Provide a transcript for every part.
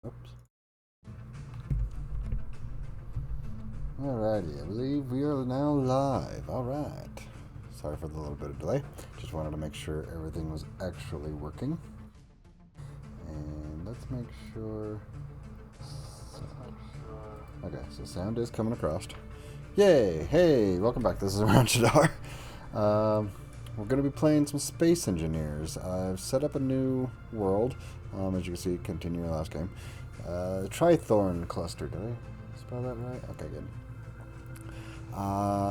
Oops. Alrighty, I believe we are now live. Alright. Sorry for the little bit of delay. Just wanted to make sure everything was actually working. And let's make sure. Okay, so sound is coming across. Yay! Hey, welcome back. This is Around Shadar. We're going to be playing some Space Engineers. I've set up a new world. As you can see, continue your last game. Trithorne cluster. Did I spell that right? Okay, good.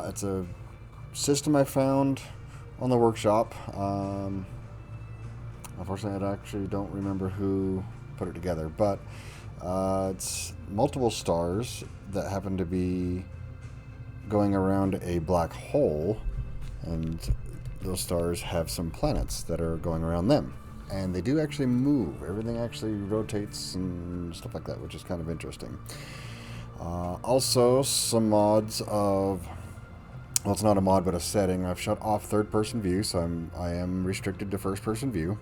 It's a system I found on the workshop. Unfortunately, I actually don't remember who put it together, but it's multiple stars that happen to be going around a black hole, and those stars have some planets that are going around them. And they do actually move. Everything actually rotates and stuff like that, which is kind of interesting. Also, some mods of... Well, it's not a mod, but a setting. I've shut off third-person view, so I am restricted to first-person view.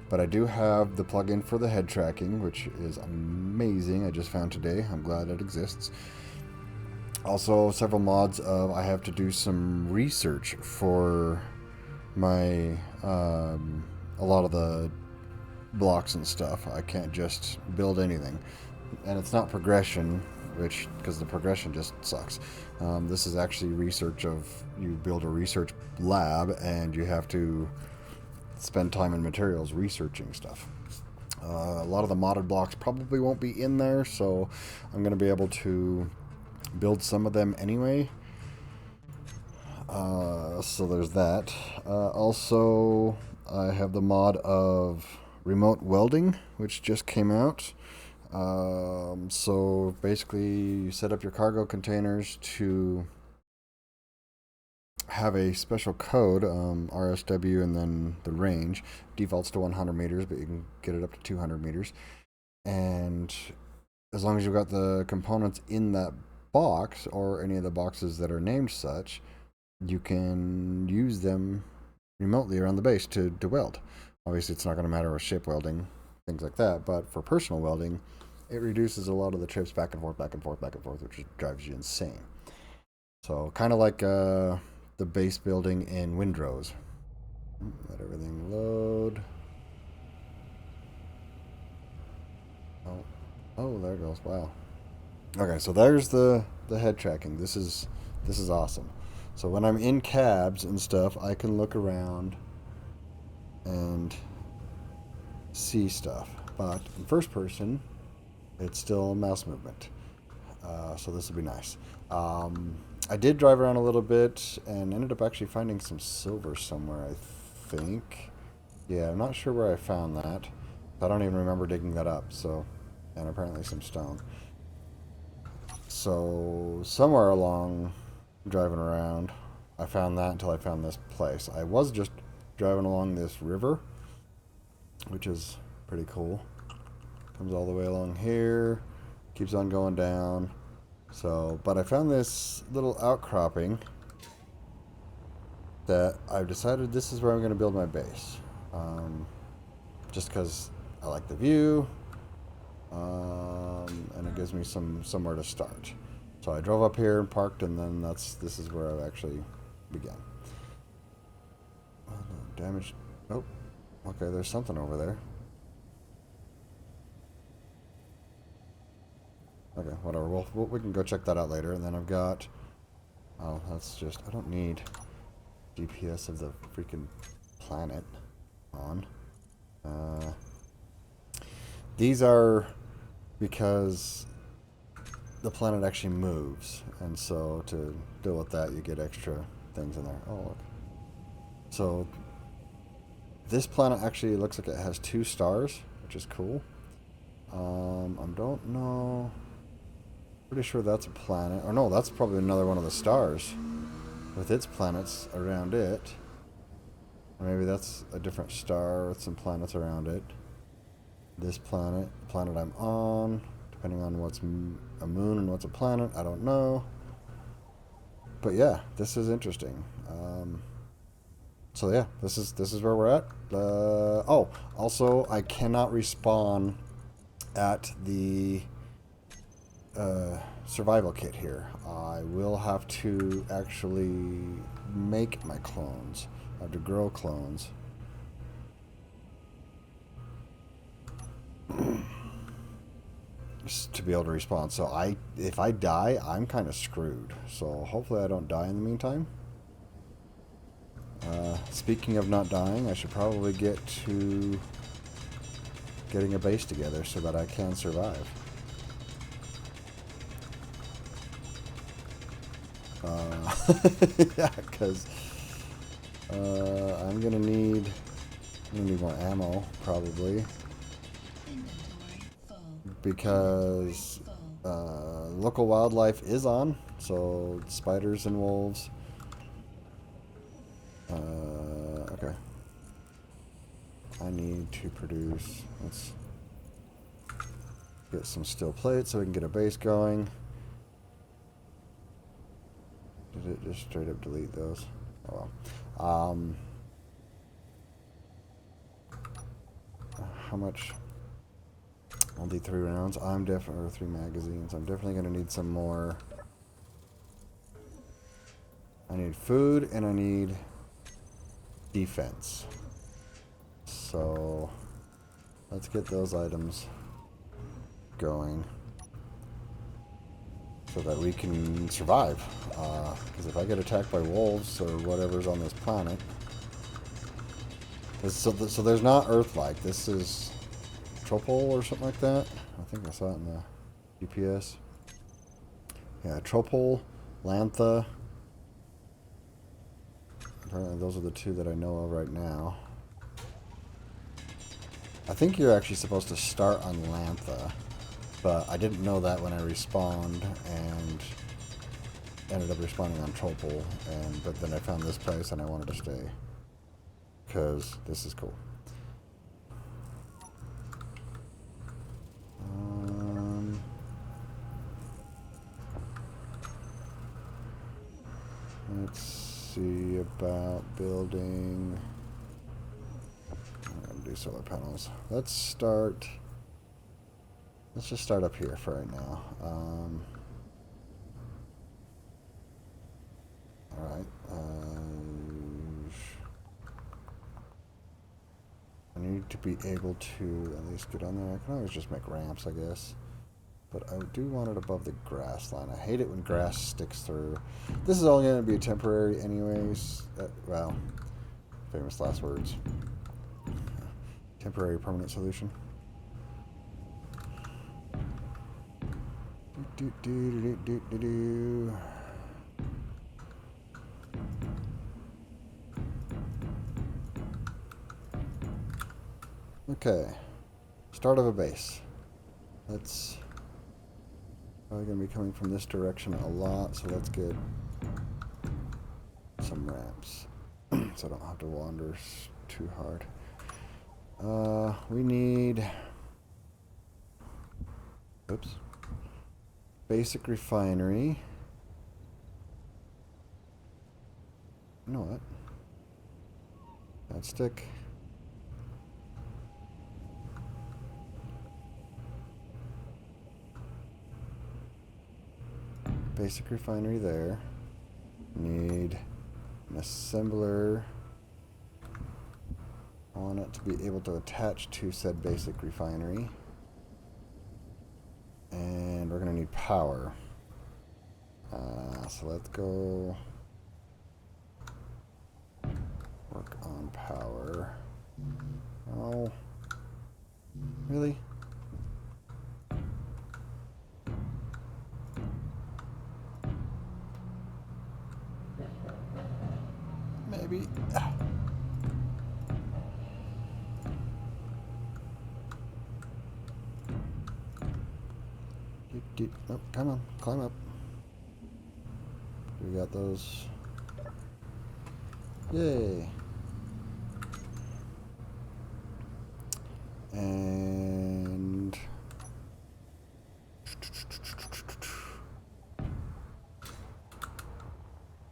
But I do have the plugin for the head tracking, which is amazing. I just found today. I'm glad it exists. Also, several mods of I have to do some research for my a lot of the blocks and stuff. I can't just build anything, and it's not progression, because the progression just sucks. This is actually research of you build a research lab and you have to spend time and materials researching stuff. A lot of the modded blocks probably won't be in there, so I'm going to be able to build some of them anyway. So there's that. Also, I have the mod of remote welding, which just came out. So basically, you set up your cargo containers to have a special code, RSW, and then the range. Defaults to 100 meters, but you can get it up to 200 meters. And as long as you've got the components in that box, or any of the boxes that are named such, you can use them remotely around the base to weld. Obviously, it's not going to matter with ship welding, things like that, but for personal welding, it reduces a lot of the trips back and forth, which drives you insane. So, kind of like the base building in Windrose. Let everything load. Oh, there it goes. Wow. Okay, so there's the head tracking. This is awesome. So when I'm in cabs and stuff, I can look around and see stuff. But in first person, it's still mouse movement. So this would be nice. I did drive around a little bit and ended up actually finding some silver somewhere, I think. Yeah, I'm not sure where I found that. I don't even remember digging that up. So, and apparently some stone. So somewhere along driving around, I found that until I found this place. I was just driving along this river, which is pretty cool. Comes all the way along here, keeps on going down. So, but I found this little outcropping that I've decided this is where I'm going to build my base. Just because I like the view, and it gives me somewhere to start. So I drove up here and parked, and then this is where I actually began. Oh, no, damage. Oh, okay. There's something over there. Okay, whatever. We can go check that out later. And then I've got. Oh, that's just. I don't need GPS of the freaking planet on. These are because the planet actually moves, and so to deal with that, you get extra things in there. Oh, look. So this planet actually looks like it has 2 stars, which is cool. I don't know. Pretty sure that's a planet. Or no, that's probably another one of the stars with its planets around it. Or maybe that's a different star with some planets around it. This planet, the planet I'm on, depending on what's a moon and what's a planet, I don't know. But yeah, this is interesting. So yeah, this is where we're at. Oh, also I cannot respawn at the survival kit here. I will have to actually make my clones. I have to grow clones. Just to be able to respawn. So if I die, I'm kind of screwed. So hopefully I don't die in the meantime. Speaking of not dying, I should probably get to getting a base together so that I can survive. Yeah, because I'm gonna need more ammo probably, because local wildlife is on, so spiders and wolves. Okay. I need to produce. Let's get some steel plates so we can get a base going. Did it just straight up delete those? Oh well. How much? Only 3 rounds. I'm definitely, or 3 magazines. I'm definitely gonna need some more. I need food and I need defense. So let's get those items going so that we can survive. Because if I get attacked by wolves or whatever's on this planet, so there's not Earth-like. This is Tropol or something like that. I think I saw it in the GPS. Yeah, Tropol, Lantha. Apparently those are the 2 that I know of right now. I think you're actually supposed to start on Lantha, but I didn't know that when I respawned and ended up respawning on Tropol, but then I found this place and I wanted to stay because this is cool. Let's see about building. I'm gonna do solar panels. Let's just start up here for right now. Alright. I need to be able to at least get on there. I can always just make ramps, I guess. But I do want it above the grass line. I hate it when grass sticks through. This is all going to be temporary anyways. Well, famous last words. Temporary permanent solution. Okay. Start of a base. Let's... Probably going to be coming from this direction a lot, so let's get some ramps so I don't have to wander too hard. We need... Oops. Basic refinery. You know what? That stick. Basic refinery there. Need an assembler on it to be able to attach to said basic refinery. And we're going to need power. So let's go work on power. Oh, really? Maybe. Oh, come on, climb up. We got those. Yay. And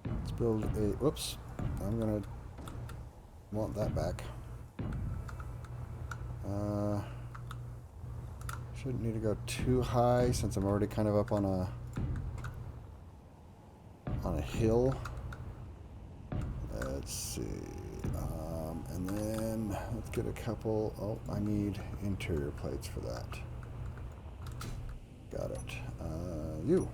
let's build a, whoops, I'm gonna want that back. Shouldn't need to go too high since I'm already kind of up on a hill. Let's see. And then let's get a couple. Oh, I need interior plates for that. Got it. You.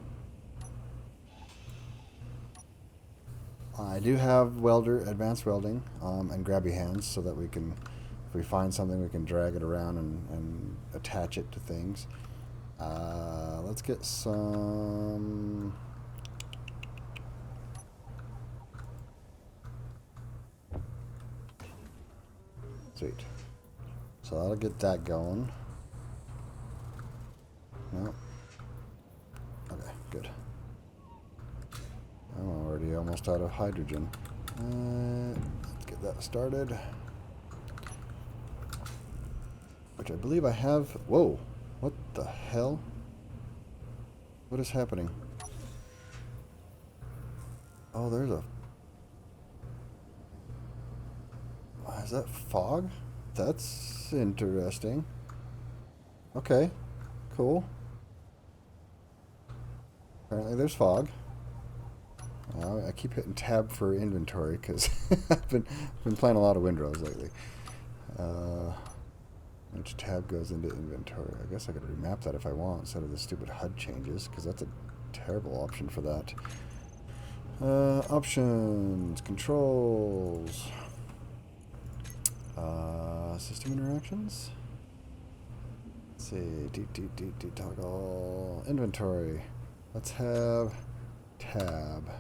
I do have advanced welding, and grabby hands so that we can, if we find something, we can drag it around and attach it to things. Let's get some. Sweet. So that'll get that going. No. Okay, good. I'm already almost out of hydrogen. Let's get that started. Which I believe I have. Whoa! What the hell? What is happening? Oh, there's a... Is that fog? That's interesting. Okay, cool. Apparently there's fog. I keep hitting tab for inventory because I've been playing a lot of Windrows lately. Which tab goes into inventory? I guess I could remap that if I want instead of the stupid HUD changes, because that's a terrible option for that. Options, controls, system interactions. Let's see, toggle inventory. Let's have tab.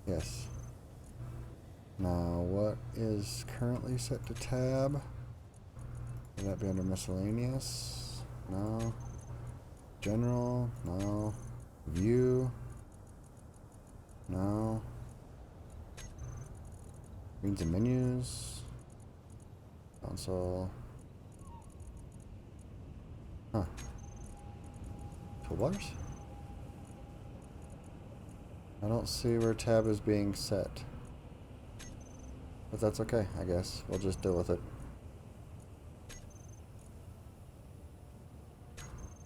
Yes. Now, what is currently set to tab? Would that be under miscellaneous? No. General? No. View? No. Means and menus? Console? Huh. Toolbars? I don't see where tab is being set. But that's okay, I guess. We'll just deal with it.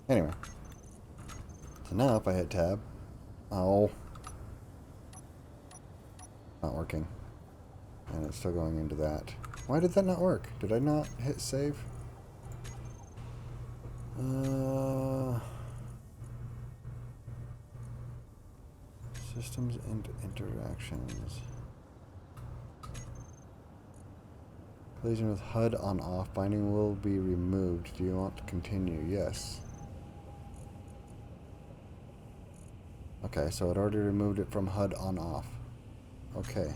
Anyway. So now if I hit tab... Oh. Not working. And it's still going into that. Why did that not work? Did I not hit save? Systems and interactions. Collision with HUD on off. Binding will be removed. Do you want to continue? Yes. Okay, so it already removed it from HUD on off. Okay.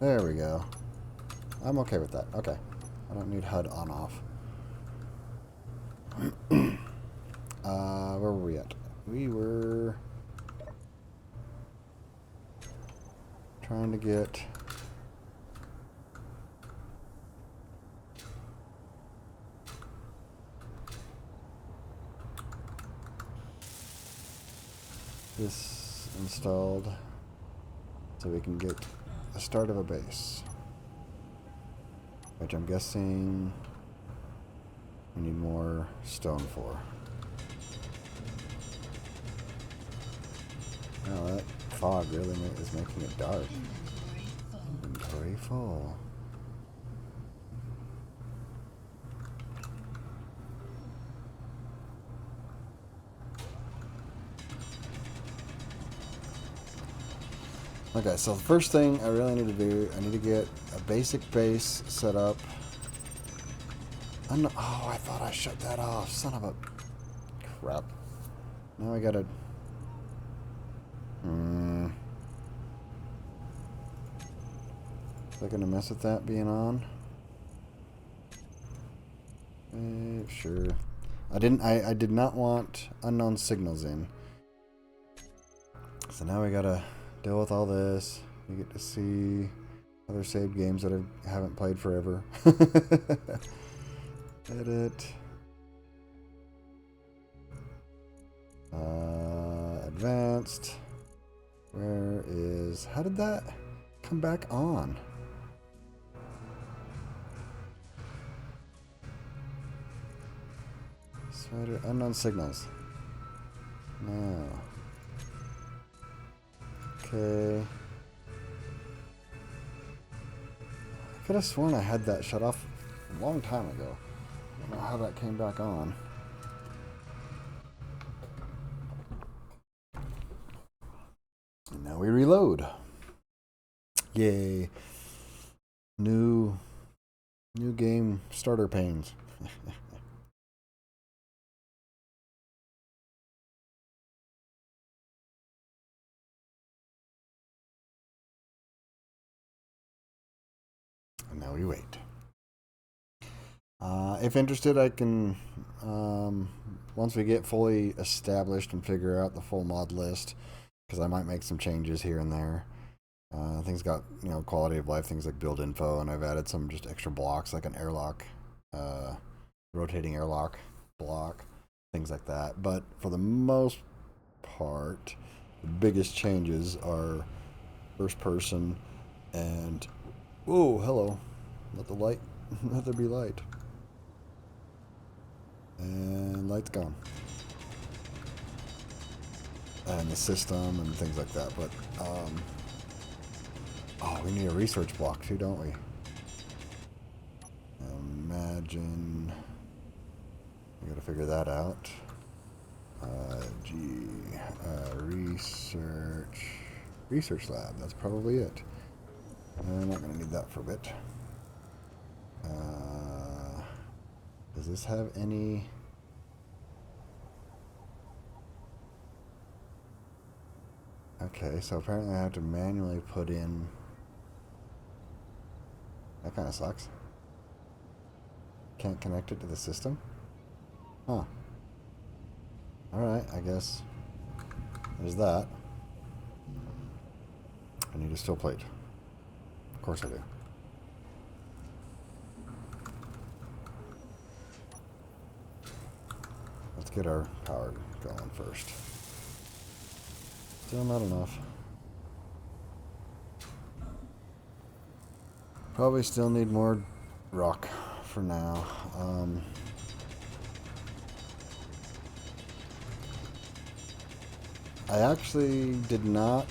There we go. I'm okay with that. Okay. I don't need HUD on off. Where were we at? We were trying to get this installed so we can get a start of a base, which I'm guessing we need more stone for. Now that fog really is making it dark. Inventory full. Okay, so the first thing I really need to do, I need to get a basic base set up. Oh, I thought I shut that off. Son of a crap. Now I gotta... Is that gonna mess with that being on? Sure. I did not want unknown signals in. So now we gotta deal with all this. You get to see other saved games that I haven't played forever. Edit. Advanced. Where is... How did that... come back on? Spider, unknown signals. No. Okay. I could have sworn I had that shut off a long time ago. I don't know how that came back on. And now we reload. Yay. New game starter pains. And now we wait. If interested, I can, once we get fully established and figure out the full mod list, because I might make some changes here and there. Things got, quality of life, things like build info, and I've added some just extra blocks, like an airlock, rotating airlock block, things like that. But for the most part, the biggest changes are first person and, whoa, hello, let the light, let there be light. And light's gone. And the system and things like that. But, oh, we need a research block too, don't we? Imagine. We gotta figure that out. Research lab. That's probably it. I'm not gonna need that for a bit. Does this have any? Okay, so apparently I have to manually put in. That kind of sucks. Can't connect it to the system? Huh. Alright, I guess there's that. I need a steel plate. Of course I do. Let's get our power going first. Still not enough. Probably still need more rock for now. I actually did not.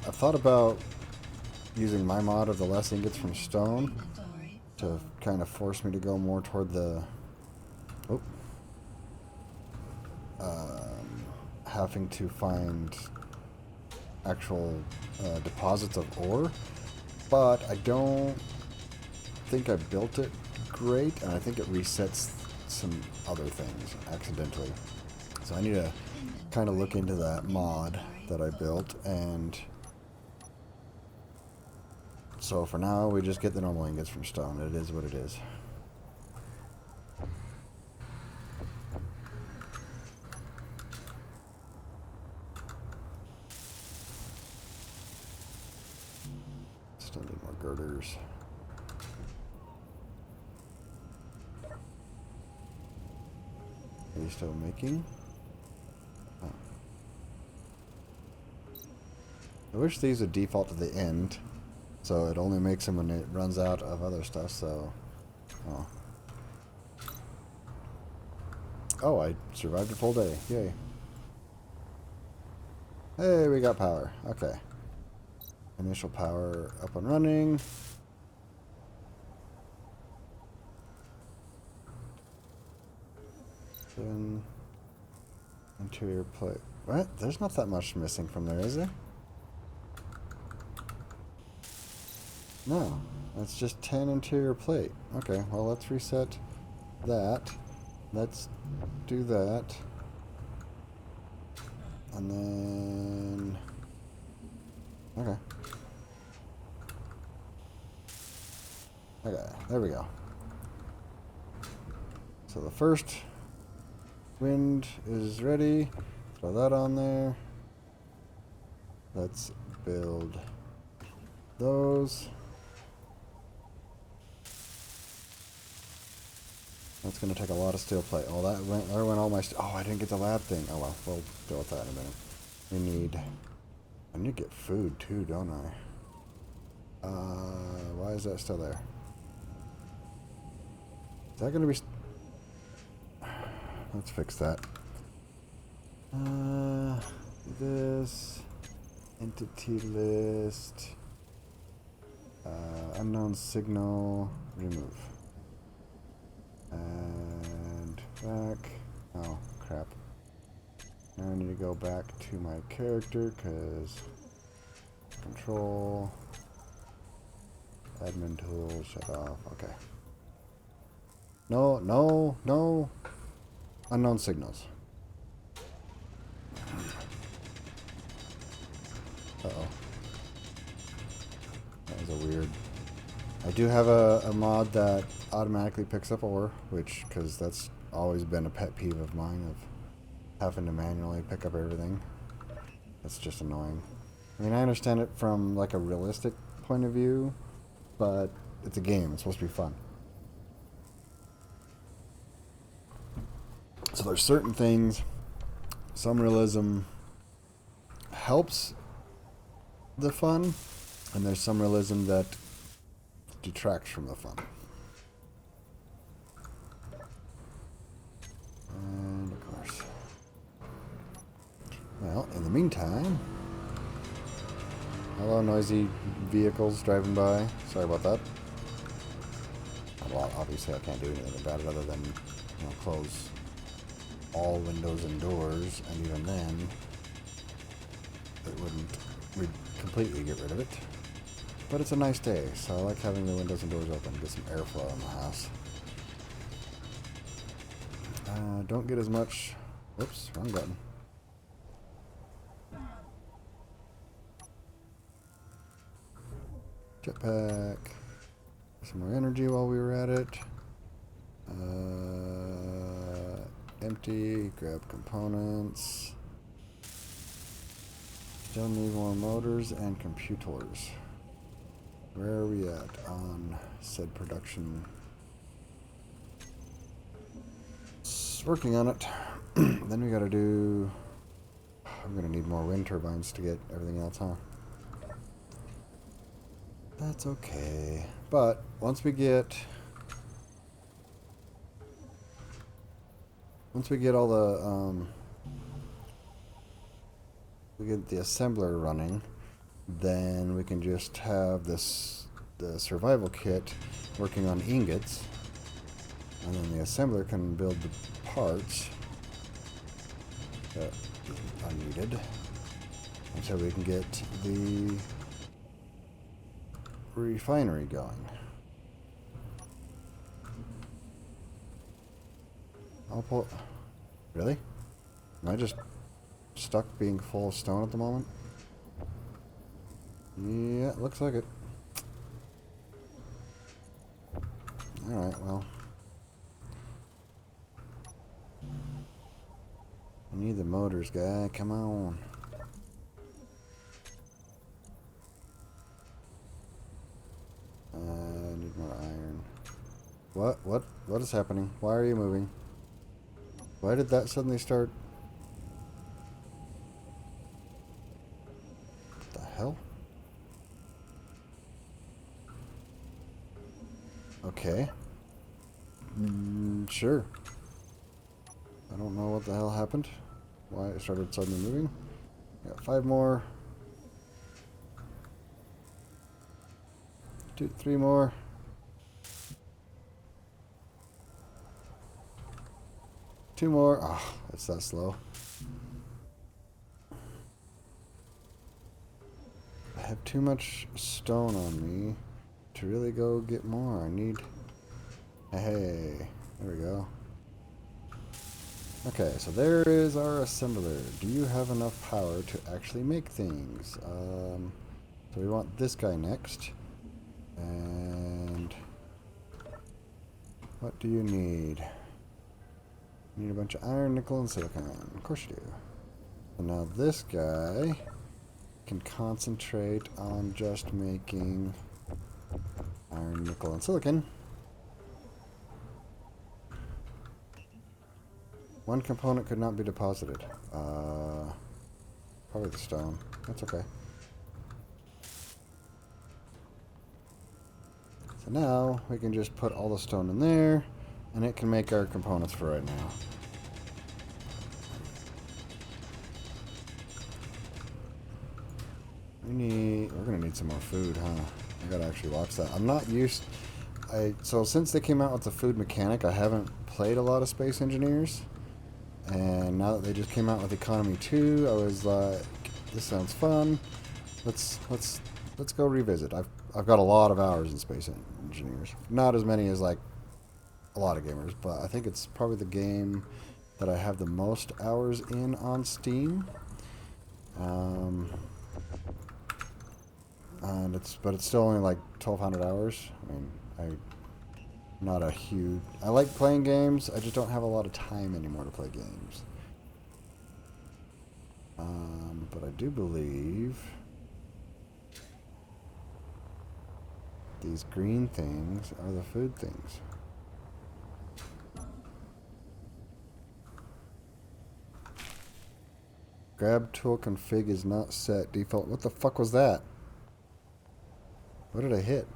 I've thought about using my mod of the less ingots from stone to kind of force me to go more toward the having to find actual deposits of ore, but I don't think I built it great, and I think it resets some other things accidentally. So I need to kind of look into that mod that I built, and so for now we just get the normal ingots from stone. It is what it is. Still need more girders. Are you still making? Oh. I wish these would default to the end, so it only makes them when it runs out of other stuff, so... Oh. Oh, I survived a full day. Yay. Hey, we got power. Okay. Initial power up and running. Then interior plate. What? There's not that much missing from there, is there? No. That's just 10 interior plate. Okay, well, let's reset that. Let's do that. And then... Okay. Okay, there we go. So the first wind is ready. Throw that on there. Let's build those. That's going to take a lot of steel plate. Oh, there went all my... Oh, I didn't get the lab thing. Oh, well, we'll deal with that in a minute. I need to get food, too, don't I? Why is that still there? Is that going to be... Let's fix that. This... Entity list... unknown signal... Remove. And back... Oh, crap. Now I need to go back to my character, because... Control... Admin tools, shut off, okay. No, no, no! Unknown signals. Uh-oh. That was a weird... I do have a mod that automatically picks up ore, which, because that's always been a pet peeve of mine, of having to manually pick up everything. That's just annoying. I mean, I understand it from, like, a realistic point of view, but it's a game. It's supposed to be fun. So there's certain things, some realism helps the fun, and there's some realism that detracts from the fun. And of course. Well, in the meantime... Hello, noisy vehicles driving by. Sorry about that. Well, obviously I can't do anything about it other than, you know, close all windows and doors, and even then, it wouldn't completely get rid of it. But it's a nice day, so I like having the windows and doors open, get some airflow in the house. Don't get as much... Whoops, wrong button. Jetpack. Some more energy while we were at it. Empty. Grab components. Still need more motors and computers. Where are we at on said production? Working on it. Then we gotta do... I'm gonna need more wind turbines to get everything else, huh? That's okay. But once we get all the we get the assembler running, then we can just have the survival kit working on ingots, and then the assembler can build the parts that are needed until we can get the refinery going. I'll pull... Really? Am I just stuck being full of stone at the moment? Yeah, looks like it. Alright, well. I need the motors, guy. Come on. I need more iron. What is happening? Why are you moving? Why did that suddenly start? What the hell? Okay. Sure. I don't know what the hell happened. Why it started suddenly moving. Got 5 more. 2, 3 more. Two more. Oh, it's that slow. I have too much stone on me to really go get more. I need... Hey, there we go. Okay, so there is our assembler. Do you have enough power to actually make things? So we want this guy next. And what do you need? You need a bunch of iron, nickel, and silicon. Of course you do. And now this guy can concentrate on just making iron, nickel, and silicon. One component could not be deposited. Probably the stone. That's okay. So now we can just put all the stone in there, and it can make our components for right now. We're gonna need some more food, huh? I gotta actually watch that. I'm not used. So since they came out with the food mechanic, I haven't played a lot of Space Engineers, and now that they just came out with Economy 2, I was like, this sounds fun. Let's go revisit. I've got a lot of hours in Space Engineers. Not as many as like a lot of gamers, but I think it's probably the game that I have the most hours in on Steam. But it's still only like 1,200 hours. I mean, I like playing games. I just don't have a lot of time anymore to play games. But I do believe these green things are the food things. Grab tool config is not set. Default. What the fuck was that? What did I hit?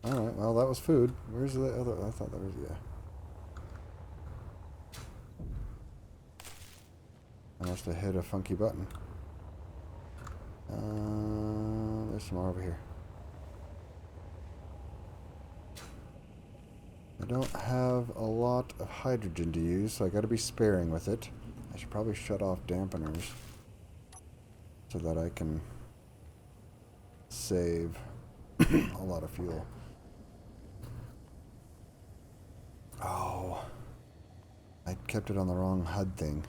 Alright, well, that was food. Where's the other? I thought that was, yeah. I must have hit a funky button. There's some more over here. I don't have a lot of hydrogen to use, so I gotta be sparing with it. I should probably shut off dampeners so that I can save a lot of fuel. Oh, I kept it on the wrong HUD thing.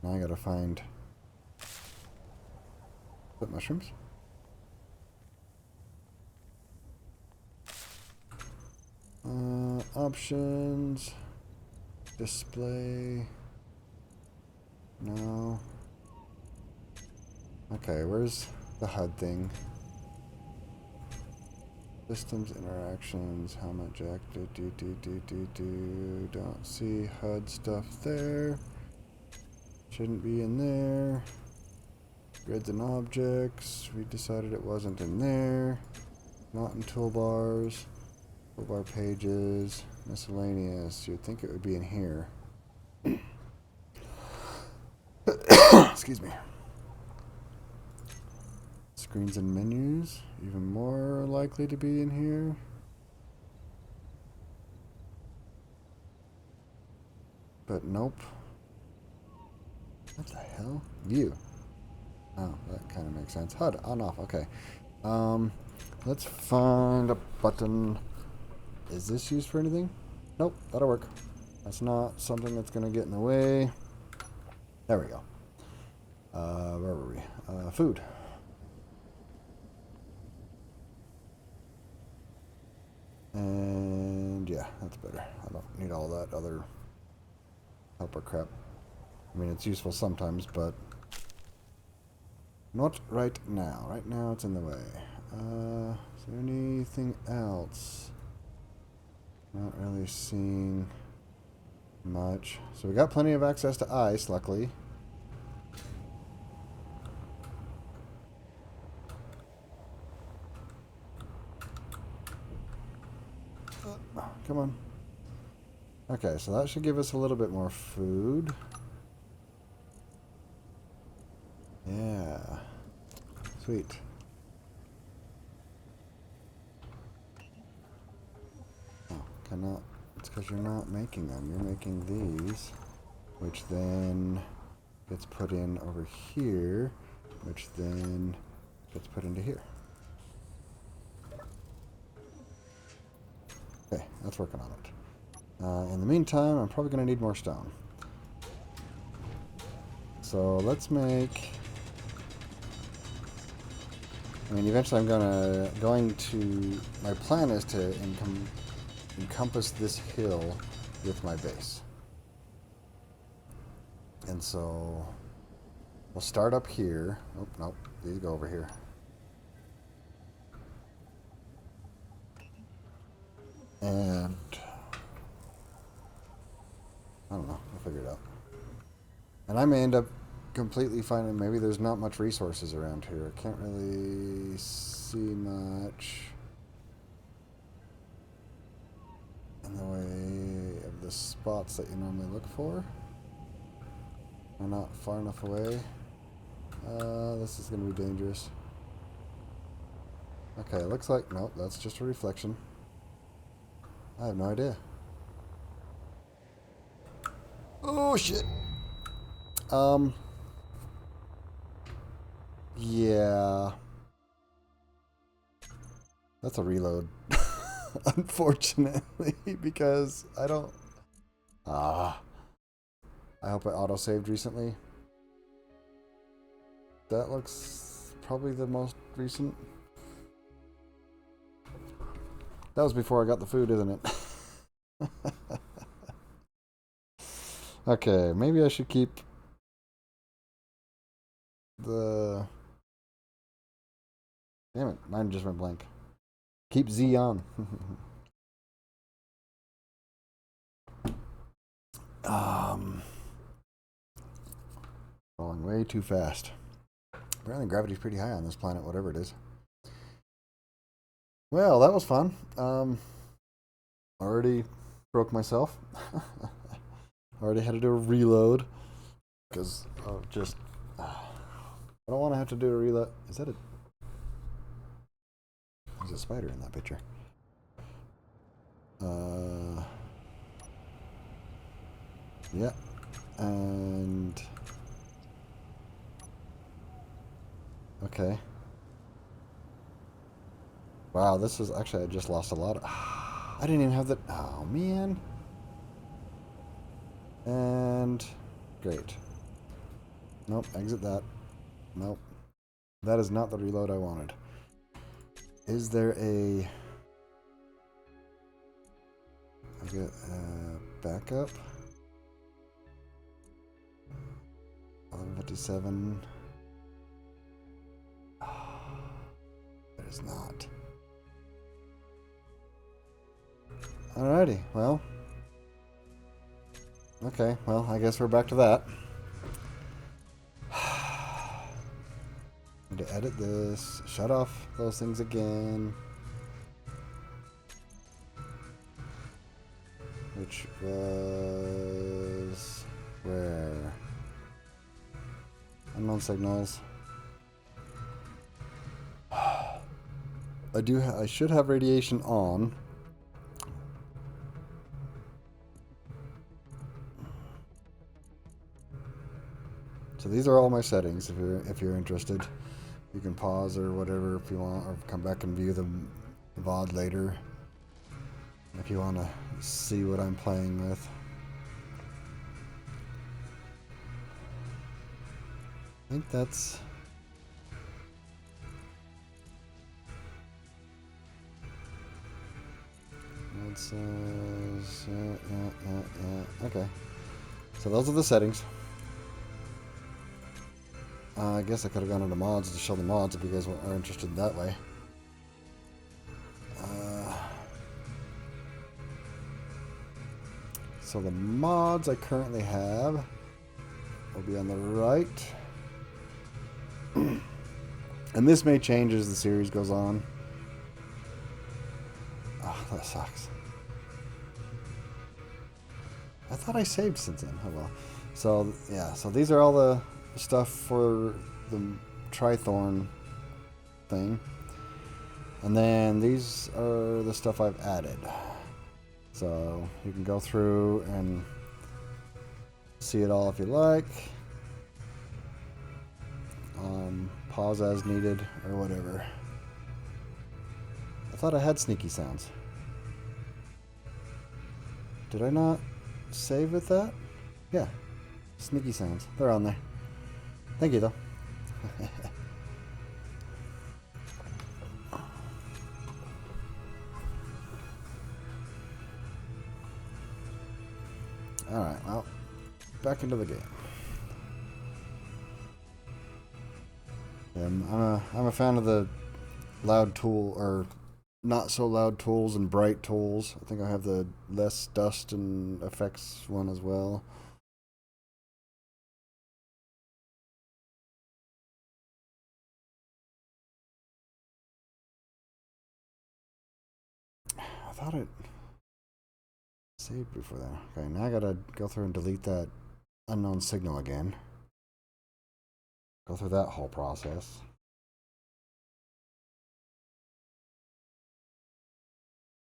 Now I gotta find... What, mushrooms? Options... Display... No... Okay, where's the HUD thing? Systems, interactions, helmet jack, don't see HUD stuff there. Shouldn't be in there. Grids and objects, we decided it wasn't in there. Not in toolbars. Toolbar pages, miscellaneous, you'd think it would be in here. Excuse me. Screens and menus, even more likely to be in here. But nope. What the hell? View. Oh, that kind of makes sense. HUD, on, off, okay. Let's find a button. Is this used for anything? Nope, that'll work. That's not something that's gonna get in the way. There we go. Where were we? Food. And yeah, that's better. I don't need all that other helper crap. I mean, it's useful sometimes, but not right now. Right now, it's in the way. Is there anything else? Not really seeing much. So we got plenty of access to ice, luckily. Come on. Okay, so that should give us a little bit more food. Yeah. Sweet. Oh, cannot. It's because you're not making them. You're making these, which then gets put in over here, which then gets put into here. Okay, that's working on it. In the meantime, I'm probably going to need more stone. So let's make... I mean, eventually I'm going to... My plan is to encompass this hill with my base. And so we'll start up here. Nope, nope. These go over here. And I don't know. We'll figure it out. And I may end up completely fine. And maybe there's not much resources around here. I can't really see much in the way of the spots that you normally look for. They're not far enough away. This is going to be dangerous. Okay, looks like... Nope, that's just a reflection. I have no idea. Oh, shit! Yeah. That's a reload. Unfortunately, because I don't... I hope I auto-saved recently. That looks probably the most recent. That was before I got the food, isn't it? Okay, maybe I should keep the... Damn it, mine just went blank. Keep Z on. Falling way too fast. Apparently gravity's pretty high on this planet, whatever it is. Well, that was fun. Already broke myself. Already had to do a reload. Because just... I don't want to have to do a reload. Is that a... There's a spider in that picture. Yeah. And... Okay. Wow, this is... Actually, I just lost a lot of... I didn't even have the... Oh, man. And... Great. Nope, exit that. Nope. That is not the reload I wanted. Is there a... I get backup? 1157. There is not. Alrighty, well. Okay, well, I guess we're back to that. Need to edit this, shut off those things again. Which was... where? Unknown signals. I should have radiation on. So these are all my settings. If you're interested, you can pause or whatever if you want, or come back and view the VOD later if you want to see what I'm playing with. I think that's... It says... Yeah. Okay. So those are the settings. I guess I could have gone into mods to show the mods if you guys are interested that way. So the mods I currently have will be on the right. And this may change as the series goes on. Oh, that sucks. I thought I saved since then. Oh well. So, yeah. So these are all the stuff for the Trithorne thing. And then these are the stuff I've added. So you can go through and see it all if you like. Pause as needed or whatever. I thought I had sneaky sounds. Did I not save with that? Yeah. Sneaky sounds. They're on there. Thank you, though. Alright, well, back into the game. Yeah, I'm a fan of the loud tool, or not so loud tools and bright tools. I think I have the less dust and effects one as well. thought it saved before that. Okay, now I gotta go through and delete that unknown signal again. Go through that whole process.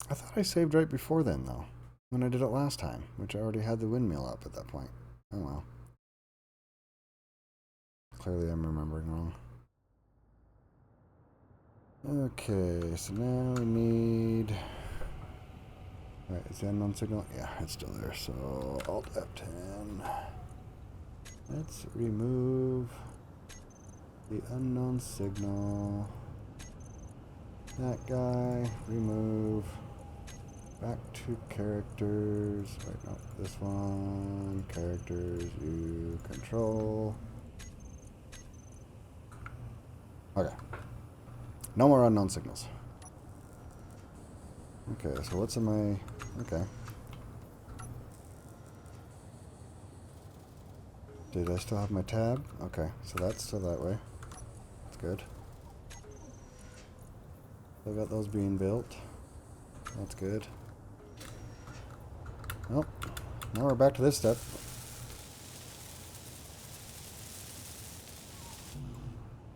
I thought I saved right before then, though, when I did it last time, which I already had the windmill up at that point. Oh well. Clearly I'm remembering wrong. Okay, so now we need... Alright, is the unknown signal? Yeah, it's still there, so Alt F10. Let's remove the unknown signal. That guy, remove. Back to characters. Wait, no, this one. Characters, you control. Okay. No more unknown signals. Okay, so what's in my... Okay. Did I still have my tab? Okay, so that's still that way. That's good. I got those being built. That's good. Well, now we're back to this step.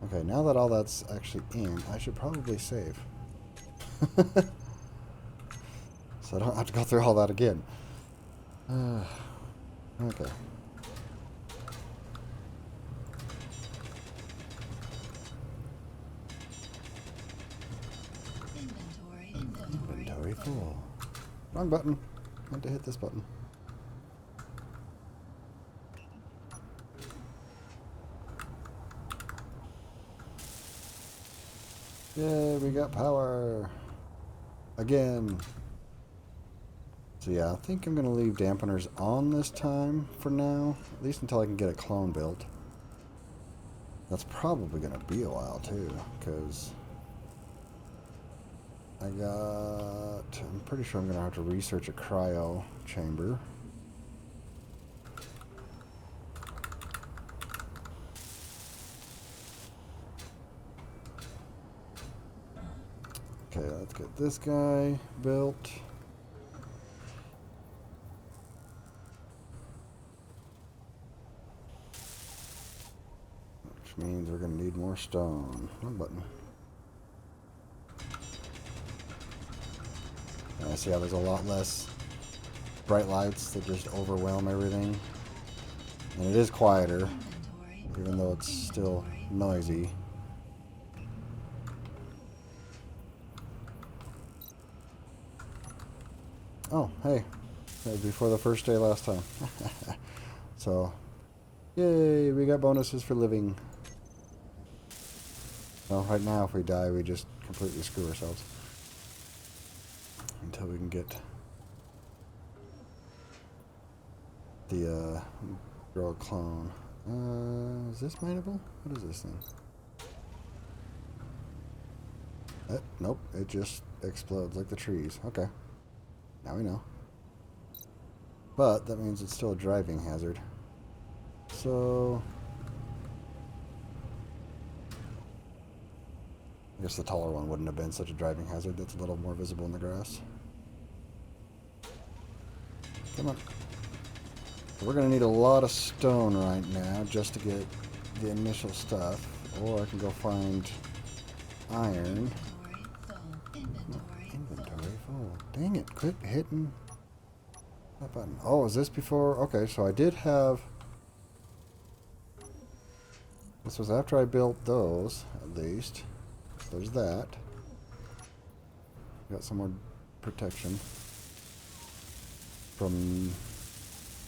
Okay, now that all that's actually in, I should probably save. So I don't have to go through all that again. Okay. Inventory full. Wrong button. Meant to hit this button. Yay, we got power. Again. So yeah, I think I'm going to leave dampeners on this time for now. At least until I can get a clone built. That's probably going to be a while too, because I'm pretty sure I'm going to have to research a cryo chamber. Okay, let's get this guy built. Which means we're going to need more stone. One button. I see how there's a lot less bright lights that just overwhelm everything. And it is quieter, even though it's still noisy. Oh, hey. That was before the first day last time. So, yay, we got bonuses for living. Well, right now if we die, we just completely screw ourselves. Until we can get the, grow a clone. Is this mineable? What is this thing? Nope, it just explodes like the trees. Okay. Now we know. But that means it's still a driving hazard. So I guess the taller one wouldn't have been such a driving hazard. That's a little more visible in the grass. Come on. So we're going to need a lot of stone right now just to get the initial stuff. Or I can go find iron. Inventory full. Dang it, quit hitting that button. Oh, is this before? Okay, so I did have... This was after I built those, at least. So there's that. Got some more protection from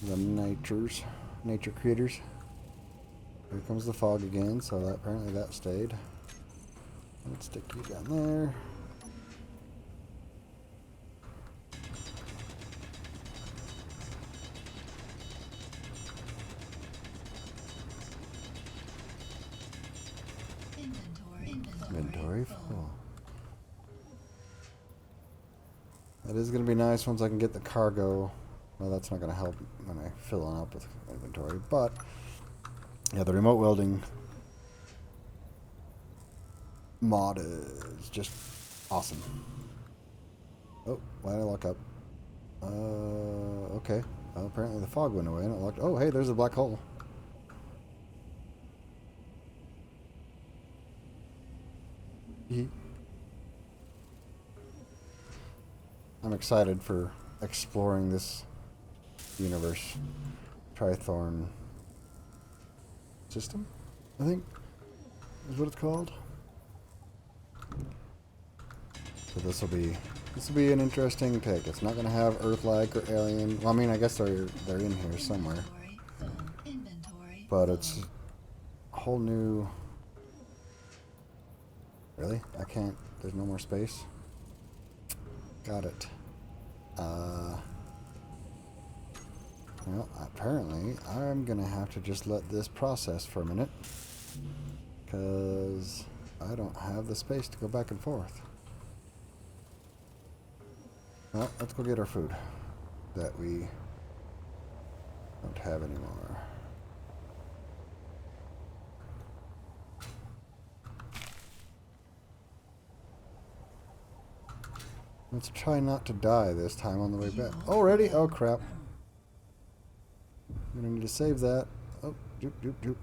the nature critters. Here comes the fog again, so that apparently that stayed. Let's stick you down there. Inventory full. That is going to be nice once I can get the cargo. Well, that's not going to help when I fill it up with inventory, but yeah, the remote welding mod is just awesome. Oh, why did I lock up? Okay. Well, apparently the fog went away and it locked. Oh, hey, there's a black hole. I'm excited for exploring this universe. Trithorne System, I think, is what it's called. So this will be an interesting take. It's not going to have Earth-like or alien. Well, I mean, I guess they're in here somewhere, but it's a whole new. Really, I can't. There's no more space. Got it. Well, apparently, I'm gonna have to just let this process for a minute, because I don't have the space to go back and forth. Well, let's go get our food that we don't have anymore. Let's try not to die this time on the way back. Already? Oh, crap. I'm gonna need to save that. Oh, doop, doop, doop.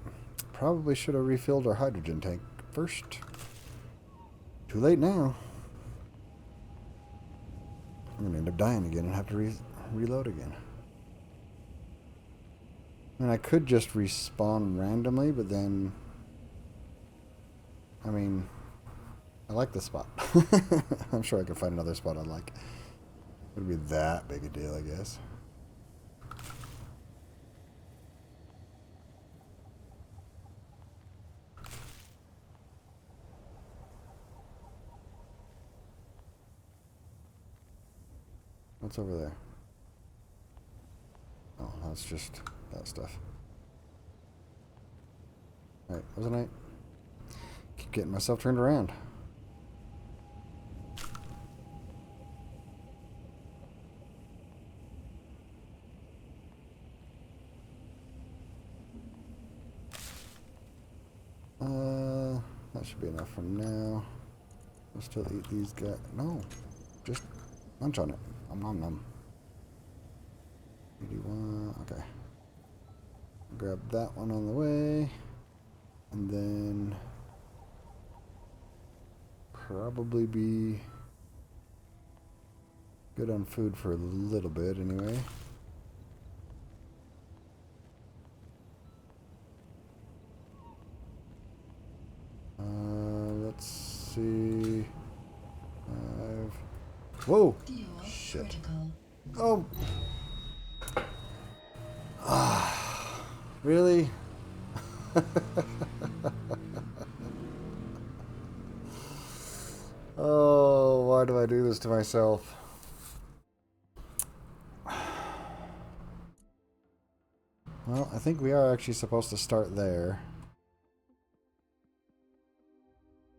Probably should have refilled our hydrogen tank first. Too late now. I'm gonna end up dying again and have to reload again. I mean, I could just respawn randomly, but then... I mean... I like this spot. I'm sure I could find another spot I like. It would be that big a deal, I guess. What's over there? Oh, that's just that stuff. Right, wasn't I? Keep getting myself turned around. That should be enough for now. We'll still eat these guys. No, just munch on it. Nom nom. 81. Okay. Grab that one on the way, and then probably be good on food for a little bit anyway. Let's see. Whoa! Shit. Oh! Ah, really? Oh, why do I do this to myself? Well, I think we are actually supposed to start there.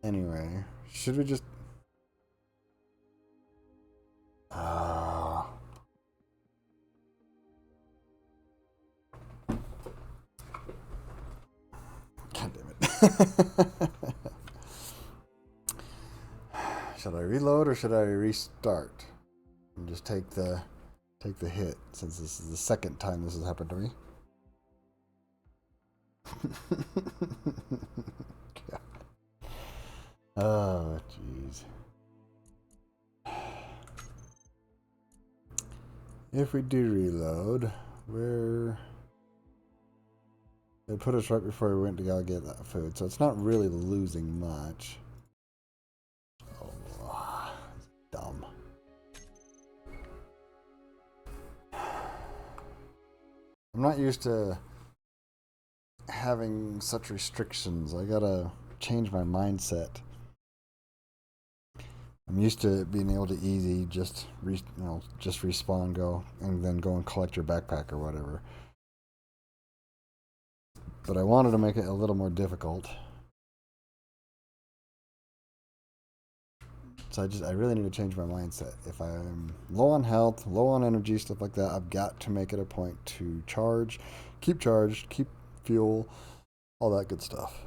Anyway, should we just... God damn it. Should I reload or should I restart? And just take the hit, since this is the second time this has happened to me. Oh, jeez. If we do reload, they put us right before we went to go get that food, so it's not really losing much. Oh, dumb. I'm not used to having such restrictions. I gotta change my mindset. I'm used to being able to easy just just respawn, go, and then go and collect your backpack or whatever. But I wanted to make it a little more difficult. So I really need to change my mindset. If I'm low on health, low on energy, stuff like that, I've got to make it a point to keep charged, keep fuel, all that good stuff.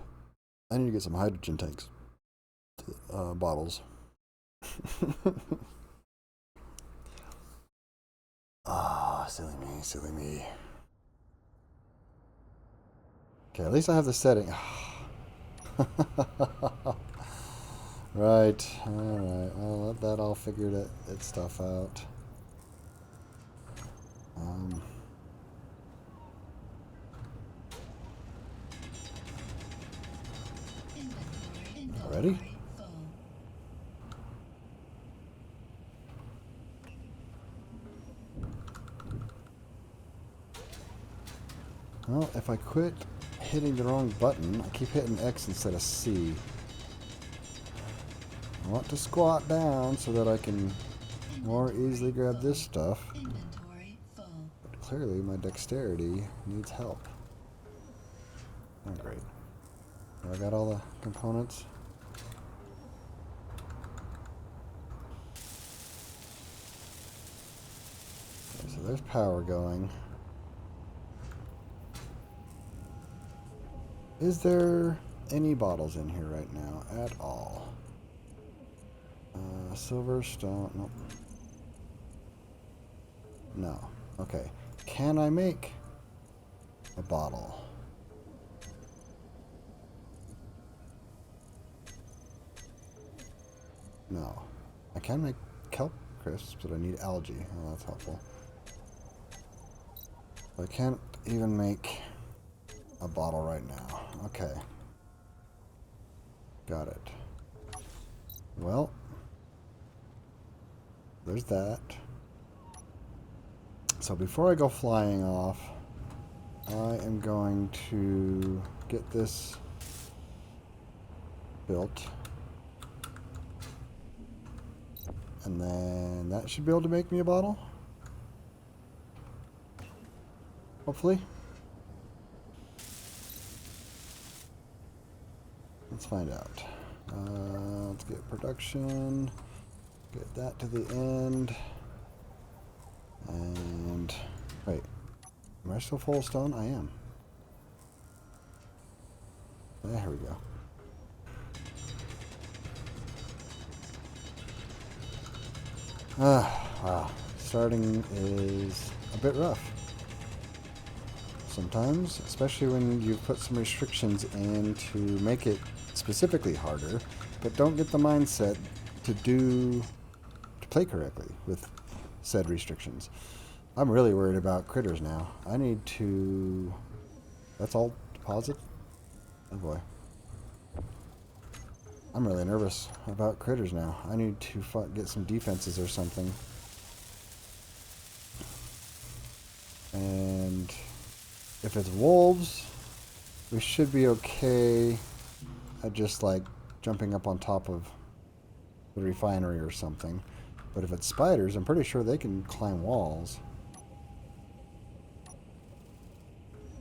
I need to get some hydrogen tanks, bottles. Ah, silly me, silly me. Okay, at least I have the setting. Right, alright. I'll let that all figure that stuff out. Ready? Well, if I quit hitting the wrong button, I keep hitting X instead of C. I want to squat down so that I can more easily grab this stuff. But clearly my dexterity needs help. Oh, great. I got all the components. Okay, so there's power going. Is there any bottles in here right now at all? Silver, stone, nope. No. Okay. Can I make a bottle? No. I can make kelp crisps, but I need algae. Oh, that's helpful. I can't even make a bottle right now. Okay. Got it. Well, there's that. So before I go flying off, I am going to get this built. And then that should be able to make me a bottle. Hopefully. Let's find out. Let's get production. Get that to the end. And wait, am I still full of stone? I am. There we go. Wow. Starting is a bit rough. Sometimes, especially when you put some restrictions in to make it specifically harder, but don't get the mindset to play correctly with said restrictions. I'm really worried about critters now. I need to... That's all deposit? Oh boy. I'm really nervous about critters now. I need to get some defenses or something. And if it's wolves, we should be okay at just like jumping up on top of the refinery or something. But if it's spiders, I'm pretty sure they can climb walls.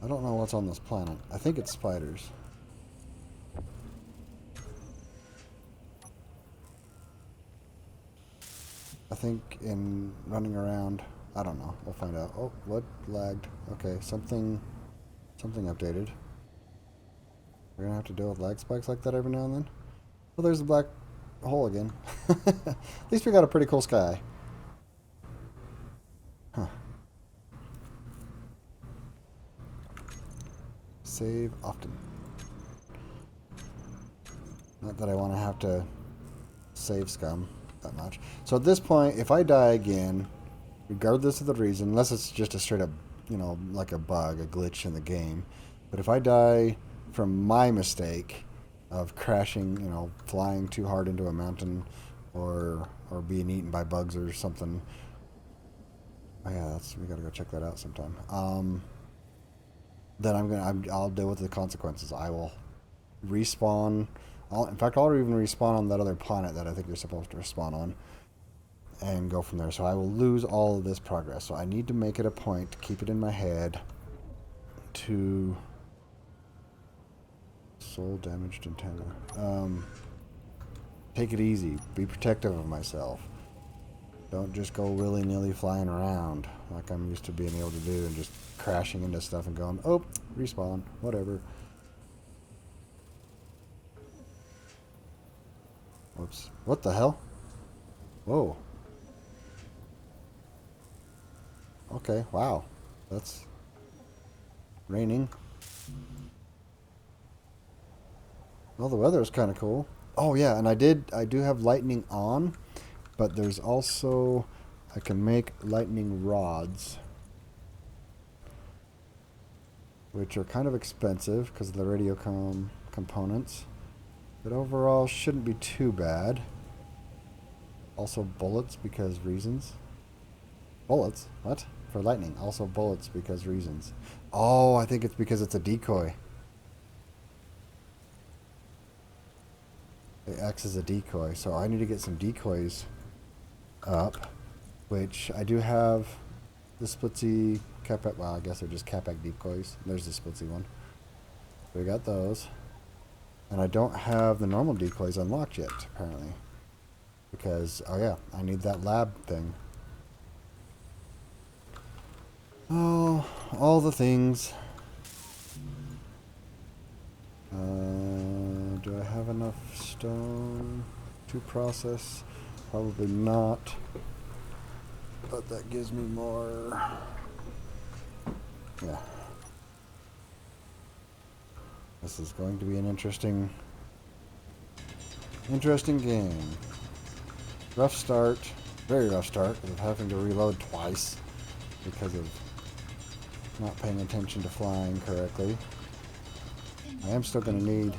I don't know what's on this planet. I think it's spiders. I think in running around, I don't know. We'll find out. Oh, what lagged? Okay, something updated. We're gonna have to deal with lag spikes like that every now and then. Well, there's the black hole again. At least we got a pretty cool sky. Huh. Save often. Not that I want to have to save scum that much. So at this point, if I die again, regardless of the reason, unless it's just a straight up, you know, like a bug, a glitch in the game, but if I die from my mistake of crashing, you know, flying too hard into a mountain or being eaten by bugs or something. Oh yeah, we gotta go check that out sometime. Then I'll deal with the consequences. I will respawn. In fact, I'll even respawn on that other planet that I think you're supposed to respawn on, and go from there. So I will lose all of this progress. So I need to make it a point to keep it in my head to soul damaged antenna. Take it easy. Be protective of myself. Don't just go willy-nilly flying around like I'm used to being able to do and just crashing into stuff and going, oh, respawn, whatever. Whoops. What the hell? Whoa. Okay, wow. That's raining. Well, the weather is kind of cool. Oh yeah, and I do have lightning on, but there's also, I can make lightning rods, which are kind of expensive because of the radiocom components, but overall shouldn't be too bad. Also bullets because reasons. Bullets? What? For lightning. Also bullets because reasons. Oh, I think it's because it's a decoy. It acts as a decoy, so I need to get some decoys up, which I do have the splitsy Capac. Well, I guess they're just Capac decoys. There's the splitsy one. We got those. And I don't have the normal decoys unlocked yet, apparently. Because, oh yeah, I need that lab thing. Oh, all the things. Do I have enough stone to process? Probably not. But that gives me more. Yeah. This is going to be an interesting game. Rough start. Very rough start of having to reload twice because of not paying attention to flying correctly. I am still going to need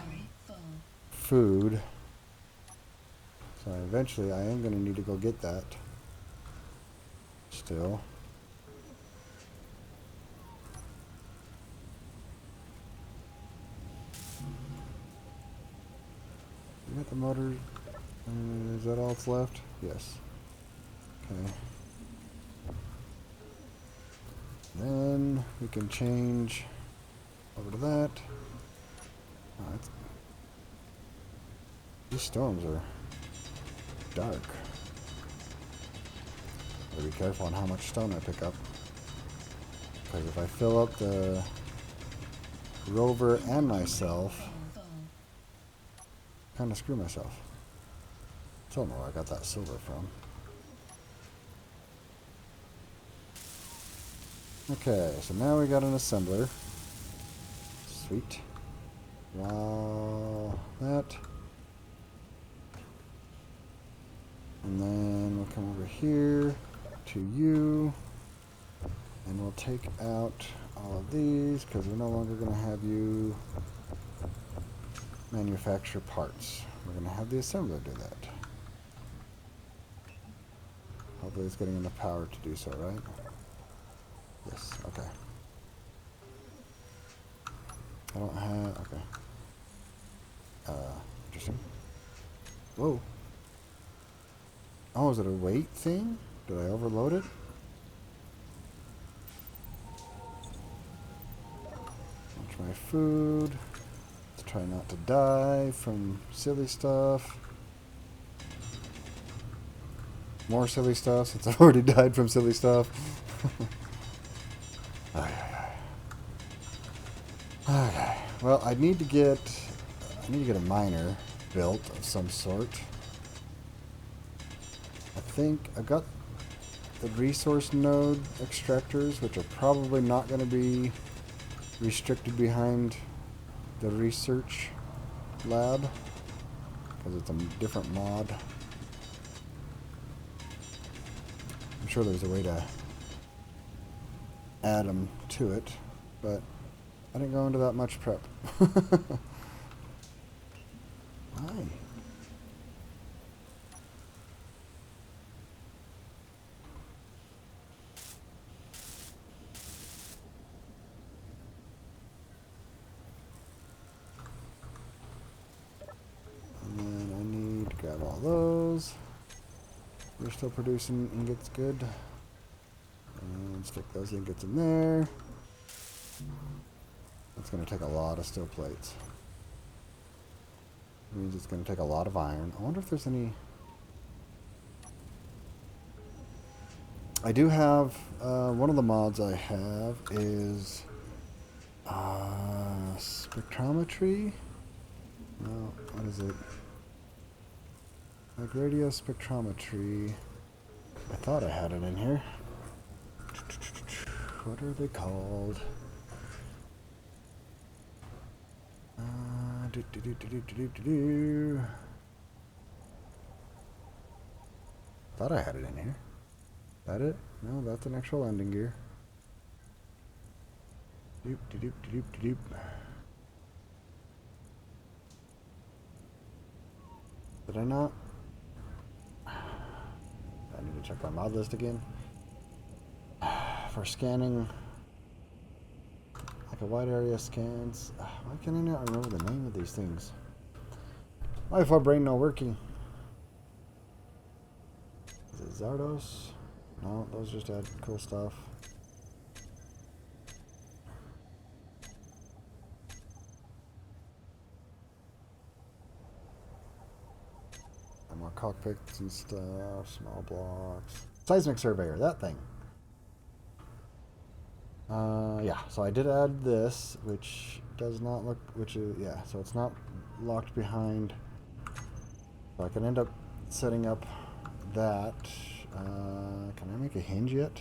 food. So eventually I am going to need to go get that. Still. You got the motor. Is that all that's left? Yes. Okay. Then we can change over to that. Oh, these storms are dark. Gotta be careful on how much stone I pick up. Because if I fill up the rover and myself, kind of screw myself. I don't know where I got that silver from. Okay, so now we got an assembler. Sweet. Wow, that. And then we'll come over here to you. And we'll take out all of these because we're no longer going to have you manufacture parts. We're going to have the assembler do that. Hopefully it's getting enough power to do so, right? Yes, okay. I don't have, okay. Interesting. Whoa. Oh, is it a weight thing? Did I overload it? Watch my food. Let's try not to die from silly stuff. More silly stuff since I've already died from silly stuff. Okay. Well, I need to get a miner built of some sort. I think I got the resource node extractors, which are probably not going to be restricted behind the research lab because it's a different mod. I'm sure there's a way to add them to it, but I didn't go into that much prep. Hi. And then I need to grab all those. We're still producing ingots good. And stick those ingots in there. That's going to take a lot of steel plates. It means it's going to take a lot of iron. I wonder if there's any... I do have... one of the mods I have is... spectrometry? No, what is it? Like radio spectrometry. I thought I had it in here. What are they called? Thought I had it in here. That it? No, that's an actual landing gear. Doop, doop, doop, doop. Did I not? I need to check my mod list again. For scanning, like a wide area scans. Why can I not remember the name of these things? Why is my brain not working? Is it Zardos? No, those just add cool stuff. And more cockpits and stuff, small blocks. Seismic surveyor, that thing. Yeah, so I did add this, which does not look, which is, yeah, so it's not locked behind. So I can end up setting up that. Can I make a hinge yet?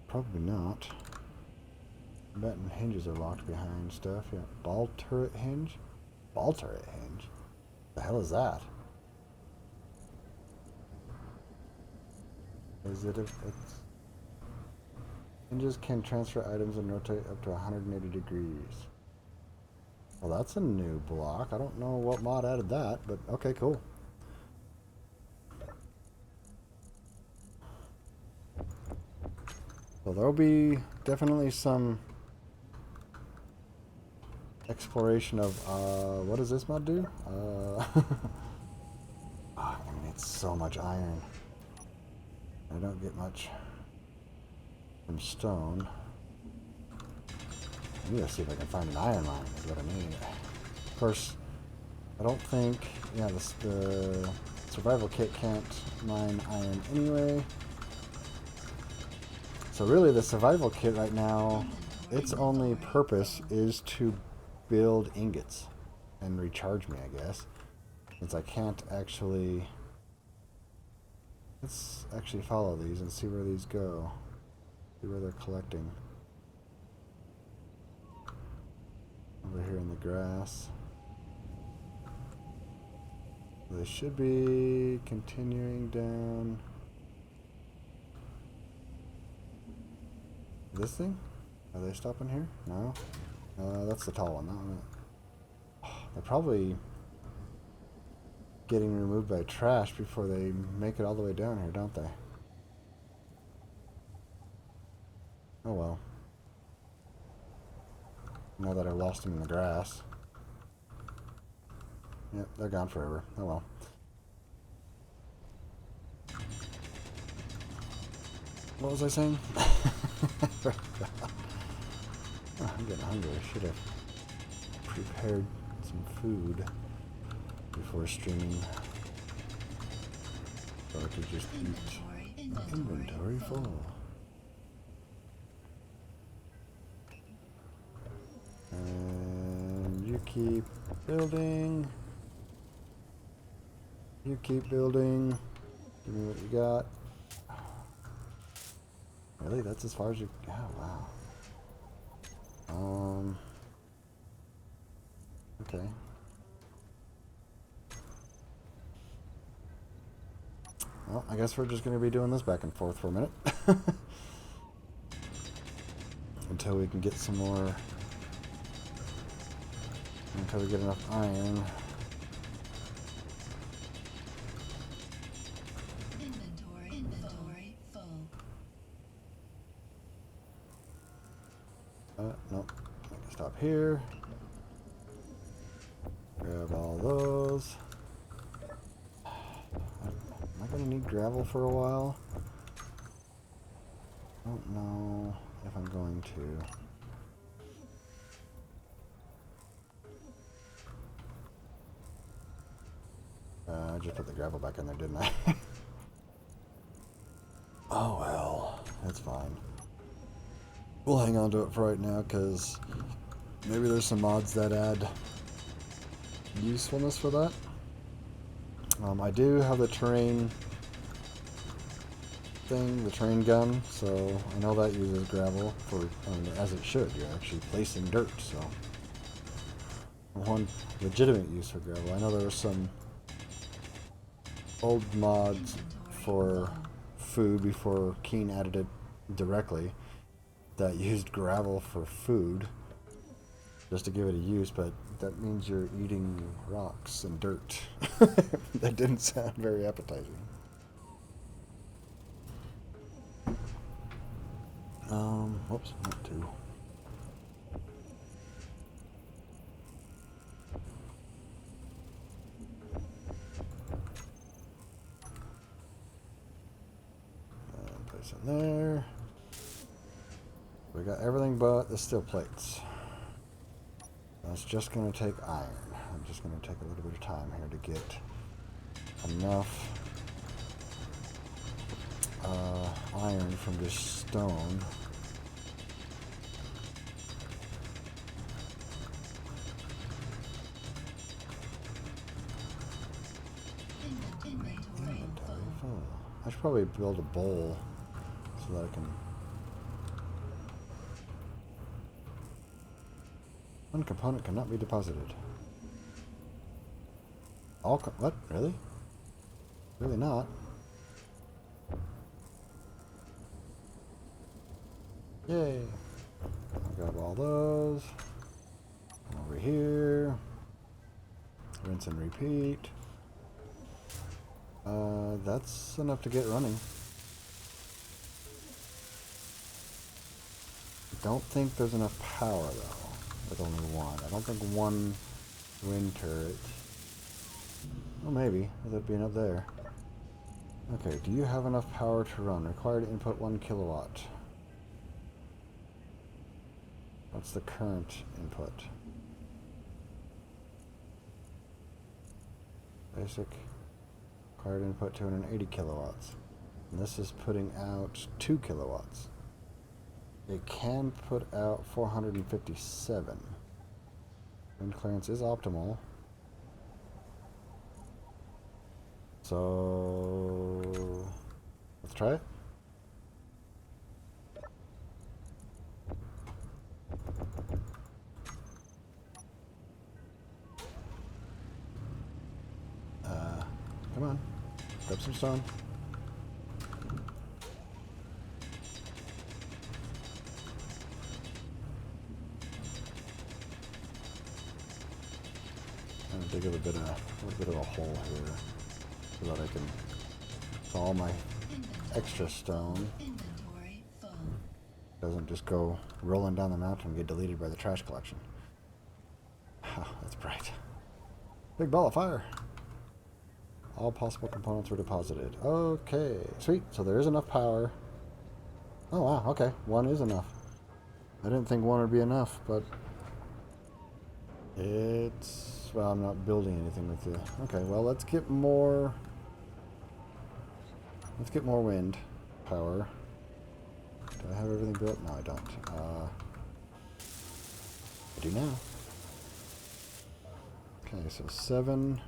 Probably not. I'm betting hinges are locked behind stuff. Yeah, ball turret hinge? Ball turret hinge? The hell is that? Is it it's hinges can transfer items and rotate up to 180 degrees. Well, that's a new block. I don't know what mod added that, but okay, cool. So there'll be definitely some exploration of, what does this mod do? Oh, I'm gonna need so much iron. I don't get much from stone. I need to see if I can find an iron mine is what I need. Of course, I don't think, yeah, the survival kit can't mine iron anyway. So really the survival kit right now, its only purpose is to build ingots and recharge me, I guess. Since I can't actually... Let's actually follow these and see where these go. See where they're collecting. Over here in the grass. They should be continuing down. This thing? Are they stopping here? No? That's the tall one. That one. They're probably getting removed by trash before they make it all the way down here, don't they? Oh well. Now that I've lost them in the grass. Yep, they're gone forever. Oh well. What was I saying? Oh, I'm getting hungry. I should have prepared some food before streaming. So I could just eat. Inventory full. And you keep building. You keep building. Give me what you got. Really? That's as far as you... Oh, wow. Okay. Well, I guess we're just going to be doing this back and forth for a minute. Until we can get some more... Until we get enough iron. Inventory full. Nope. I can stop here. Grab all those. Am I going to need gravel for a while? I don't know if I'm going to. I just put the gravel back in there, didn't I? Oh well, that's fine. We'll hang on to it for right now, because maybe there's some mods that add usefulness for that. I do have the terrain thing, the train gun, so I know that uses gravel for, as it should. You're actually placing dirt, so one legitimate use for gravel. I know there were some old mods for food before Keen added it directly that used gravel for food just to give it a use, but that means you're eating rocks and dirt. That didn't sound very appetizing. Whoops, not two. Place it there. We got everything but the steel plates. That's just going to take iron. I'm just going to take a little bit of time here to get enough iron from this stone. I should probably build a bowl so that I can... One component cannot be deposited. All what? Really? Really not. Yay! I'll grab all those. Over here. Rinse and repeat. That's enough to get running. I don't think there's enough power though, with only one. I don't think one wind turret. Well, maybe. With it being up there. Okay, do you have enough power to run? Required input 1 kilowatt. What's the current input? Basic. Required input 280 kilowatts. And this is putting out 2 kilowatts. It can put out 457. Wind clearance is optimal. So let's try it. Come on, grab some stone. I'm gonna dig a little bit of a hole here so that I can all my extra stone doesn't just go rolling down the mountain and get deleted by the trash collection. Oh, that's bright. Big ball of fire. All possible components were deposited. Okay, sweet. So there is enough power. Oh wow, okay. One is enough. I didn't think one would be enough, but it's... well, I'm not building anything with the... Okay, well, let's get more... let's get more wind power. Do I have everything built? No, I don't. I do now. Okay, so 7...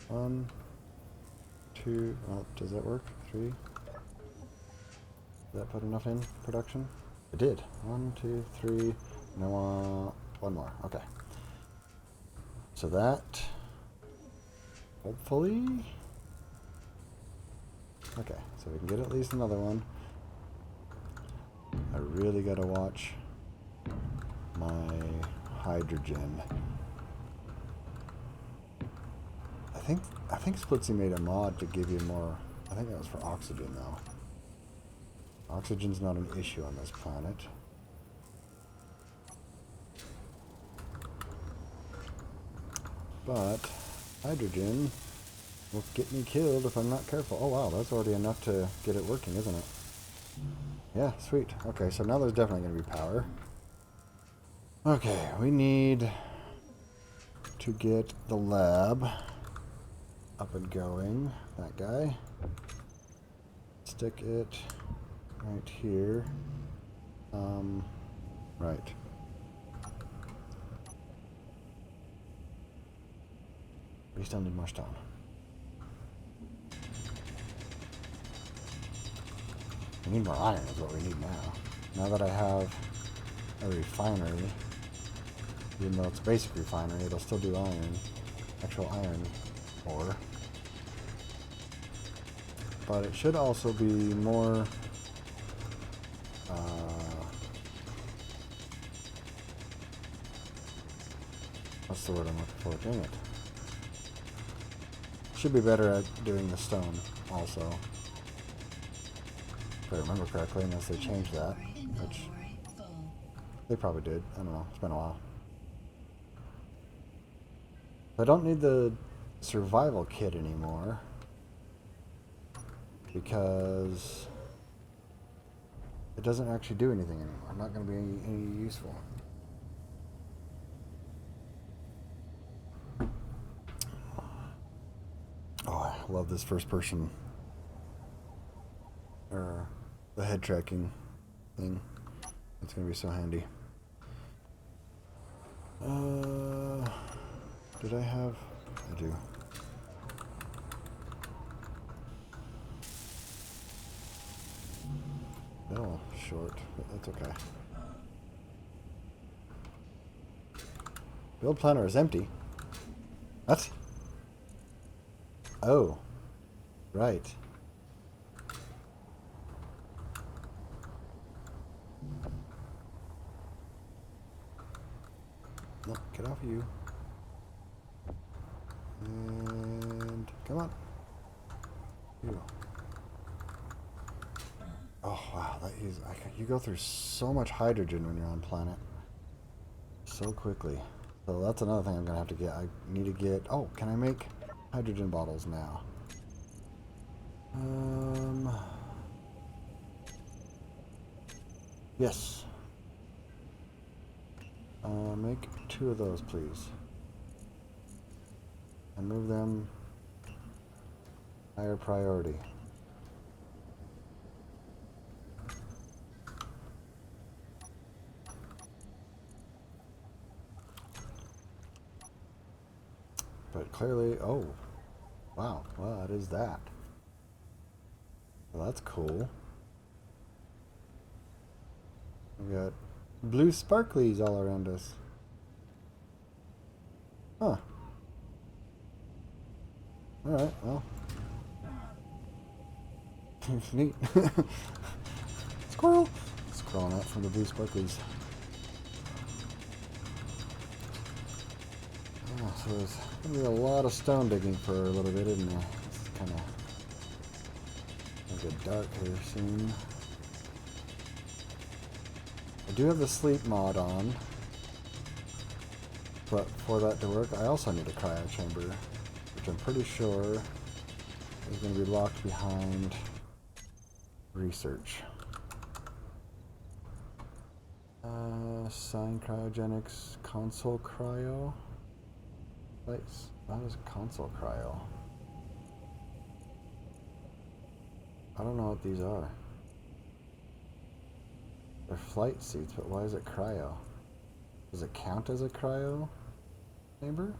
1, 2, well, does that work? 3. Did that put enough in production? It did. 1, 2, 3. No, one more. Okay. So that, hopefully, okay, so we can get at least another one. I really gotta watch my hydrogen. I think Splitsy made a mod to give you more. I think that was for oxygen though. Oxygen's not an issue on this planet. But hydrogen will get me killed if I'm not careful. Oh wow, that's already enough to get it working, isn't it? Yeah, sweet. Okay, so now there's definitely going to be power. Okay, we need to get the lab up and going. That guy. Stick it right here. Right. We still need more stone. We need more iron is what we need now. Now that I have a refinery, even though it's a basic refinery, it'll still do iron, actual iron ore. But it should also be more what's the word I'm looking for? Dang it. Should be better at doing the stone also. If I remember correctly, unless they changed that. Which they probably did. I don't know. It's been a while. I don't need the survival kit anymore. Because it doesn't actually do anything anymore. I'm not going to be any useful. Oh, I love this first person, or the head tracking thing. It's going to be so handy. Did I have? I do. No, short, but that's okay. Build planner is empty. What? Oh, right. No, get off of you. And come on. You. Oh wow, that is. You go through so much hydrogen when you're on planet. So quickly. So that's another thing I'm gonna have to get. I need to get. Oh, can I make hydrogen bottles now? Yes. Make 2 of those, please. And move them higher priority. But clearly, oh, wow, well, that is that. Well, that's cool. We got blue sparklies all around us. Huh. Alright, well. Neat. Squirrel! Scrolling out from the blue sparklies. Oh, so there's going to be a lot of stone digging for a little bit, isn't there? It's kind of get dark here soon. I do have the sleep mod on, but for that to work, I also need a cryo chamber, which I'm pretty sure is going to be locked behind research. Sign cryogenics, console cryo. Place. That is console cryo. I don't know what these are. They're flight seats, but why is it cryo? Does it count as a cryo chamber?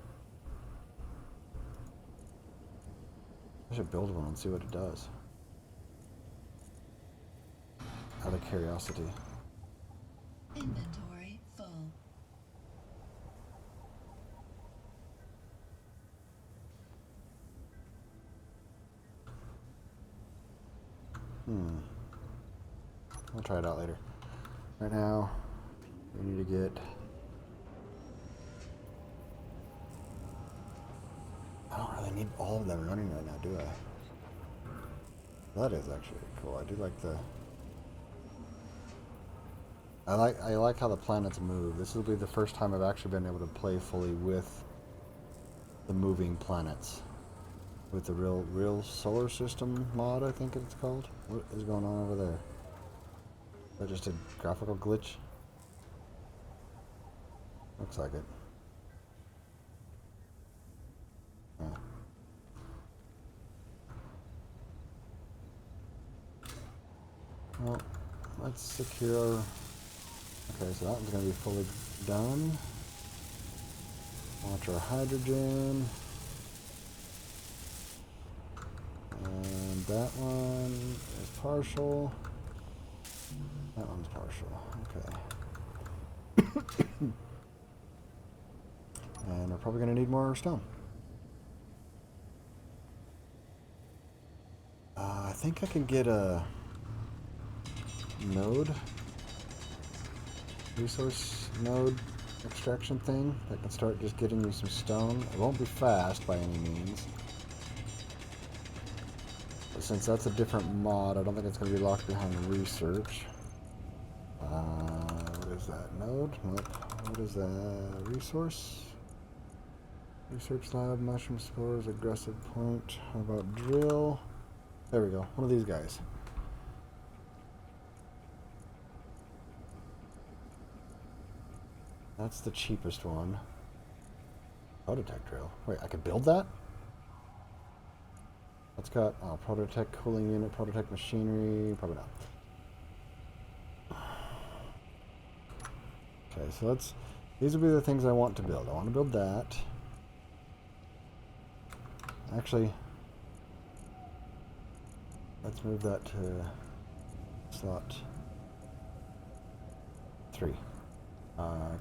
I should build one and see what it does. Out of curiosity. Inventory full. I'll try it out later. Right now, we need to get... I don't really need all of them running right now, do I? That is actually cool. I do like the... I like how the planets move. This will be the first time I've actually been able to play fully with the moving planets. With the real solar system mod, I think it's called. What is going on over there? Is that just a graphical glitch? Looks like it. Yeah. Well, let's secure... Okay, so that one's going to be fully done. Launch our hydrogen. And that one is partial. That one's partial. Okay. And we're probably going to need more stone. I think I can get a node, resource node extraction thing that can start just getting me some stone. It won't be fast by any means. But since that's a different mod, I don't think it's going to be locked behind research. What is that? Node? Nope. What is that? Resource? Research lab, mushroom spores, aggressive point. How about drill? There we go. One of these guys. That's the cheapest one. Prototech drill. Wait, I could build that? It's got Prototech cooling unit, Prototech machinery. Probably not. Okay, so these will be the things I want to build. I want to build that. Actually, let's move that to slot 3.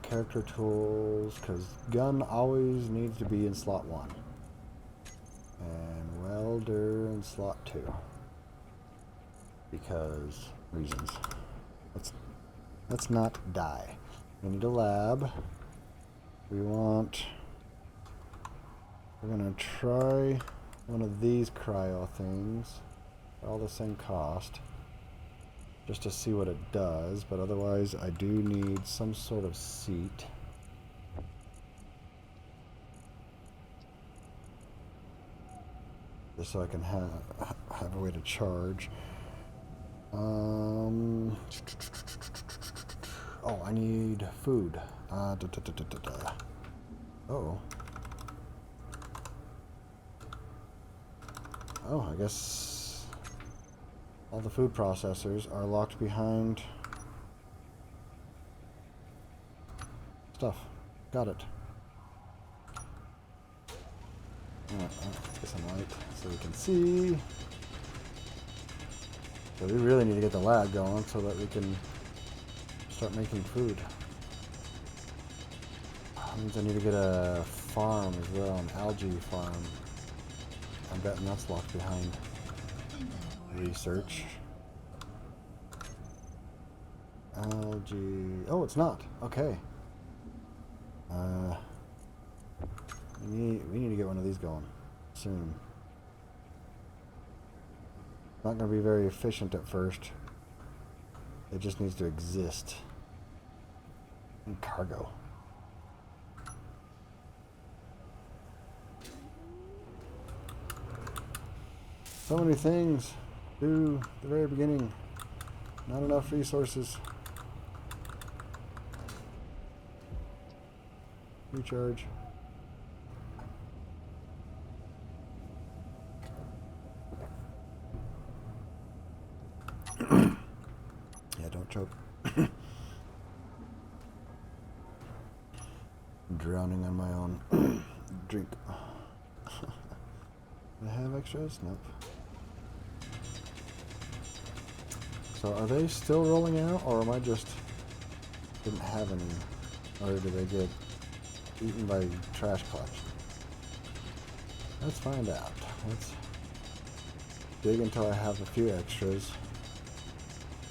Character tools, because gun always needs to be in slot 1. And welder in slot 2. Because reasons. Let's not die. We need a lab. We're gonna try one of these cryo things. They're all the same cost. Just to see what it does, but otherwise I do need some sort of seat. Just so I can have a way to charge. Oh, I need food. Oh. Oh, I guess all the food processors are locked behind stuff. Got it. Let's get some light so we can see. So we really need to get the lab going so that we can start making food. That means I need to get a farm as well, an algae farm. I'm betting that's locked behind research. Algae. Oh, it's not. Okay. We need to get one of these going soon. Not going to be very efficient at first. It just needs to exist. And cargo. So many things to the very beginning. Not enough resources. Recharge. Yeah, don't choke. I'm drowning on my own drink. Do I have extras? Nope. So are they still rolling out, or am I just didn't have any, or did they get eaten by trash collection? Let's find out. Let's dig until I have a few extras.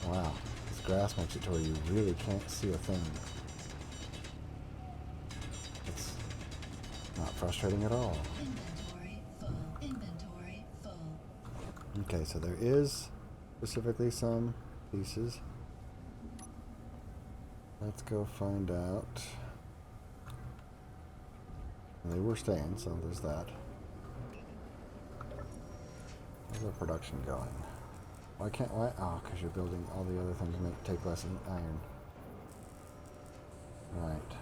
Wow, this grass makes it to where you really can't see a thing. It's not frustrating at all. Inventory full. Inventory full. Okay, so there is specifically some pieces. Let's go find out. They were staying, so there's that. How's our production going? Why can't, why? Oh, because you're building all the other things to take less iron. Right.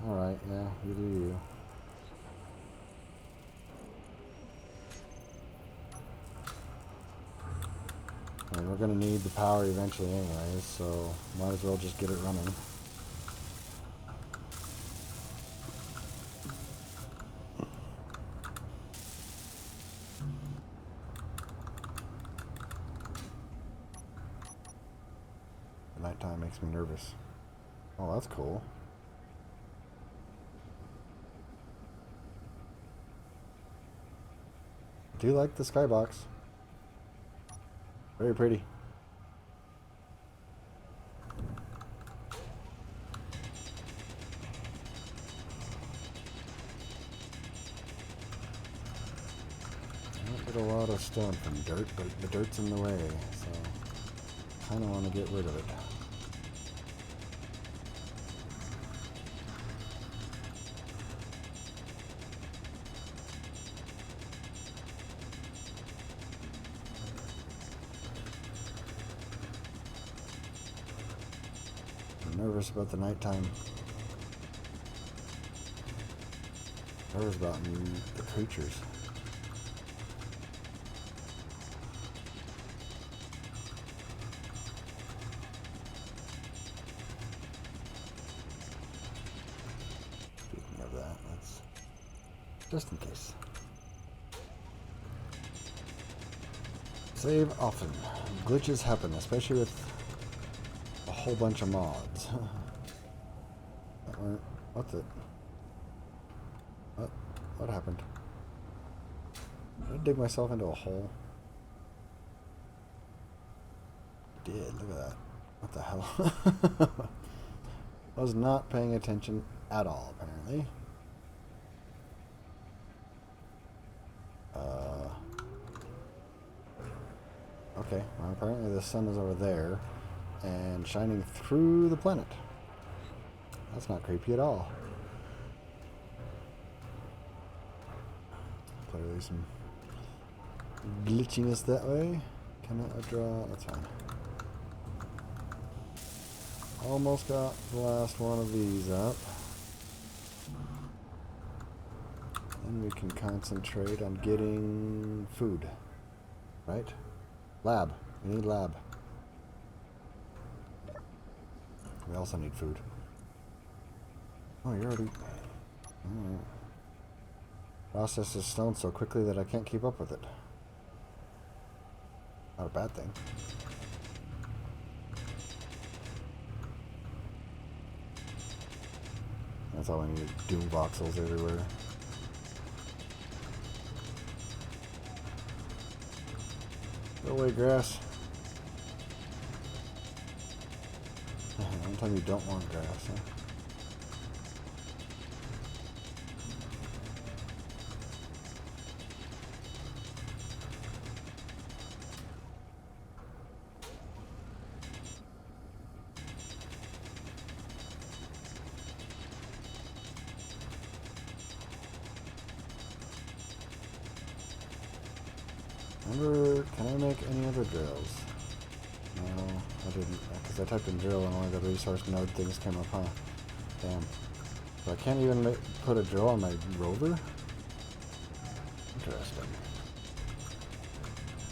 Alright, yeah, you do you. And we're going to need the power eventually anyways, so might as well just get it running. nighttime makes me nervous. Oh, that's cool. I do like the skybox. Very pretty. I don't get a lot of stone from dirt, but the dirt's in the way, so I kind of want to get rid of it. I'm nervous about the nighttime. Nervous about the creatures. Speaking of that, let's just in case. Save often. Glitches happen, especially with a whole bunch of mods. What's it? What happened? Did I dig myself into a hole? I did. Look at that. What the hell? I was not paying attention at all, apparently. Okay, well, apparently the sun is over there and shining through the planet. That's not creepy at all. Clearly some glitchiness that way. Can I draw? That's fine. Almost got the last one of these up. Then we can concentrate on getting food. Right? Lab. We need lab. We also need food. Oh, you're already... Alright. Processes stone so quickly that I can't keep up with it. Not a bad thing. That's all I need. Doom voxels everywhere. Go away, grass. One time you don't want grass, huh? Can I make any other drills? No, I didn't, because I typed in drill and only the resource node things came up, huh? Damn. So I can't even put a drill on my rover? Interesting.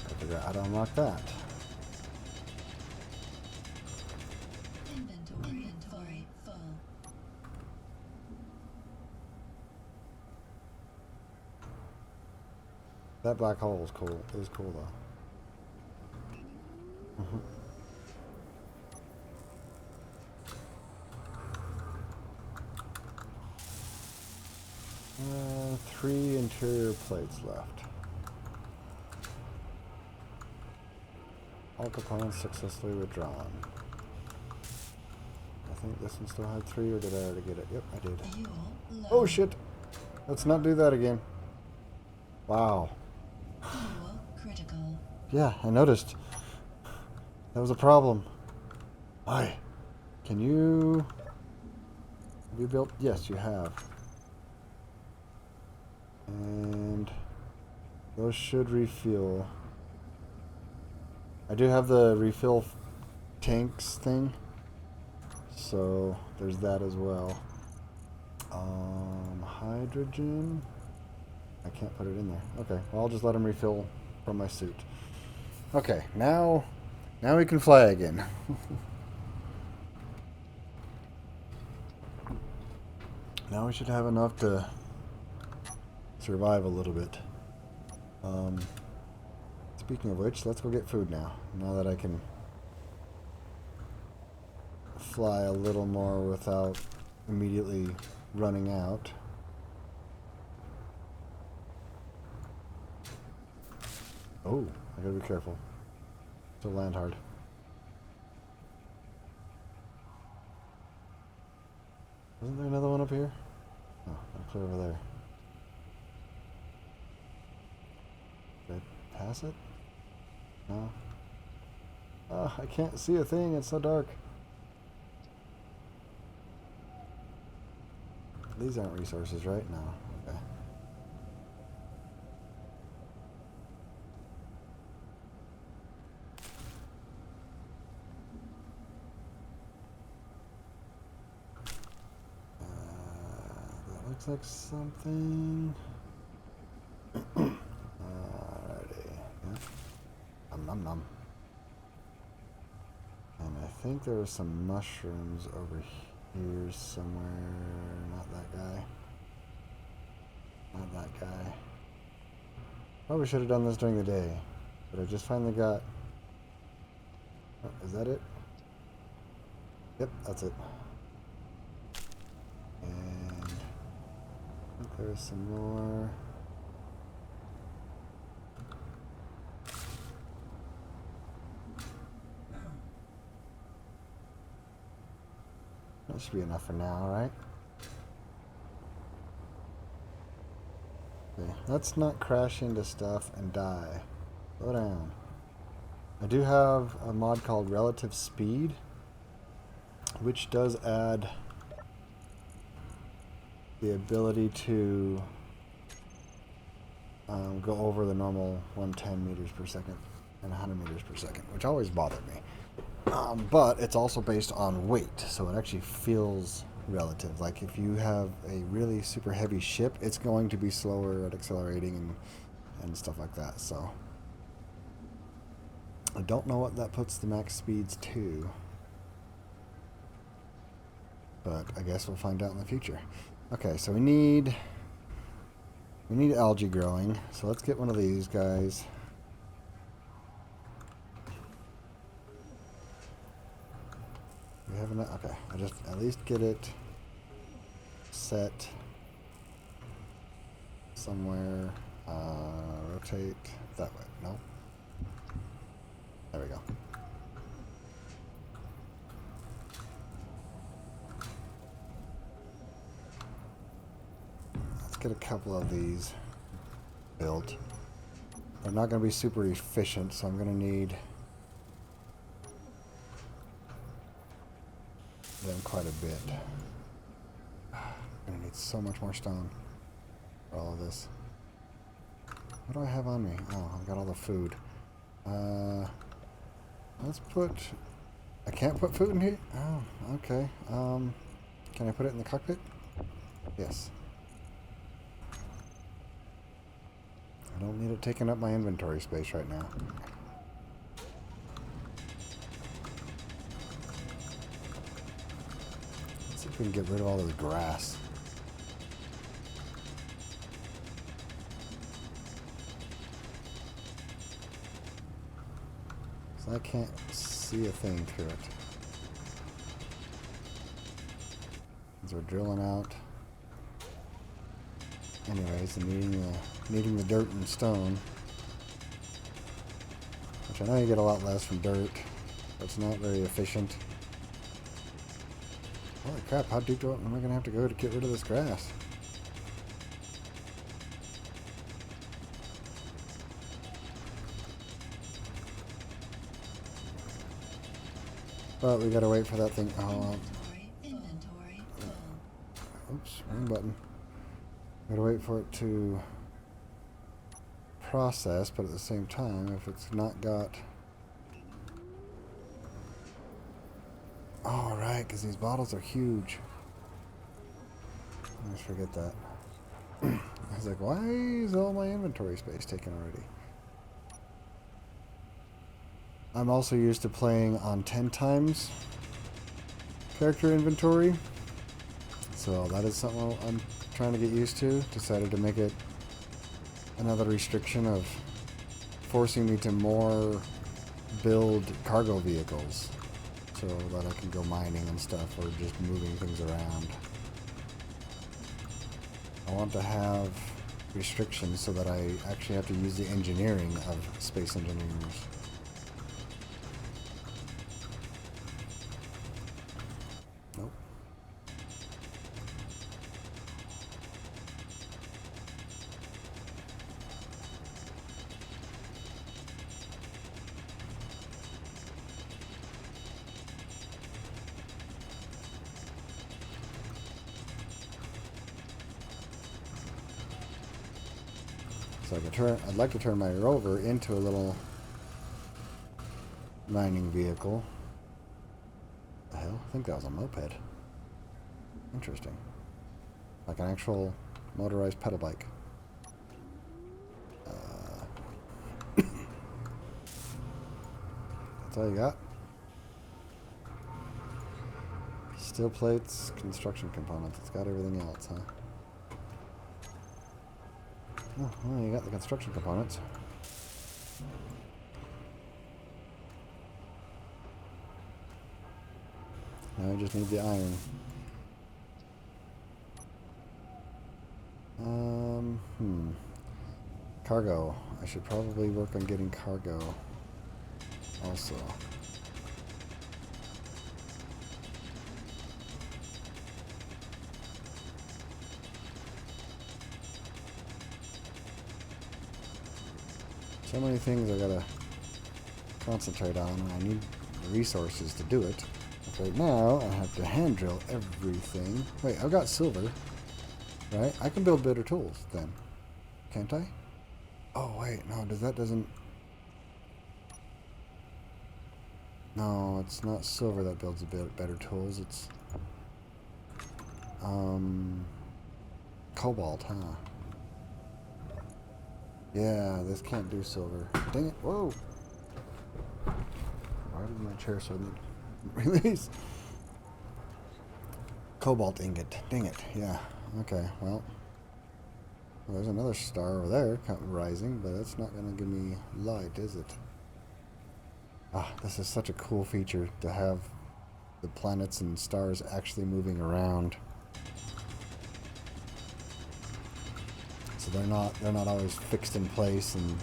Gotta figure out how to unlock that. Inventory full. That black hole is cool. It is cool though. Three interior plates left. All components successfully withdrawn. I think this one still had 3, or did I already get it? Yep, I did. Oh shit! Let's not do that again. Wow. Critical. Yeah, I noticed. That was a problem. Why? Can you... Have you built... Yes, you have. And... those should refuel. I do have the refill tanks thing. So, there's that as well. Hydrogen... I can't put it in there. Okay, well, I'll just let him refill from my suit. Okay, now we can fly again. Now we should have enough to survive a little bit. Speaking of which, let's go get food now. Now that I can fly a little more without immediately running out. Oh, I gotta be careful. Still land hard. Isn't there another one up here? Oh, I'm clear over there. Did I pass it? No. Oh, I can't see a thing. It's so dark. These aren't resources, right? No. Okay. That looks like something. Alrighty. Yeah. Nom nom. And I think there are some mushrooms over here somewhere. Not that guy. Not that guy. Probably should have done this during the day. But I just finally got... Oh, is that it? Yep, that's it. And I think there's some more. That should be enough for now, right? Okay, let's not crash into stuff and die. Slow down. I do have a mod called Relative Speed, which does add the ability to go over the normal 110 meters per second and 100 meters per second, which always bothered me. But it's also based on weight, so it actually feels relative. Like if you have a really super heavy ship, it's going to be slower at accelerating and stuff like that. So I don't know what that puts the max speeds to, but I guess we'll find out in the future. Okay, so we need algae growing. So let's get one of these guys. We have enough. Okay, I just at least get it set somewhere. Rotate that way. No. There we go. Let's get a couple of these built. They're not going to be super efficient, so I'm going to need them quite a bit. I'm going to need so much more stone for all of this. What do I have on me? Oh, I've got all the food. Let's put... I can't put food in here? Oh, okay. Can I put it in the cockpit? Yes. I don't need it taking up my inventory space right now. Let's see if we can get rid of all of the grass. So I can't see a thing through it. As we're drilling out. Anyways, and needing the dirt and stone. Which I know you get a lot less from dirt, but it's not very efficient. Holy crap, how deep am I going to have to go to get rid of this grass? But we gotta wait for that thing. Oh, Inventory full. oops, wrong button. Gotta wait for it to process, but at the same time, if it's not got... Oh, right, because these bottles are huge. I always forget that. I was like, why is all my inventory space taken already? I'm also used to playing on 10 times character inventory. So that is something I'm trying to get used to. Decided to make it another restriction of forcing me to more build cargo vehicles. so that I can go mining and stuff, or just moving things around. I want to have restrictions so that I actually have to use the engineering of space engineers. Nope. So I'd like to turn my rover into a little mining vehicle. The hell? I think that was a moped. Interesting. Like an actual motorized pedal bike. That's all you got? Steel plates, construction components. It's got everything else, huh? Oh, well, you got the construction components. Now I just need the iron. Cargo. I should probably work on getting cargo also. So many things I gotta concentrate on, and I need the resources to do it. But right now, I have to hand drill everything. Wait, I've got silver, right? I can build better tools then, can't I? Oh wait, no, doesn't... No, it's not silver that builds a bit better tools, it's... Cobalt, huh? Yeah, this can't do silver. Dang it, whoa! Why did my chair suddenly release? Cobalt ingot, dang it, yeah. Okay, well, there's another star over there rising, but that's not going to give me light, is it? Ah, this is such a cool feature to have the planets and stars actually moving around. So they're not always fixed in place and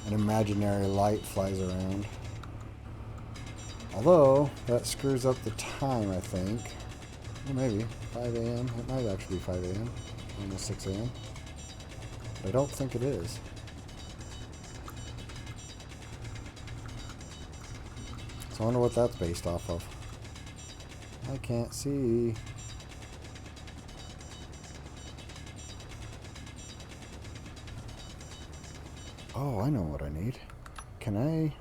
an imaginary light flies around. Although that screws up the time, I think. Well, maybe 5 a.m. It might actually be 5 a.m. Almost 6 a.m. But I don't think it is. So I wonder what that's based off of. I can't see. Oh, I know what I need. Can I...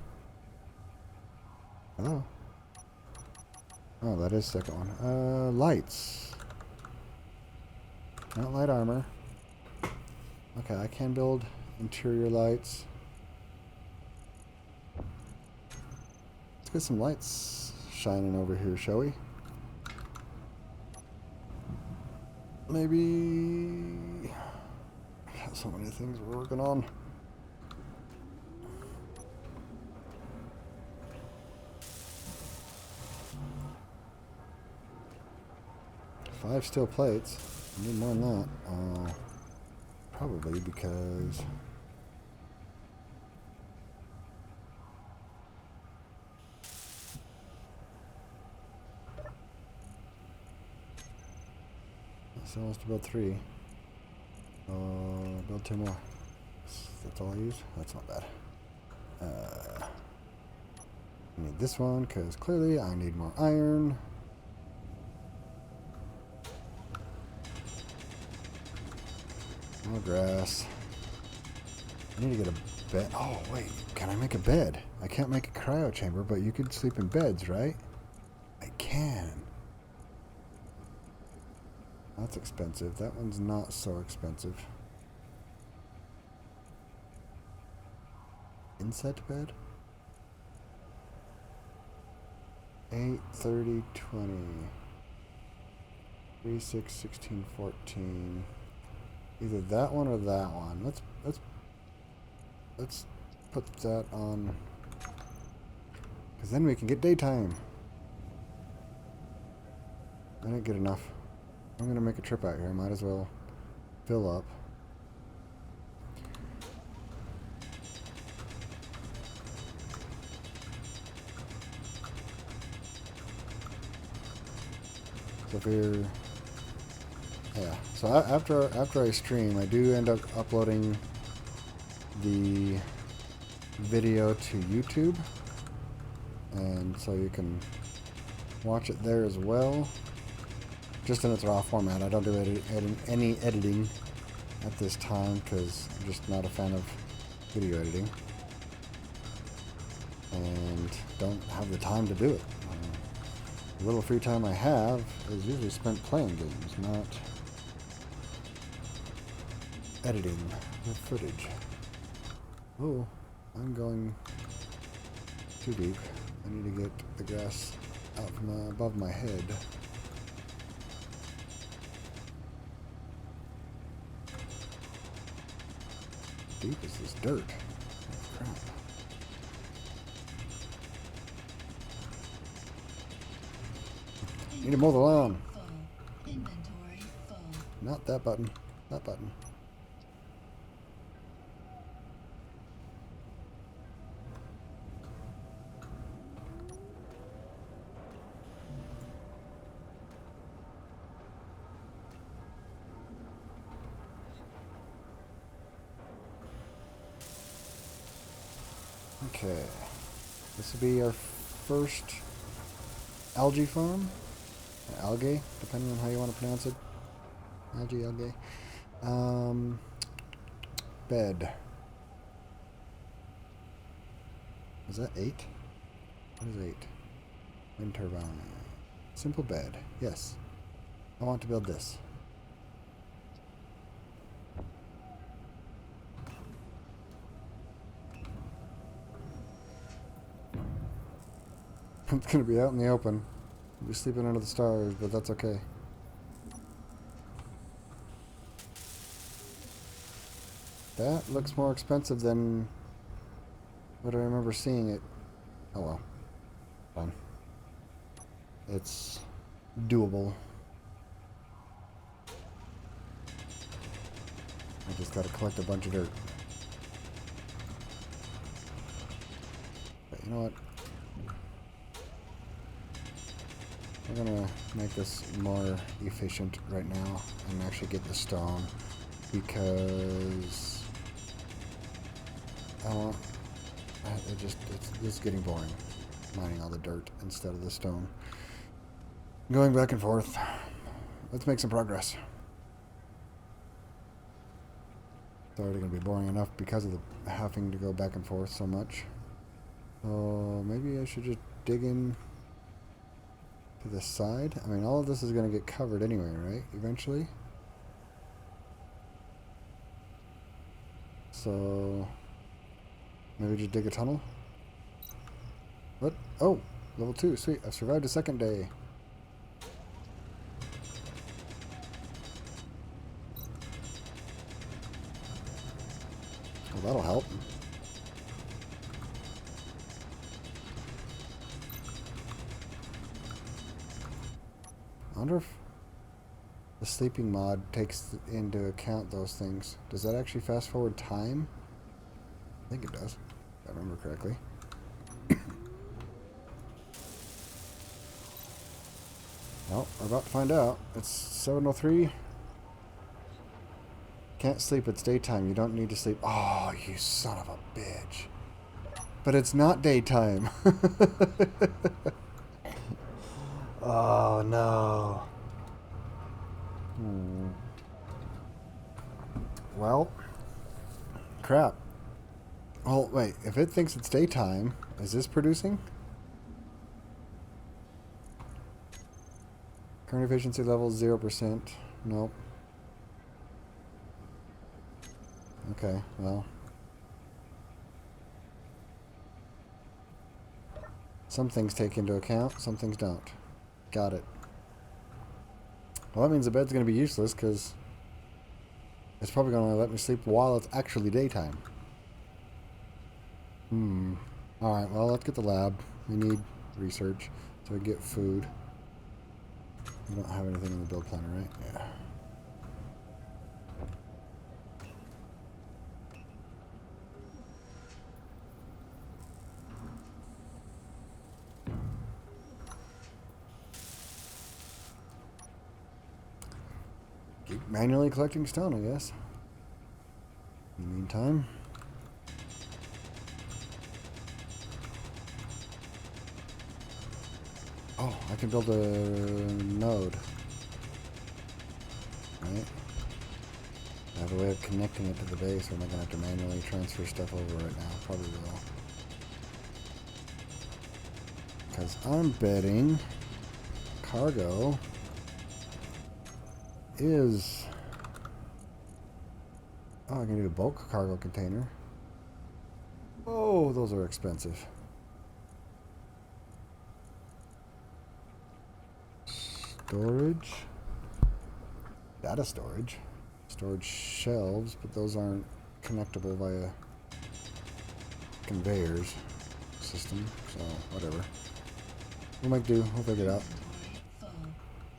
Hello? Oh, that is the second one. Lights. Not light armor. Okay, I can build interior lights. Let's get some lights shining over here, shall we? Maybe... I have so many things we're working on. Five steel plates. I need more than that. Probably because... So let's build 3. Build 2 more. That's all I use? That's not bad. I need this one because clearly I need more iron. More grass. I need to get a bed. Oh, wait. Can I make a bed? I can't make a cryo chamber, but you could sleep in beds, right? I can. That's expensive. That one's not so expensive. Inset bed? 8, 30, 20. 3, 6, 16, 14. Either that one or that one. Let's put that on, because then we can get daytime. I didn't get enough. I'm gonna make a trip out here. Might as well fill up. So if you're, yeah. So after I stream, I do end up uploading the video to YouTube, and so you can watch it there as well, just in its raw format. I don't do any editing at this time because I'm just not a fan of video editing and don't have the time to do it. The little free time I have is usually spent playing games, not editing the footage. Oh, I'm going too deep. I need to get the grass out from above my head. Deep is this dirt? Oh, crap. Need to mow the lawn. Inventory full. Not that button. That button. Okay. This will be our first algae farm. Algae, depending on how you want to pronounce it. Algae. Bed. Is that 8? What is 8? Wind turbine. Simple bed. Yes. I want to build this. It's going to be out in the open. I'll be sleeping under the stars, but that's okay. That looks more expensive than what I remember seeing it. Oh well. Fine. It's doable. I just gotta collect a bunch of dirt. But you know what? We're gonna make this more efficient right now and actually get the stone because it's getting boring mining all the dirt instead of the stone. Going back and forth. Let's make some progress. It's already gonna be boring enough because of the having to go back and forth so much. So maybe I should just dig in to the side. I mean, all of this is going to get covered anyway, right? Eventually. So maybe just dig a tunnel. What? Oh, level 2. Sweet. I've survived a second day. Well, that'll help. I wonder if the sleeping mod takes into account those things. Does that actually fast forward time? I think it does, if I remember correctly. Well, we're about to find out. It's 7:03. Can't sleep, it's daytime. You don't need to sleep. Oh, you son of a bitch. But it's not daytime. Oh, no. Well, crap. Oh, wait. If it thinks it's daytime, is this producing? Current efficiency level 0%. Nope. Okay, well. Some things take into account, some things don't. Got it. Well, that means the bed's going to be useless because it's probably going to let me sleep while it's actually daytime. Alright, well, let's get the lab. We need research so we get food. You don't have anything in the build planner, right? Yeah. Keep manually collecting stone, I guess. In the meantime. Oh, I can build a node. Right? I have a way of connecting it to the base, or am I going to have to manually transfer stuff over right now? Probably will. Because I'm betting cargo is... Oh, I can do a bulk cargo container. Oh, those are expensive. Storage. Data storage. Storage shelves, but those aren't connectable via conveyors system, so whatever. We'll make do. We'll figure it out.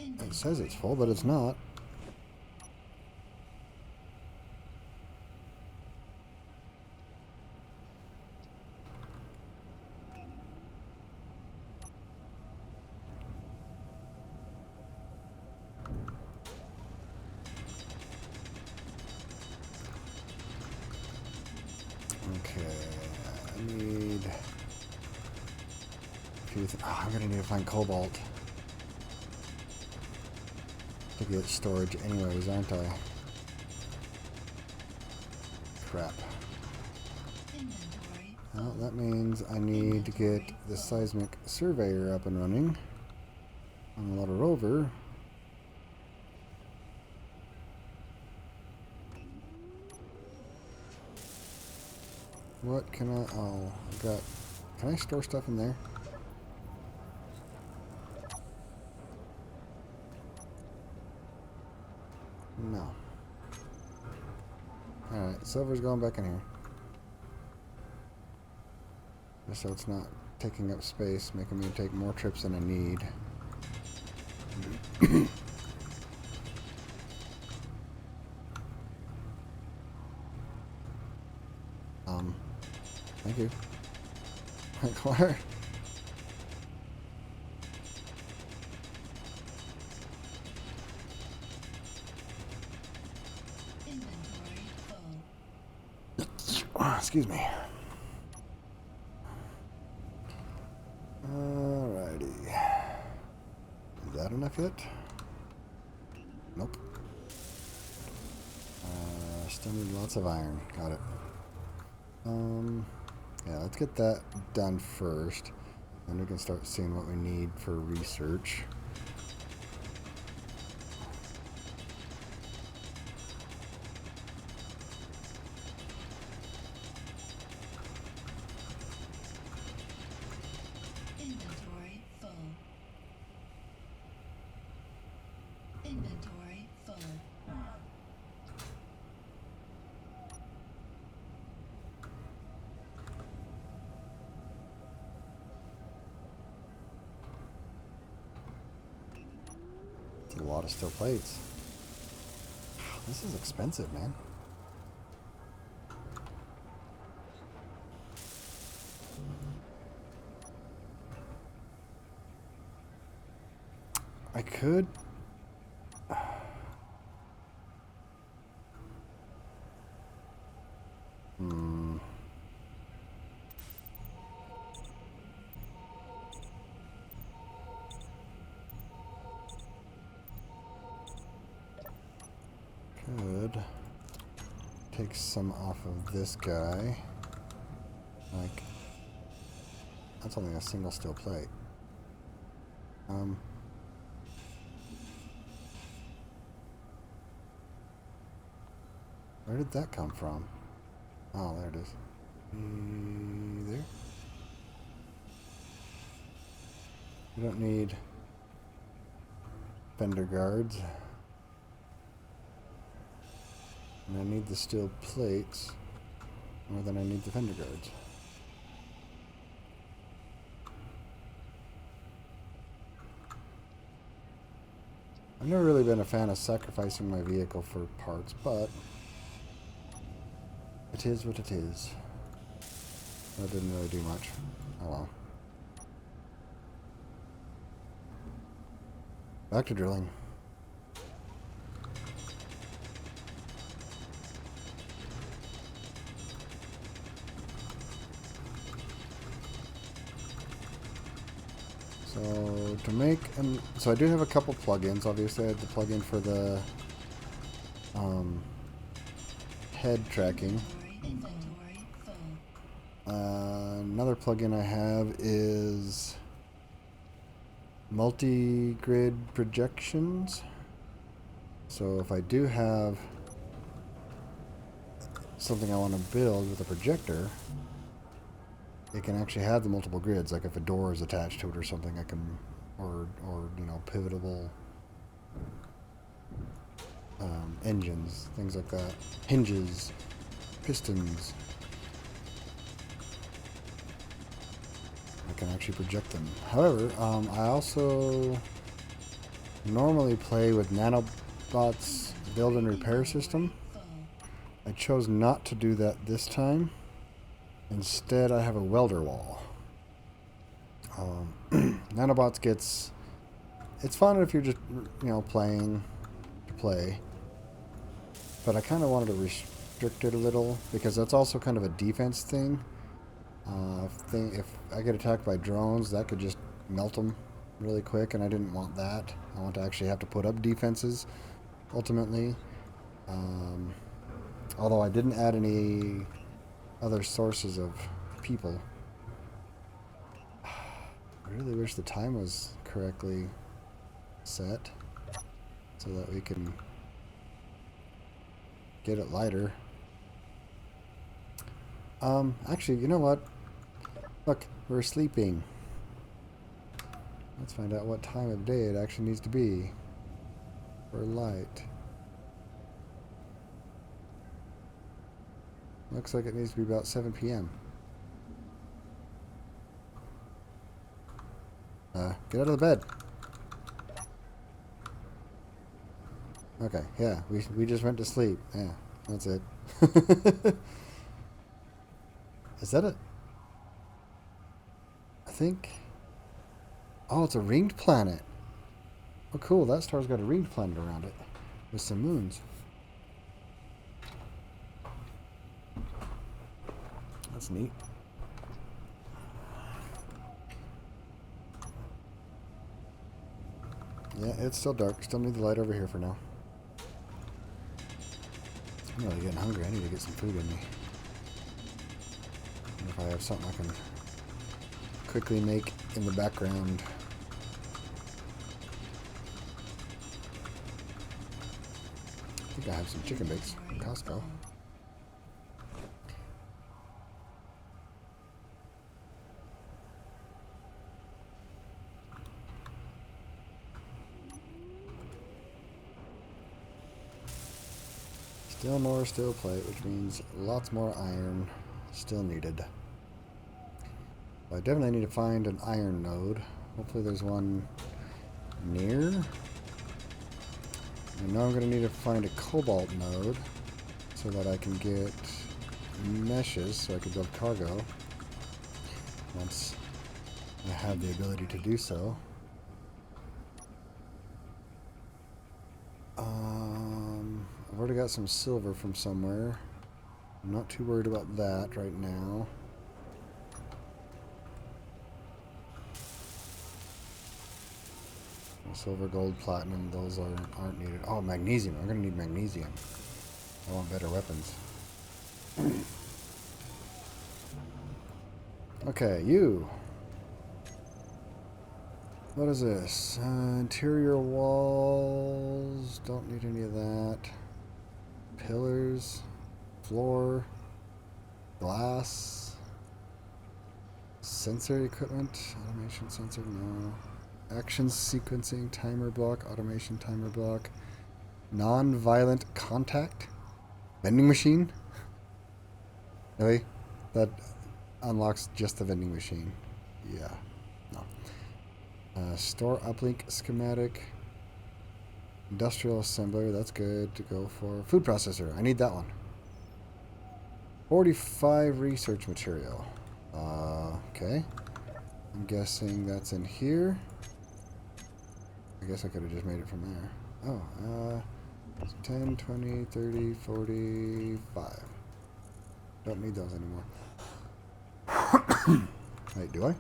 It says it's full, but it's not. Okay, I need a few I'm gonna need to find cobalt to get storage anyways, aren't I? Crap. Well, that means I need to get the seismic surveyor up and running on a little rover. What can I... Oh, I've got... Can I store stuff in there? No. Alright, silver's going back in here. Just so it's not taking up space, making me take more trips than I need. Thank you. Like, where? Excuse me. Alrighty. Is that enough yet? Nope. Still need lots of iron. Got it. Yeah, let's get that done first. Then we can start seeing what we need for research. Inventory full. Inventory full. It's a lot of steel plates. This is expensive, man. I could... Could take some off of this guy. Like, that's only a single steel plate. Where did that come from? Oh, there it is. There. You don't need fender guards. And I need the steel plates more than I need the fender guards. I've never really been a fan of sacrificing my vehicle for parts, but it is what it is. That didn't really do much. Oh well. Back to drilling. So to make so I do have a couple plugins. Obviously, I have the plugin for the head tracking. Inventory full. Another plugin I have is multi-grid projections. So if I do have something I want to build with a projector, it can actually have the multiple grids. Like if a door is attached to it or something, I can, or you know, pivotable engines, things like that, hinges, pistons. I can actually project them. However, I also normally play with Nanobot's build and repair system. I chose not to do that this time. Instead, I have a welder wall. Nanobots gets... It's fun if you're just, you know, playing to play. But I kind of wanted to restrict it a little, because that's also kind of a defense thing. If I get attacked by drones, that could just melt them really quick, and I didn't want that. I want to actually have to put up defenses, ultimately. Although I didn't add any other sources of people. I really wish the time was correctly set so that we can get it lighter. Actually, you know what? Look, we're sleeping. Let's find out what time of day it actually needs to be for light. Looks like it needs to be about 7 p.m. Get out of the bed. Okay, yeah, we just went to sleep. Yeah, that's it. Is that a... I think... Oh, it's a ringed planet. Oh, cool, that star's got a ringed planet around it. With some moons. That's neat. Yeah, it's still dark. Still need the light over here for now. I'm really getting hungry. I need to get some food in me. And if I have something I can quickly make in the background. I think I have some chicken bakes from Costco. Still more steel plate, which means lots more iron still needed. I definitely need to find an iron node. Hopefully there's one near. I know I'm going to need to find a cobalt node so that I can get meshes so I can build cargo once I have the ability to do so. I've already got some silver from somewhere. I'm not too worried about that right now. Silver, gold, platinum, those aren't needed. Oh, magnesium. I'm going to need magnesium. I want better weapons. Okay, you. What is this? Interior walls. Don't need any of that. Pillars. Floor. Glass. Sensor equipment. Automation sensor, no. Action sequencing, timer block, automation timer block, non-violent contact, vending machine. Really? That unlocks just the vending machine. Yeah. No. Store uplink schematic. Industrial assembler, that's good to go for. Food processor, I need that one. 45 research material. Okay. I'm guessing that's in here. I guess I could have just made it from there. Oh, 10, 20, 30, 45. Don't need those anymore. Wait, do I?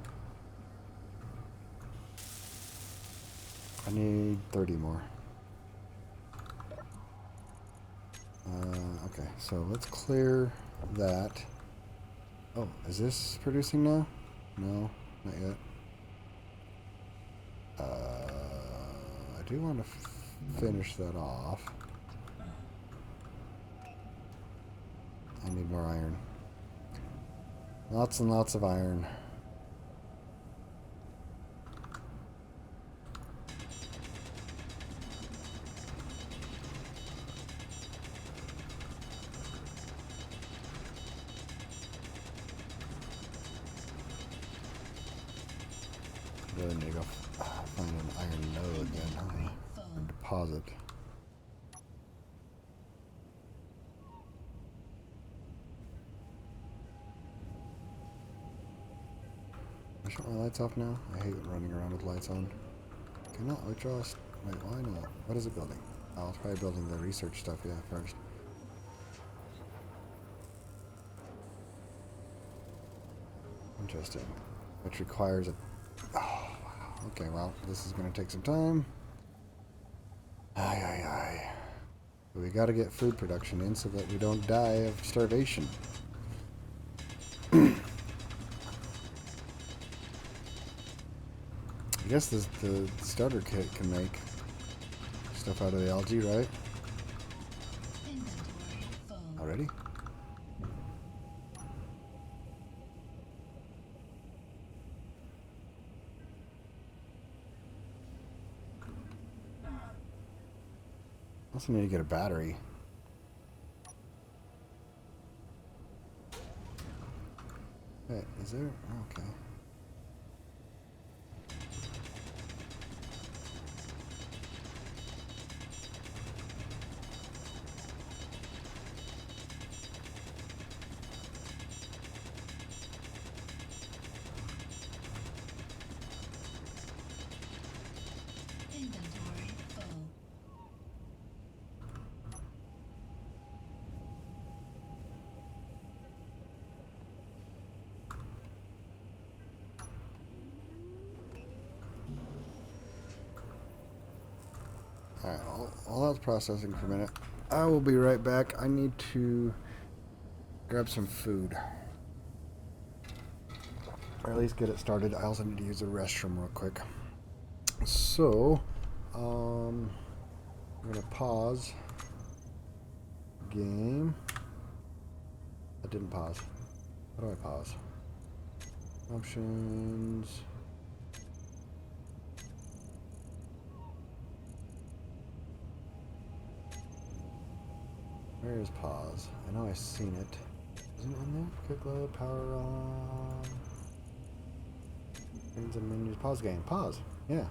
I need 30 more. Okay, so let's clear that. Oh, is this producing now? No, not yet. I do want to finish that off. I need more iron. Lots and lots of iron. Really need to go find an iron node then, huh? Or deposit. I shut my lights off now? I hate running around with lights on. Cannot withdraw. Wait, why not? What is it building? Oh, it's probably building the research stuff, yeah, first. Interesting. Which requires a... Oh, wow. Okay, well, this is going to take some time. Aye, aye, aye. But we got to get food production in so that we don't die of starvation. I guess the starter kit can make stuff out of the algae, right? Inventory full. Already? Also need to get a battery. Wait, is there? Okay. Inventory full. Alright, all that's processing for a minute. I will be right back. I need to grab some food. Or at least get it started. I also need to use the restroom real quick. So, I'm gonna pause game. I didn't pause. How do I pause? Options. Where is pause? I know I've seen it. Isn't it on there? Quick load, power on. Things and menus. Pause game. Pause. Yeah.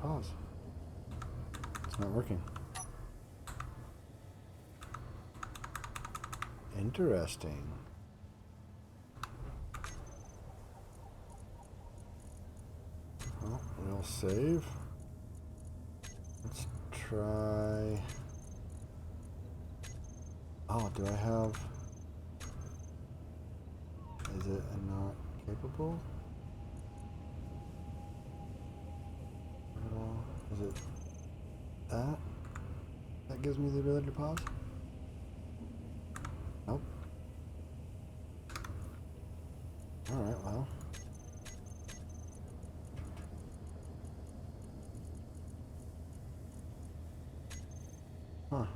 Pause. It's not working. Interesting. Well, we'll save. Let's try. Oh, do I have? Is it a not capable? Is it that? That gives me the ability to pause? Nope. Alright, well. Huh.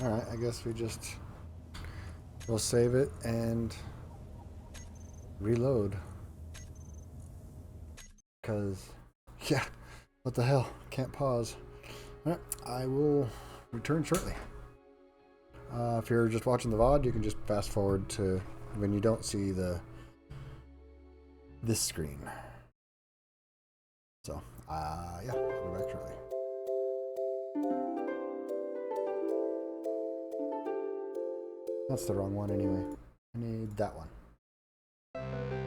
Alright, I guess we'll save it and reload. Because, yeah, what the hell? Can't pause. Alright, I will return shortly. If you're just watching the VOD, you can just fast forward to when you don't see the this screen. So, yeah, I'll be back shortly. That's the wrong one anyway. I need that one. There we go.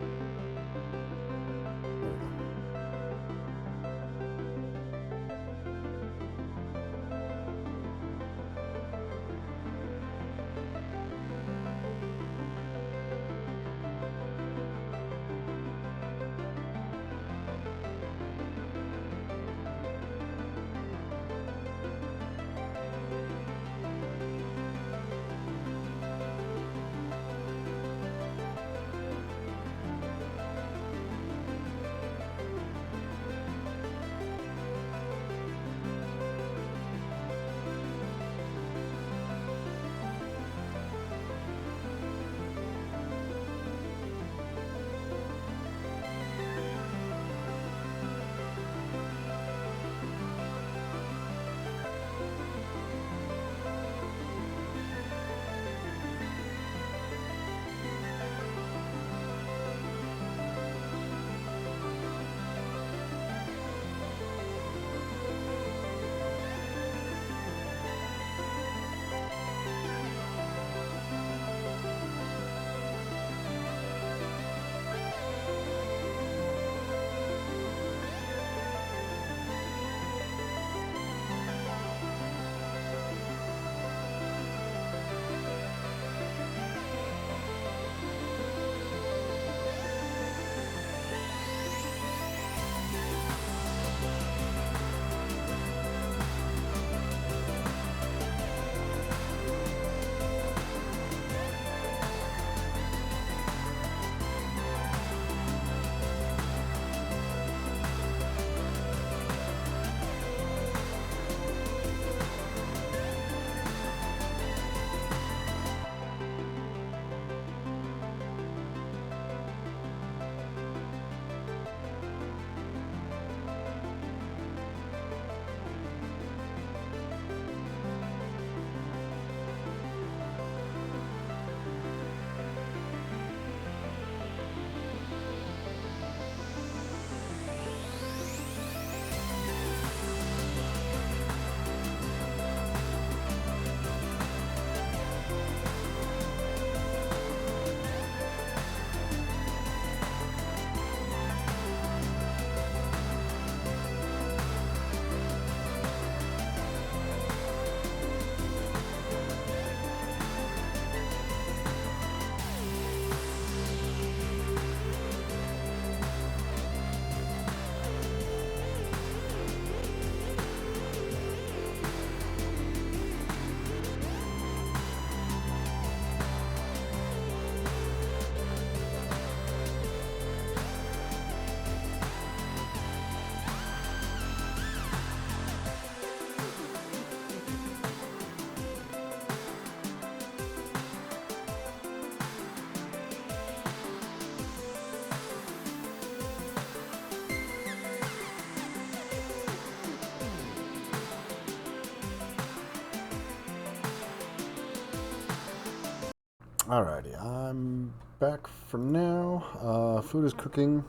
Alrighty, I'm back for now. Food is cooking,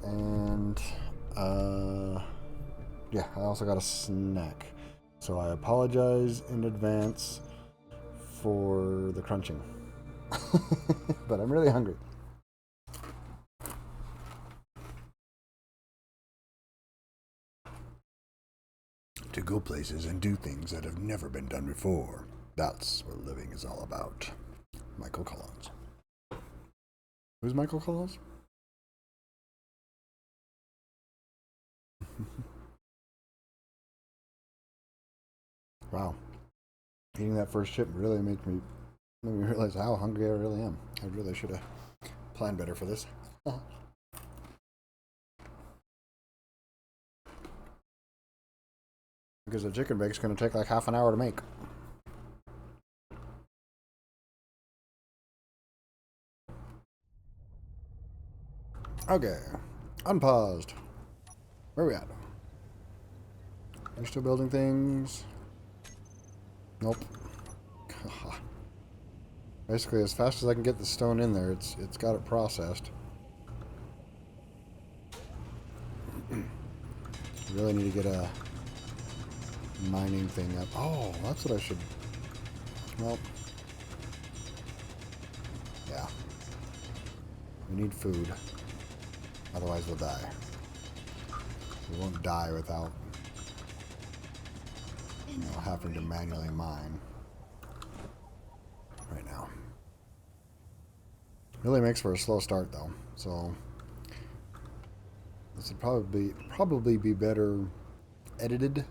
and yeah, I also got a snack. So I apologize in advance for the crunching, but I'm really hungry. To go places and do things that have never been done before. That's what living is all about. Michael Collins. Who's Michael Collins? Wow. Eating that first chip really made me realize how hungry I really am. I really should have planned better for this. Because the chicken bake's going to take like half an hour to make. Okay. Unpaused. Where are we at? Are you still building things? Nope. Basically, as fast as I can get the stone in there, it's got it processed. Really need to get a mining thing up. Oh, that's what I should... Well... Yeah. We need food. Otherwise we'll die. We won't die without, having to manually mine. Right now. Really makes for a slow start though. So this would probably be better edited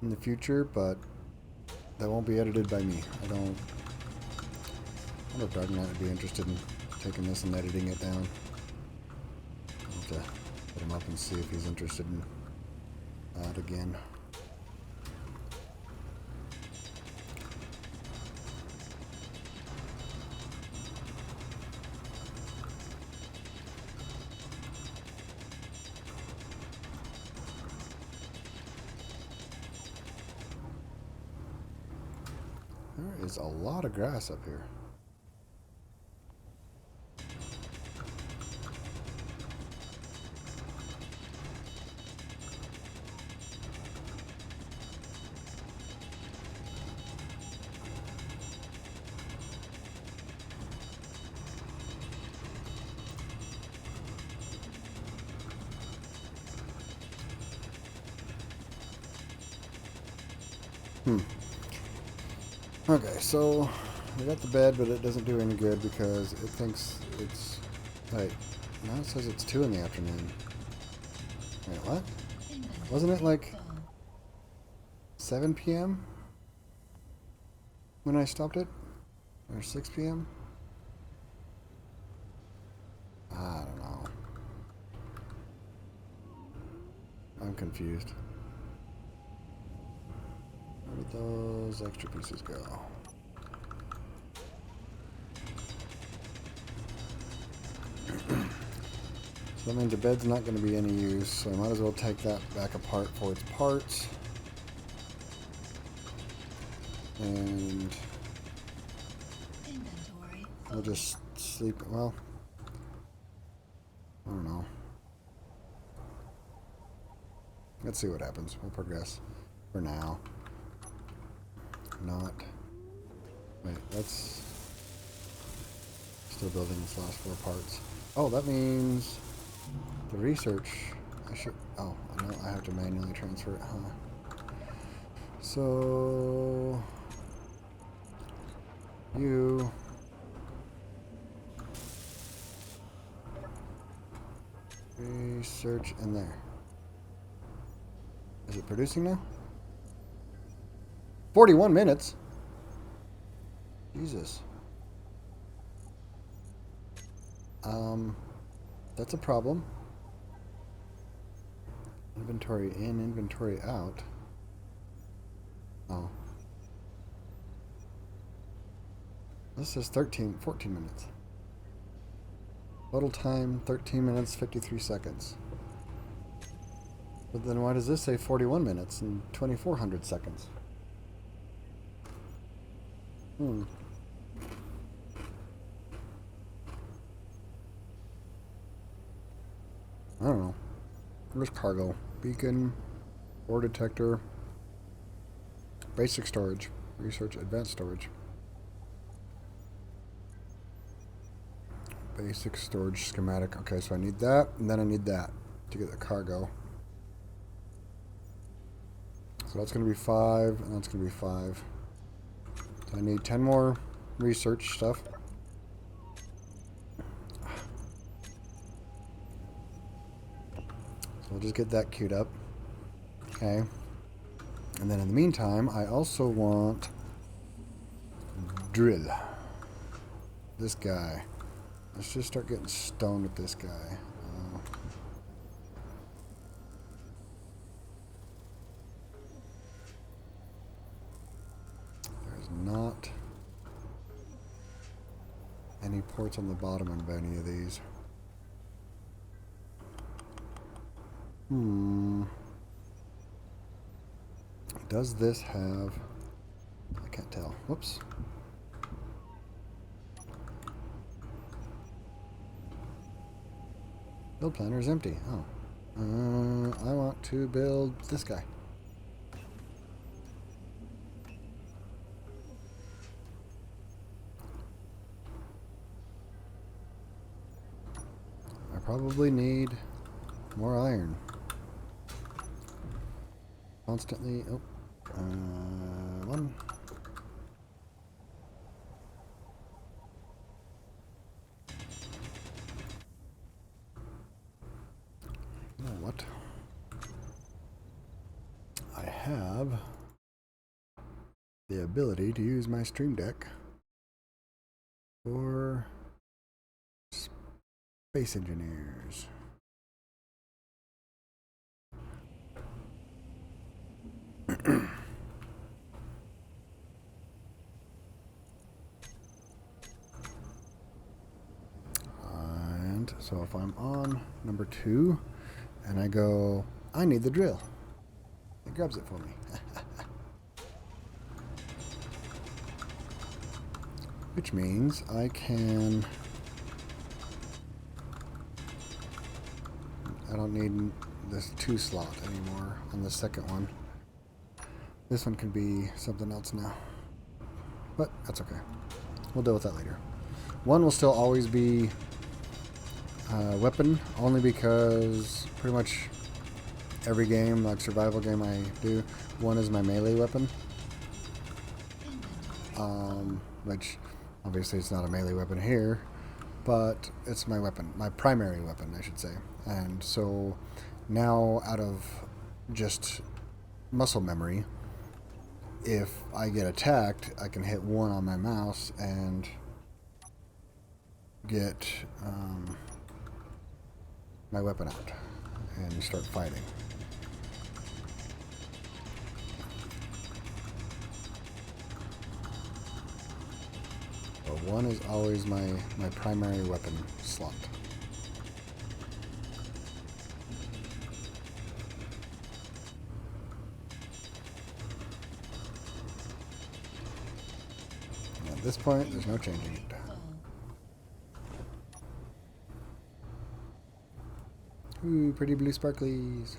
in the future, but that won't be edited by me. I wonder if Dark Knight would be interested in taking this and editing it down. I'll have to hit him up and see if he's interested in that again. There is a lot of grass up here. Okay, so we got the bed, but it doesn't do any good because it thinks it's... Wait, now it says it's 2 in the afternoon. Wait, what? Wasn't it like 7 p.m. when I stopped it? Or 6 p.m.? I don't know. I'm confused. Where did those extra pieces go? So that means the bed's not going to be any use, so I might as well take that back apart for its parts. And we'll just sleep. Well, I don't know. Let's see what happens. We'll progress for now. Not. Wait, that's still building its last 4 parts. Oh, that means the research. I should. Oh, I know I have to manually transfer it, huh? So you research in there. Is it producing now? 41 minutes. Jesus. That's a problem. Inventory in, inventory out. Oh. This says 14 minutes. Total time, 13 minutes, 53 seconds. But then why does this say 41 minutes and 2400 seconds? I don't know. Where's cargo? Beacon, ore detector, basic storage, research, advanced storage. Basic storage schematic. Okay, so I need that, and then I need that to get the cargo. So that's going to be 5, and that's going to be 5. So I need 10 more research stuff. So we'll just get that queued up. Okay. And then in the meantime, I also want drill. This guy. Let's just start getting stoned with this guy. There's not any ports on the bottom of any of these. Does this have... I can't tell. Whoops. Build planner is empty. Oh. I want to build this guy. I probably need more iron. Constantly. Oh. One. You know what? I have the ability to use my stream deck for space engineers. And so if I'm on number 2 and I go, I need the drill, it grabs it for me. Which means I can... I don't need this 2 slot anymore on the second one. This one can be something else now. But that's okay. We'll deal with that later. 1 will still always be weapon, only because pretty much every game, like survival game I do, 1 is my melee weapon. Which obviously it's not a melee weapon here, but it's my weapon, my primary weapon, I should say. And so now, out of just muscle memory, if I get attacked, I can hit 1 on my mouse and get my weapon out and start fighting. So 1 is always my primary weapon slot. At this point, there's no changing it. Ooh, pretty blue sparklies.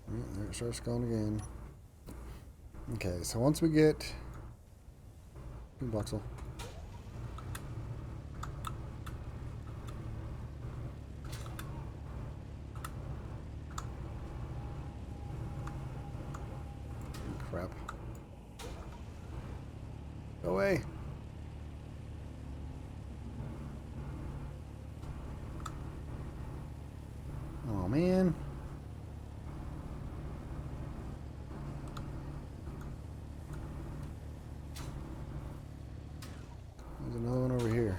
There it starts going again. Okay, so once we get... Voxel. Crap. Go away. Oh, man. There's another one over here.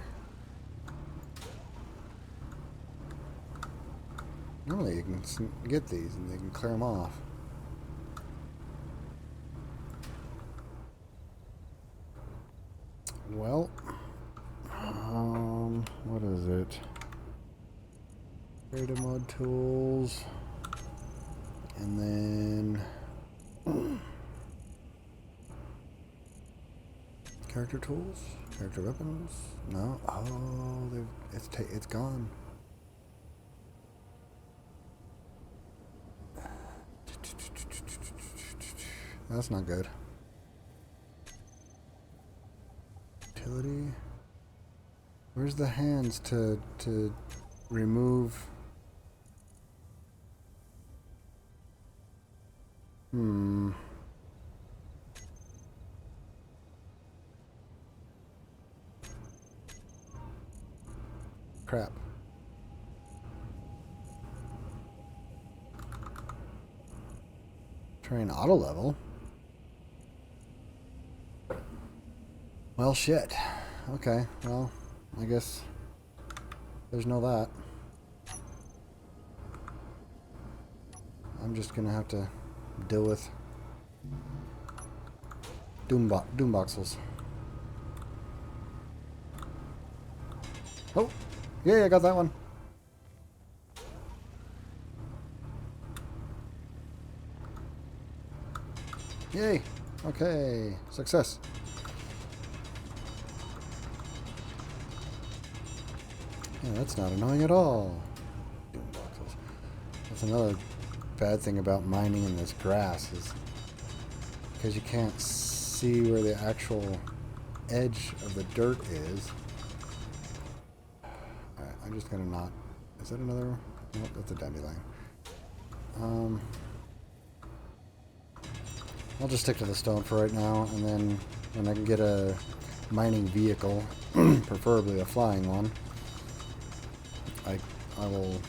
Normally you can get these and they can clear them off. Well, what is it? Creative mode tools, and then character tools, character weapons. No, oh, it's gone. That's not good. Utility. Where's the hands to remove? Crap. Train auto level. Well, shit. Okay, well, I guess there's no that. I'm just gonna have to deal with doomboxels. Oh, yeah, I got that one. Yay. Okay, success. Yeah, that's not annoying at all. That's another bad thing about mining in this grass is because you can't see where the actual edge of the dirt is. Alright, I'm just gonna not... Is that another one? Nope, that's a dandelion. I'll just stick to the stone for right now, and then when I can get a mining vehicle, preferably a flying one, I will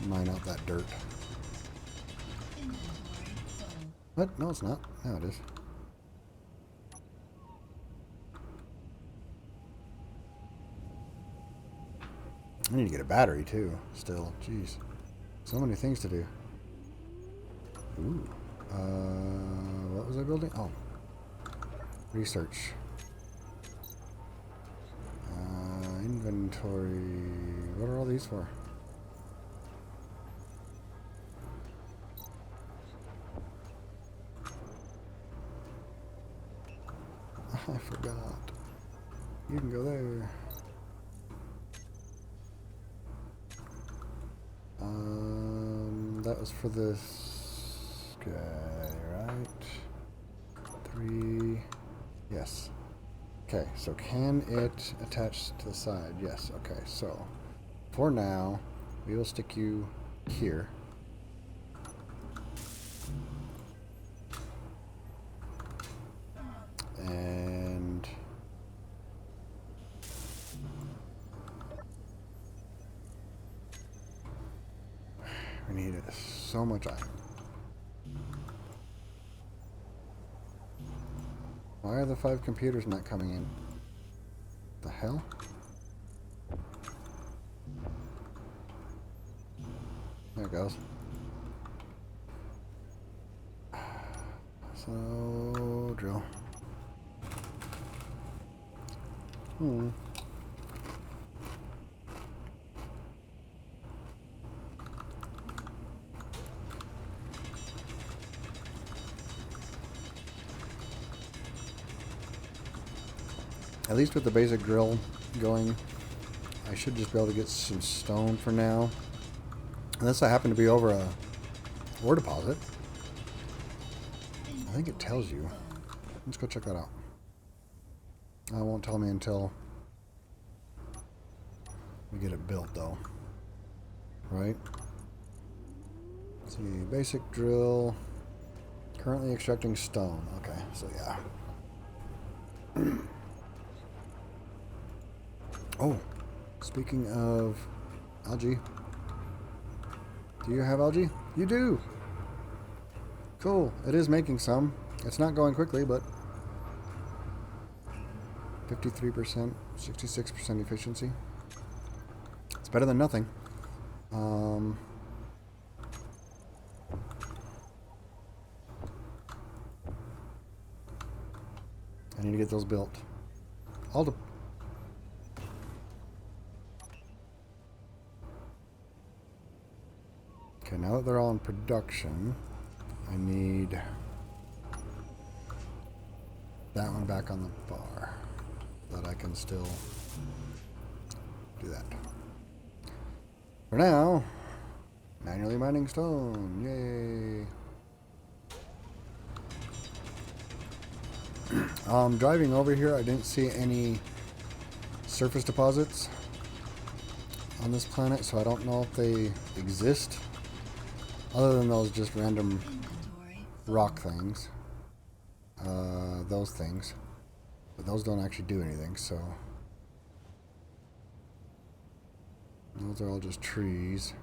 mine out that dirt. Inventory full. What? No, it's not. Now it is. I need to get a battery too. Still, jeez, so many things to do. Ooh. What was I building? Oh, research. Inventory. What are all these for? I forgot. You can go there. That was for this guy, right? 3. Yes. Okay, so can it attach to the side? Yes, okay, so for now, we will stick you here. And we need so much iron. Why are the 5 computers not coming in? The hell? There it goes. So, drill. At least with the basic drill going, I should just be able to get some stone for now. Unless I happen to be over a ore deposit. I think it tells you. Let's go check that out. It won't tell me until we get it built though. Right? Let's see, basic drill. Currently extracting stone. Okay, so yeah. Oh, speaking of algae, do you have algae? You do! Cool, it is making some. It's not going quickly, but 53%, 66% efficiency. It's better than nothing. I need to get those built. Okay, now that they're all in production, I need that one back on the bar so that I can still do that. For now, manually mining stone. Yay! Driving over here, I didn't see any surface deposits on this planet, so I don't know if they exist. Other than those just random rock things. Those things. But those don't actually do anything, so... Those are all just trees.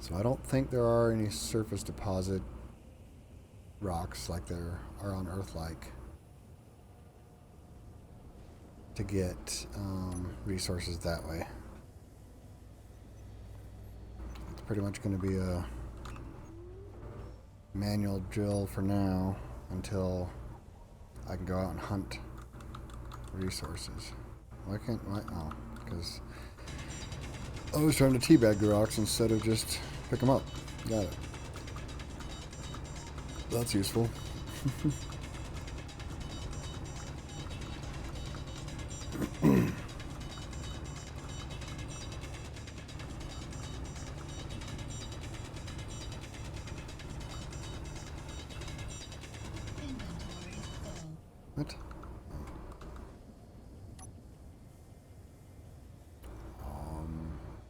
So I don't think there are any surface deposit rocks like there are on Earth, like to get resources that way. It's pretty much going to be a manual drill for now until I can go out and hunt resources. Why can't I? Oh, because I was trying to teabag the rocks instead of just pick them up. Got it. That's useful. Inventory full. What?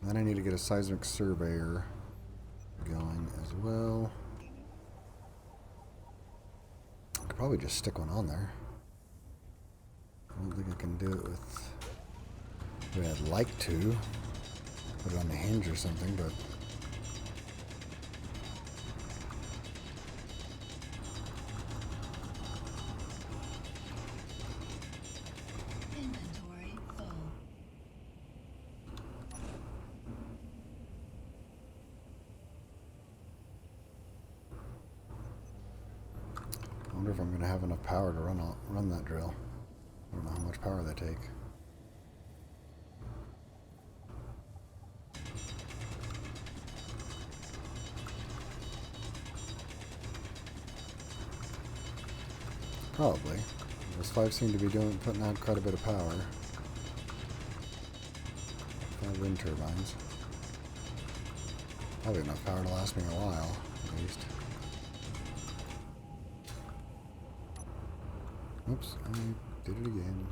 Then I need to get a seismic surveyor going as well. I could probably just stick one on there. I don't think I can do it with the way I'd like to. Put it on the hinge or something, but Inventory full. I wonder if I'm going to have enough power to run that drill. I don't know how much power they take. Probably. Those 5 seem to be putting out quite a bit of power. 5 wind turbines. Probably enough power to last me a while, at least. Oops, I did it again.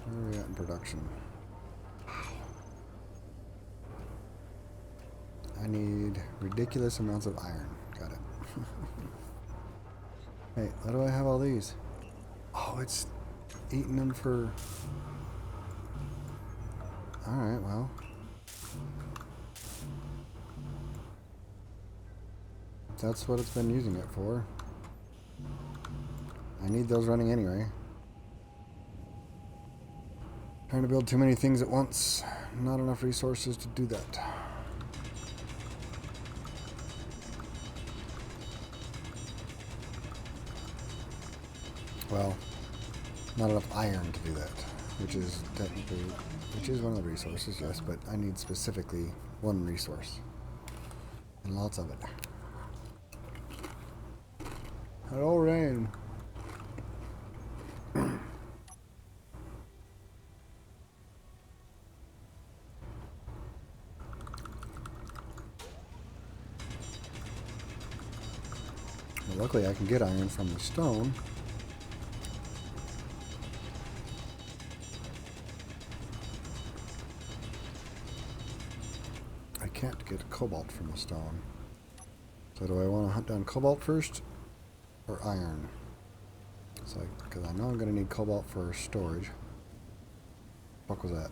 Where are we at in production? I need ridiculous amounts of iron. Got it. Hey, how do I have all these? Oh, it's eating them for... Alright, well. That's what it's been using it for. I need those running anyway. Trying to build too many things at once. Not enough resources to do that. Well, not enough iron to do that, which is technically, which is one of the resources, yes, but I need specifically one resource. And lots of it. Hello, rain. Well, luckily I can get iron from the stone. I can't get cobalt from the stone. So do I want to hunt down cobalt first or iron? So, because I know I'm going to need cobalt for storage. What was that?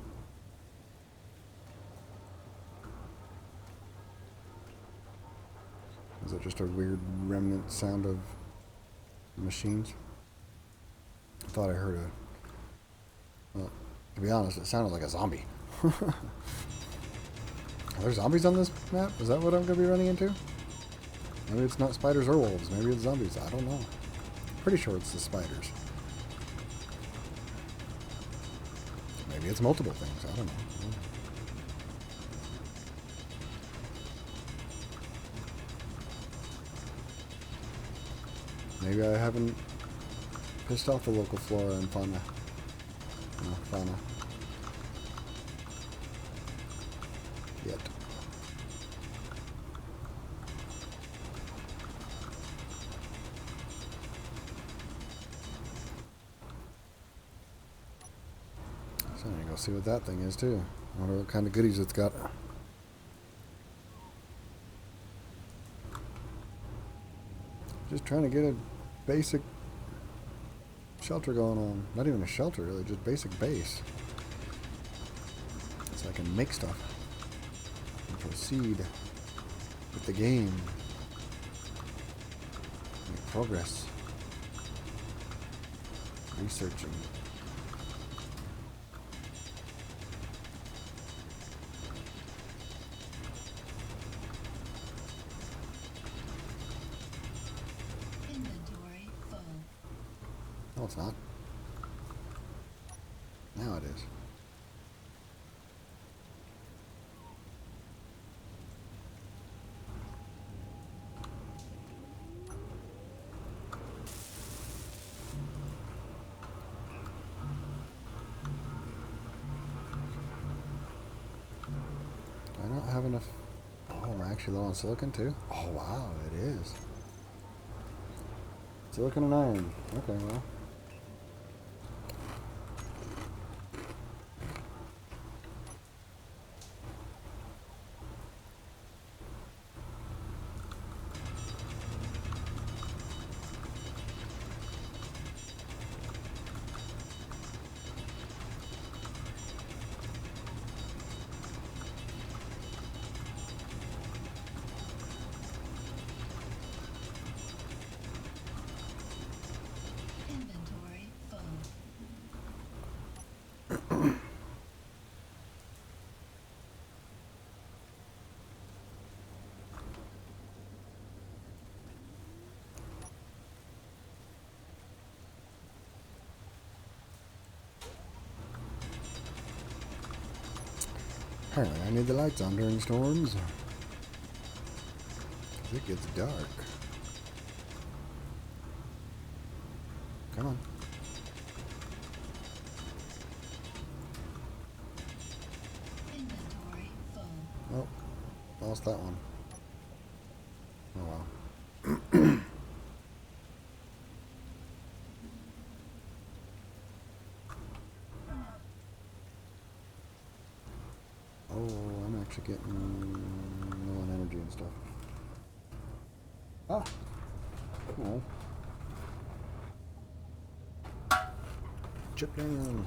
Is it just a weird remnant sound of machines? I thought I heard a... Well, to be honest, it sounded like a zombie. Are there zombies on this map? Is that what I'm going to be running into? Maybe it's not spiders or wolves. Maybe it's zombies. I don't know. Pretty sure it's the spiders. Maybe it's multiple things. I don't know. Maybe I haven't pissed off the local flora and fauna. No, fauna. Yet. So I'm gonna go see what that thing is too. I wonder what kind of goodies it's got. Just trying to get a basic shelter going on. Not even a shelter, really, just basic base. So I can make stuff and proceed with the game. Make progress. Researching. Inventory full. No, it's not. Now it is. if... Oh, am I actually low on silicon too? Oh, wow, it is. Silicon and iron. Okay, well. Inventory full. Apparently I need the lights on during storms. 'Cause it gets dark. Come on. Inventory full. Oh, lost that one. Oh well. Oh, I'm actually getting low on energy and stuff. Ah! Oh. Chip down.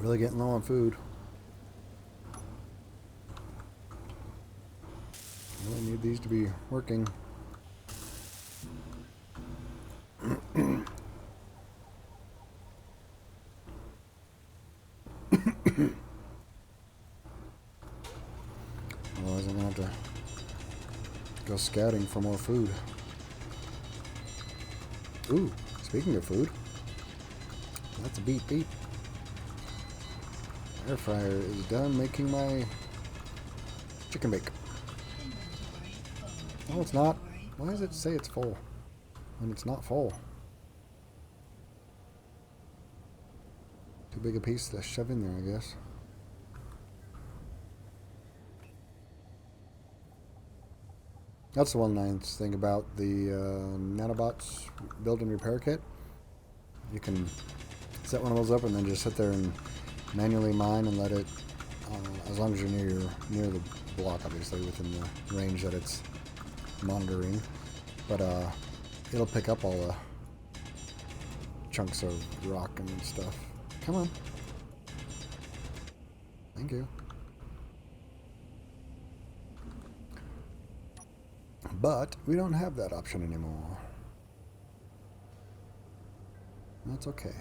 Really getting low on food. Really need these to be working. Otherwise I'm gonna have to go scouting for more food. Ooh, speaking of food, that's a beep beep. Air fryer is done making my chicken bake. Inventory full. No, it's not. Why does it say it's full when it's not full? Too big a piece to shove in there, I guess. That's the one nice thing about the nanobots build and repair kit. You can set one of those up and then just sit there and manually mine and let it, as long as you're near the block, obviously within the range that it's monitoring. But it'll pick up all the chunks of rock and stuff. Come on. Thank you. But we don't have that option anymore. That's okay.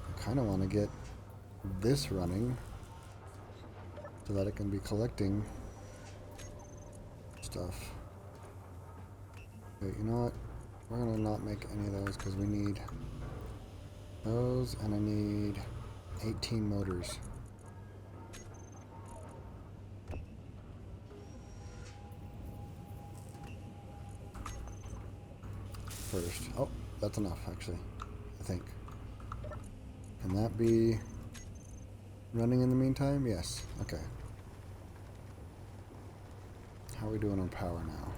I kind of want to get this running so that it can be collecting stuff. But you know what? We're going to not make any of those because we need those, and I need 18 motors. First. Oh, that's enough, actually, I think. Can that be running in the meantime? Yes. Okay. How are we doing on power now?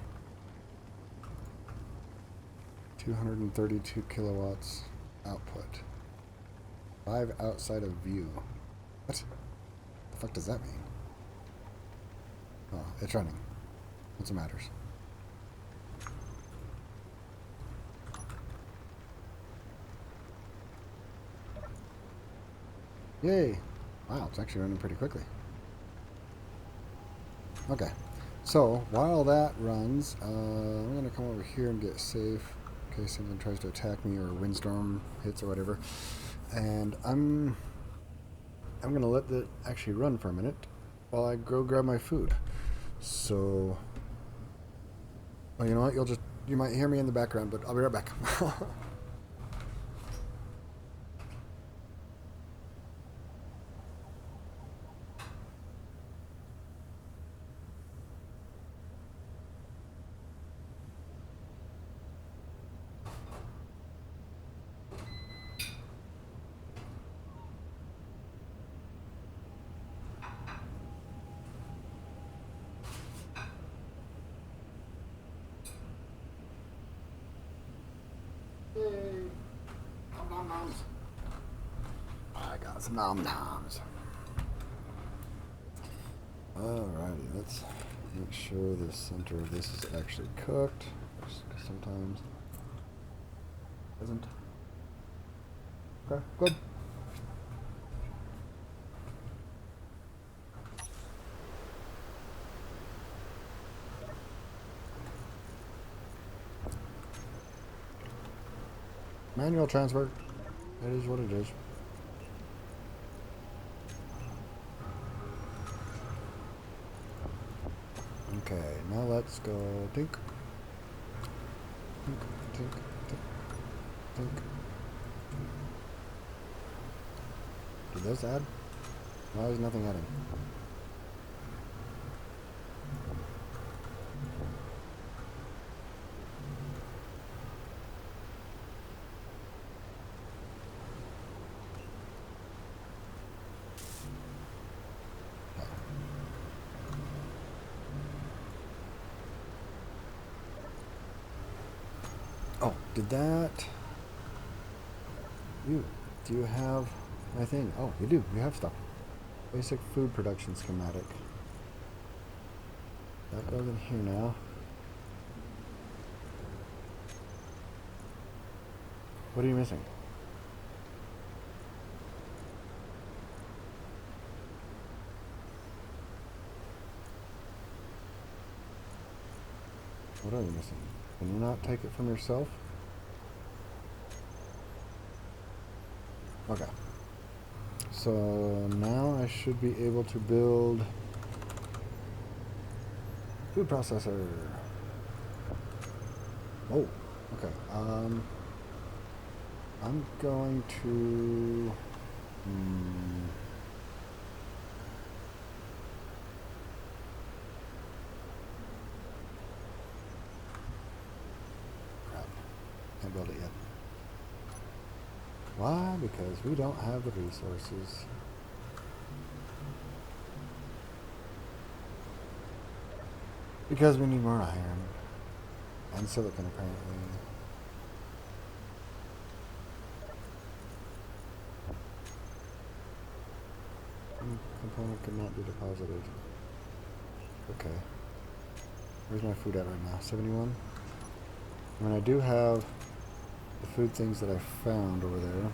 232 kilowatts output. 5 outside of view. What? The fuck does that mean? Oh, it's running. That's what matters. Yay! Wow, it's actually running pretty quickly. Okay, so while that runs, I'm going to come over here and get safe in case something tries to attack me or a windstorm hits or whatever. And I'm gonna let that actually run for a minute while I go grab my food. So, well, you know what? You might hear me in the background, but I'll be right back. Yay! Nom nom noms. I got some nom noms. Alrighty, let's make sure the center of this is actually cooked. Sometimes it isn't. Okay, good. Manual transfer. It is what it is. Okay, now let's go tink. Tink, tink, tink, tink. Did this add? Why is nothing adding? Oh, did that... Do you have my thing? Oh, you do. You have stuff. Basic food production schematic. That goes in here now. What are you missing? What are you missing? Can you not take it from yourself? Okay. So now I should be able to build food processor. Oh, okay. I'm going to crap. Can't build it yet. Why? Because we don't have the resources. Because we need more iron. And silicon, apparently. Component cannot be deposited. Okay. Where's my food at right now? 71? I mean, I do have the food things that I found over there.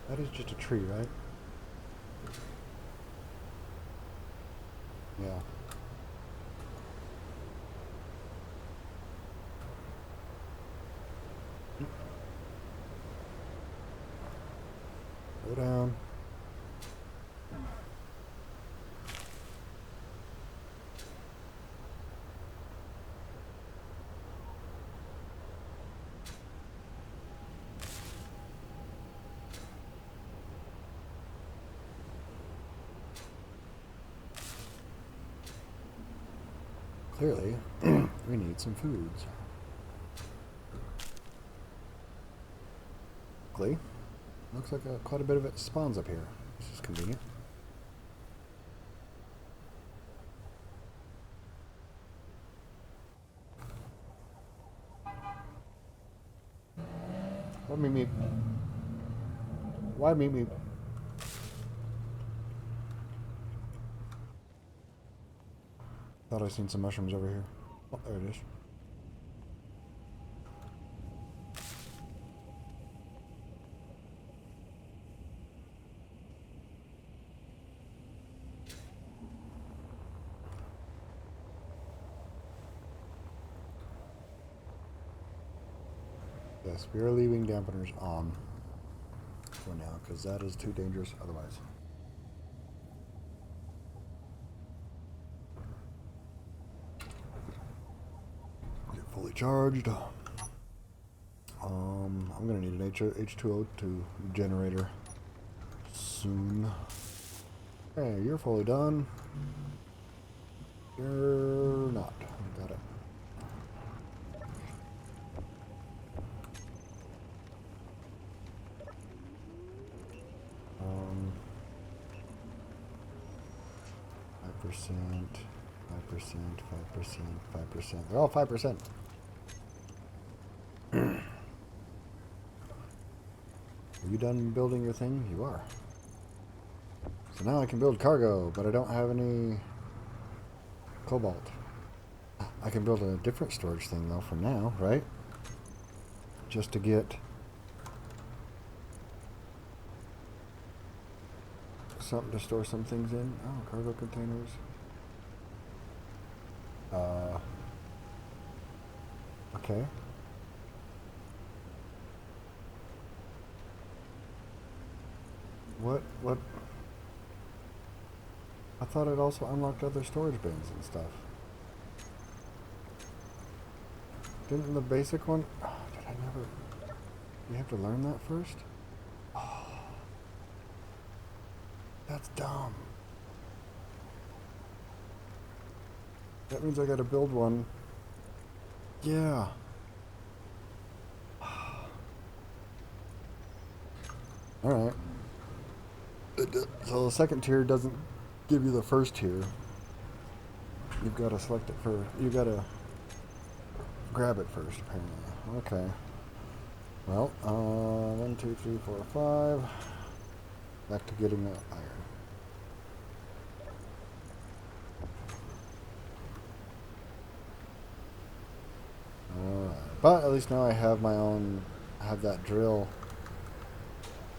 That is just a tree, right? Yeah. Go down. Clearly, we need some foods. Luckily, looks like quite a bit of it spawns up here. This is convenient. What meep meep? Why meep meep? Thought I seen some mushrooms over here. Oh, there it is. Yes, we are leaving dampeners on for now because that is too dangerous otherwise. Get fully charged. I'm gonna need an H2O2 generator soon. Hey, you're fully done. You're not. Got it. Um, 5%, 5%, 5%, 5%. They're all 5%. Are you done building your thing? You are. So now I can build cargo, but I don't have any cobalt. I can build a different storage thing though for now, right? Just to get something to store some things in. Oh, cargo containers. Okay. What? I thought it also unlocked other storage bins and stuff. Didn't the basic one? Oh, did I never? You have to learn that first? Oh, that's dumb. That means I gotta build one. Yeah. Alright. So the second tier doesn't give you the first tier. You've got to select it first. You've got to grab it first, apparently. Okay. Well, 1, 2, 3, 4, 5. Back to getting that iron. But at least now I have my own, have that drill.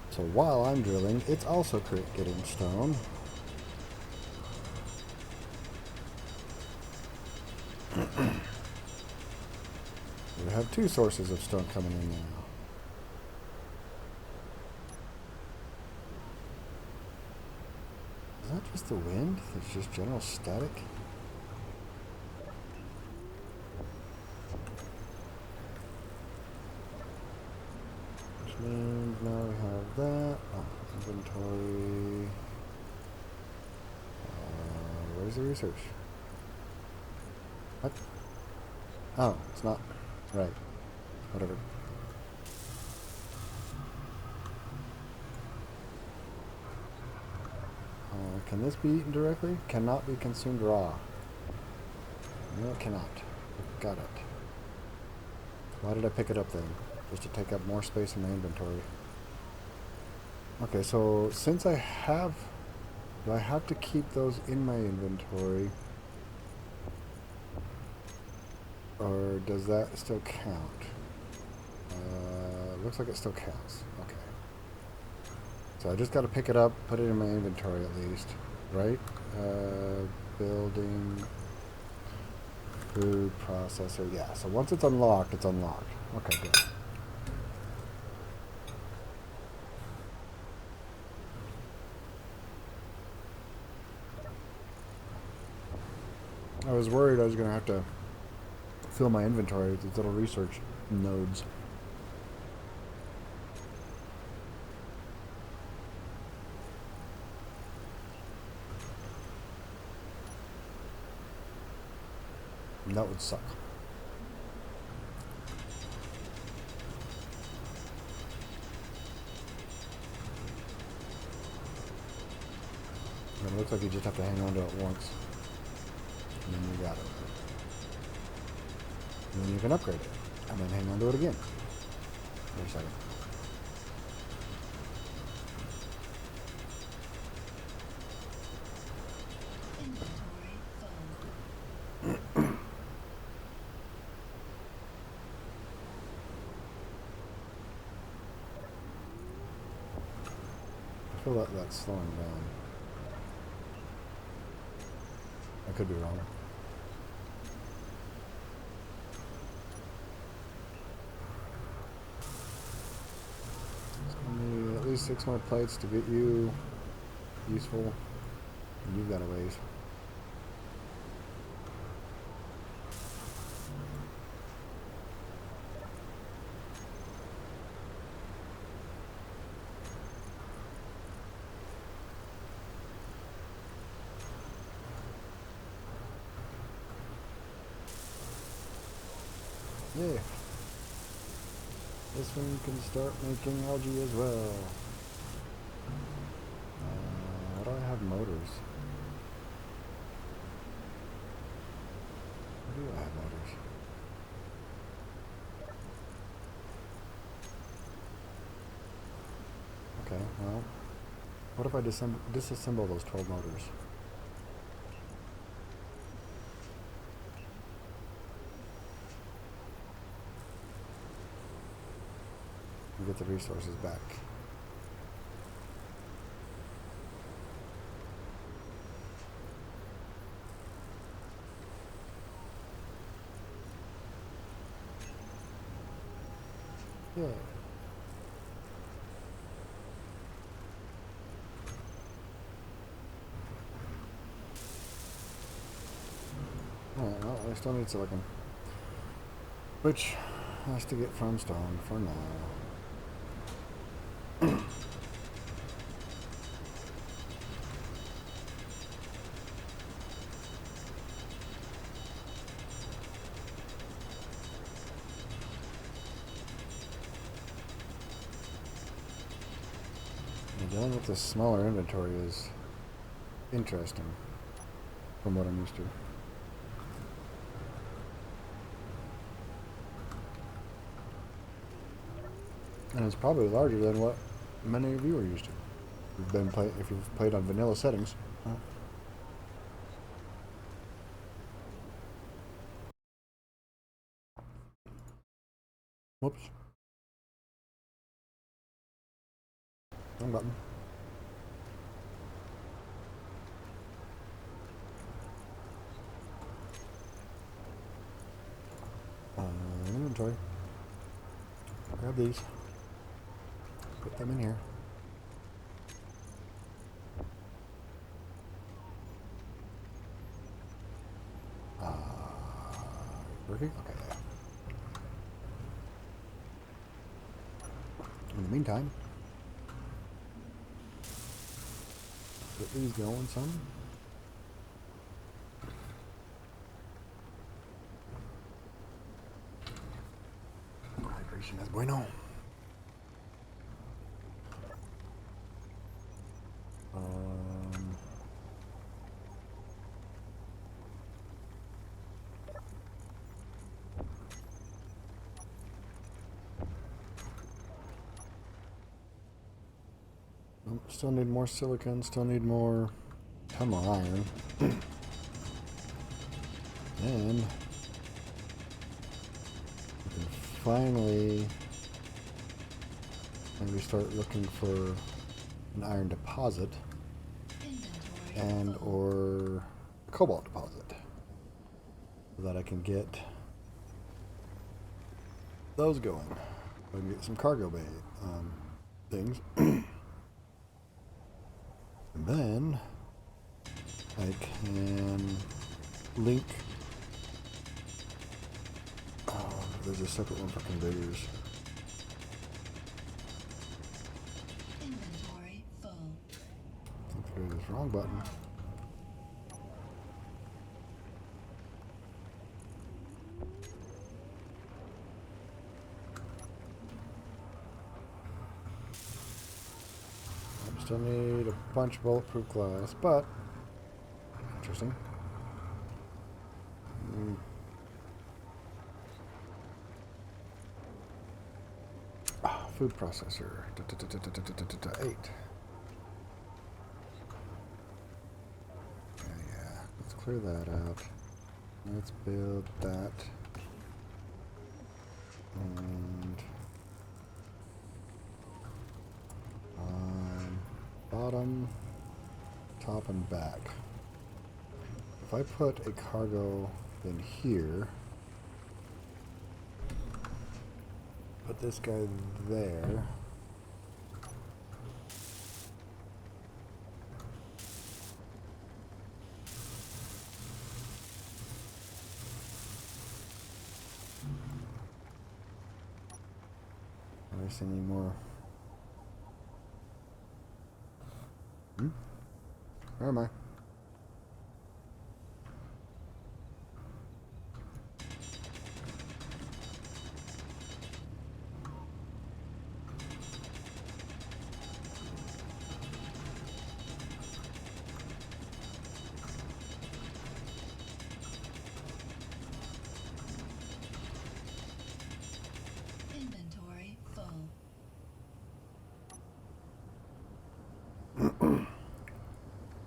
So while I'm drilling, it's also getting stone. We have 2 sources of stone coming in now. Is that just the wind? It's just general static? Which means now we have that. Oh, inventory. Where's the research? What? Oh, it's not. Right. Whatever. Can this be eaten directly? Cannot be consumed raw. No, it cannot. Got it. Why did I pick it up then? Just to take up more space in my inventory. Okay, so since I have... Do I have to keep those in my inventory? Or does that still count? Looks like it still counts. Okay. So I just got to pick it up, put it in my inventory at least, right? Building, food processor. Yeah. So once it's unlocked, it's unlocked. Okay, good. I was worried I was going to have to fill my inventory with these little research nodes. And that would suck. And it looks like you just have to hang on to it once. And then you got it. And then you can upgrade it. And then hang on to it again. Wait a second. Inventory full. I feel like that's slowing down. I could be wrong. 6 more plates to get you useful. And you've got a ways. Yeah. This one can start making algae as well. Why do I have motors? Why do I have motors? Okay, well, what if I disassemble those 12 motors? And get the resources back. Yeah. Alright, well, I still need silicon. Which has to get from stone for now. Dealing with this smaller inventory is interesting from what I'm used to. And it's probably larger than what many of you are used to. If you've played on vanilla settings. Huh? Whoops. Wrong button. Inventory. Grab these. Put them in here. Working? Okay. In the meantime, get these going some. Hydration is bueno. Still need more silicon, still need more iron. And we can finally maybe start looking for an iron deposit and or a cobalt deposit so that I can get those going. I can get some cargo bay things. And then I can link. Oh, there's a separate one for conveyors. Inventory full. There's this wrong button. Still need a bunch of bulletproof glass, but interesting. Food processor. 8. Yeah. Let's clear that out. Let's build that. And bottom, top, and back. If I put a cargo in here, put this guy there, guess I need more. Where am I? Inventory full.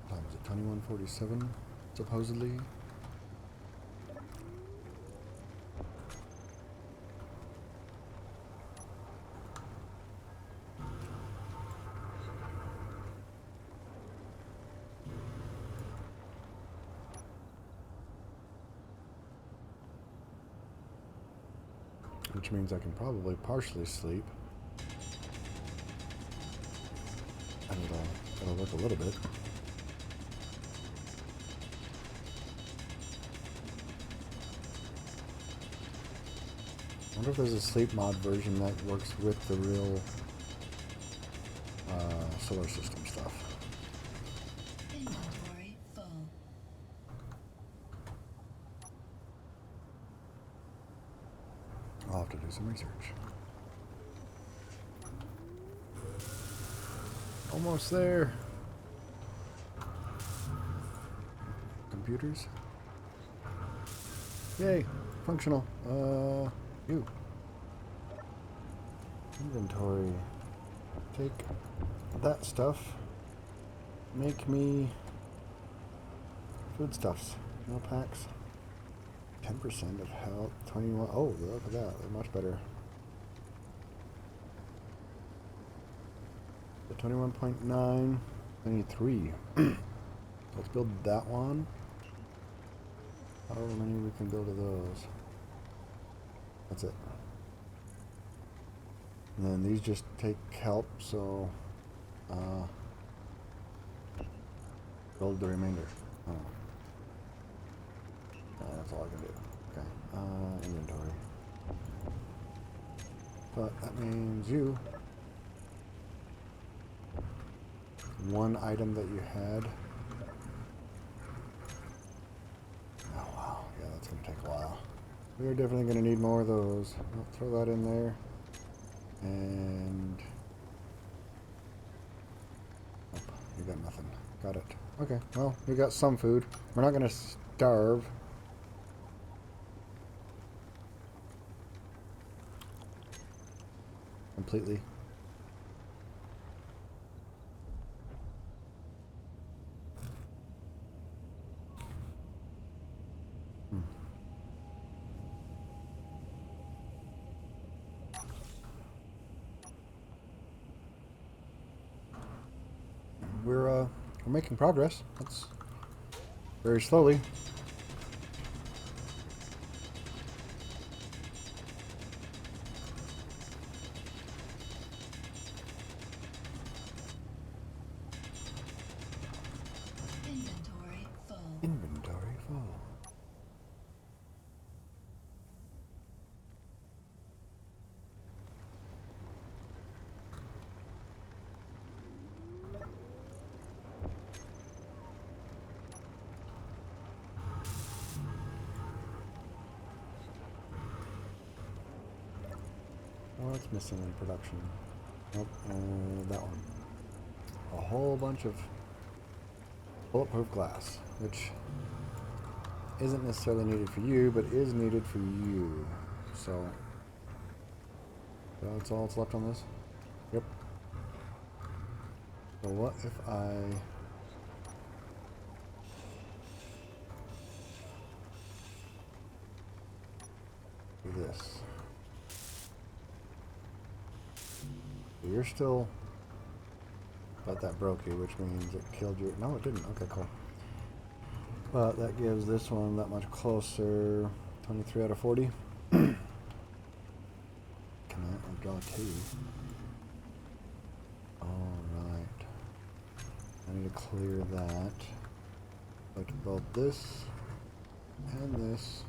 Time is it 21:47, supposedly. Which means I can probably partially sleep. And it'll work a little bit. I wonder if there's a sleep mod version that works with the real solar system stuff. Inventory full. I'll have to do some research. Almost there. Computers. Yay, functional. You. Inventory. Take that stuff. Make me foodstuffs. Meal packs. 10% of health. 21. Oh, look at that. They're much better. The 21.9. I need 3. Let's build that one. However many we can build of those. That's it. And then these just take help, so build the remainder. Oh. That's all I can do. Okay. Inventory. But that means you. One item that you had. Oh wow, yeah, that's gonna take a while. We're definitely gonna need more of those. I'll throw that in there. And nope, you got nothing. Got it. Okay, well, we got some food. We're not gonna starve. Completely. We're making progress. That's very slowly. Inventory full. Inventory full. What's missing in production? Nope, that one. A whole bunch of bulletproof glass, which isn't necessarily needed for you, but is needed for you. So that's all that's left on this? Yep. So what if I do this? So you're still... But that broke you, which means it killed you. No, it didn't. Okay, cool. But that gives this one that much closer. 23 out of 40. Can I draw 2? Alright. I need to clear that. I can build this and this.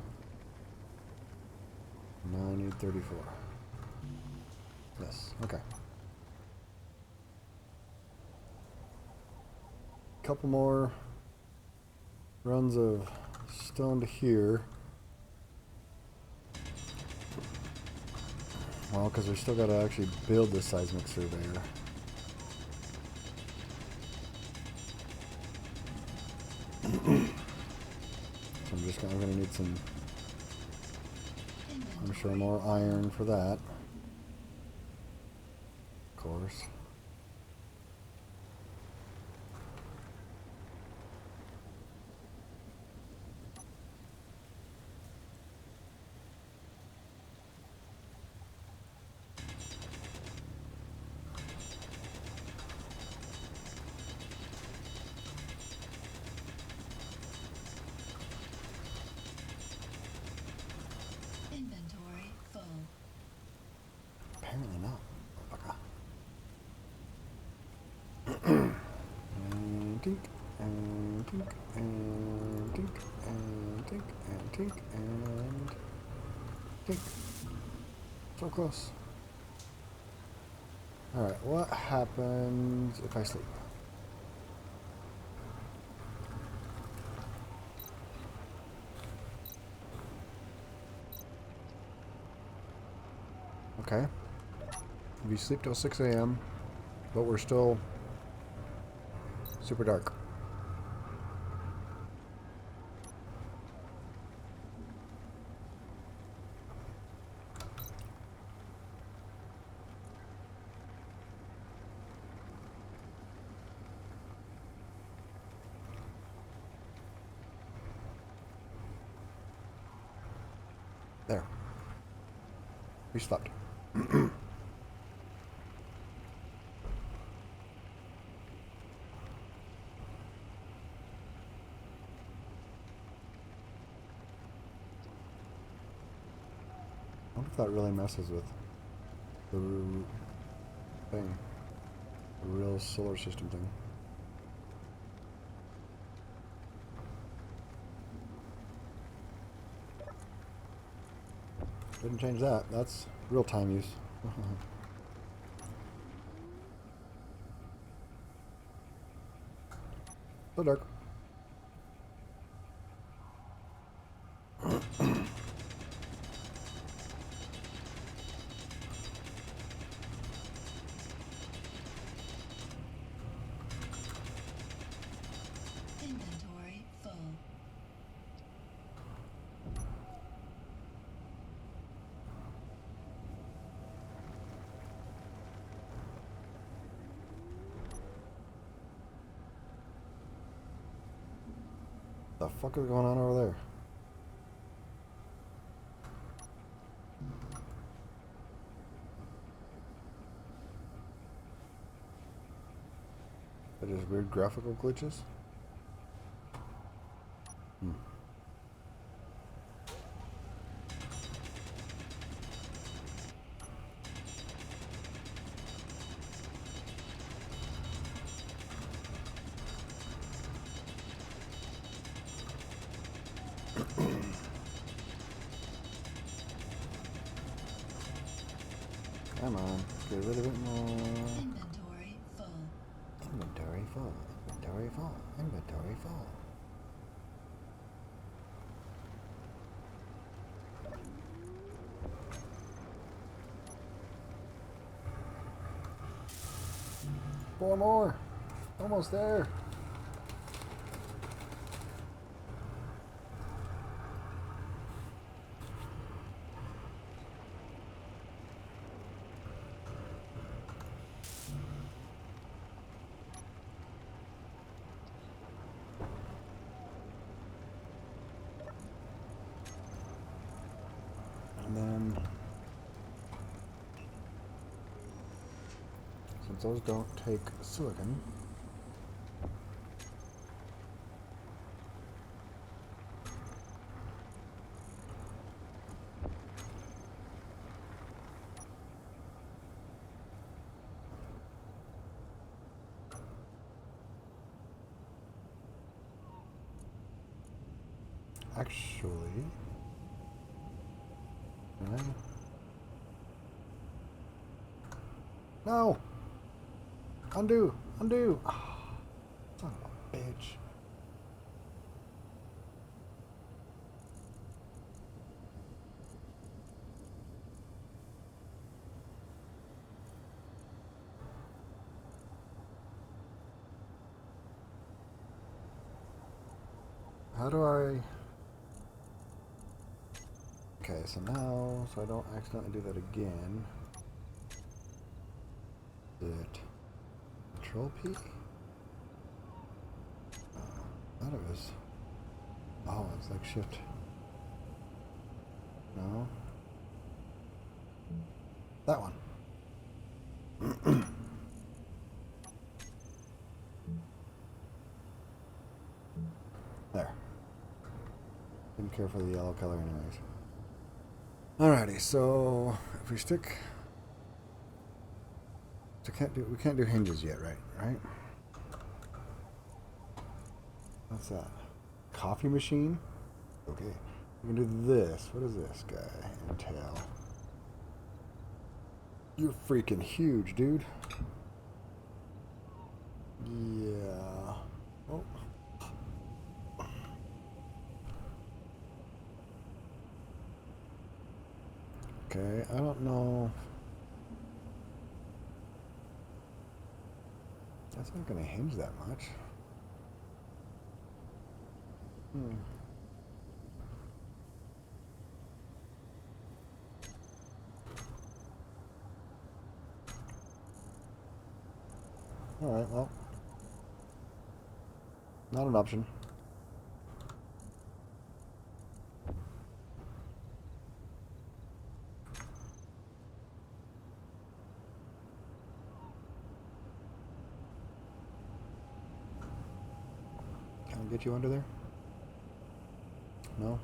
Now I need 34. Yes. Okay. Couple more runs of stone to here. Well, because we still got to actually build the seismic surveyor. So I'm going to need some, I'm sure, more iron for that. Of course. Inventory full. Apparently not. And tink, and tink, and tink, and tink, and tink, and tink. So close. Alright, what happens if I sleep? Okay. If you sleep till 6 a.m., but we're still super dark. There. We slept. I wonder if that really messes with the thing. The real solar system thing. Didn't change that. That's real time use. So dark. Inventory full. The fuck is going on over there? That is weird graphical glitches. Hmm. Come on, get a little bit more. Inventory full. Inventory full. Inventory full. Inventory full. Four more. Almost there. And then, since those don't take silicon, actually, No! Undo! Undo! Oh, son of a bitch. How do I... Okay, so now, so I don't accidentally do that again. It Control P? I thought it was... Oh, it's like Shift. No. That one. There. Didn't care for the yellow color anyways. Alrighty, so if we stick... So we can't do hinges yet, right? What's that? Coffee machine? Okay. We can do this. What is this guy? Intel. You're freaking huge, dude. Yeah. Oh. Okay, I don't know. That's not going to hinge that much. Alright, well. Not an option. Can I get you under there? No?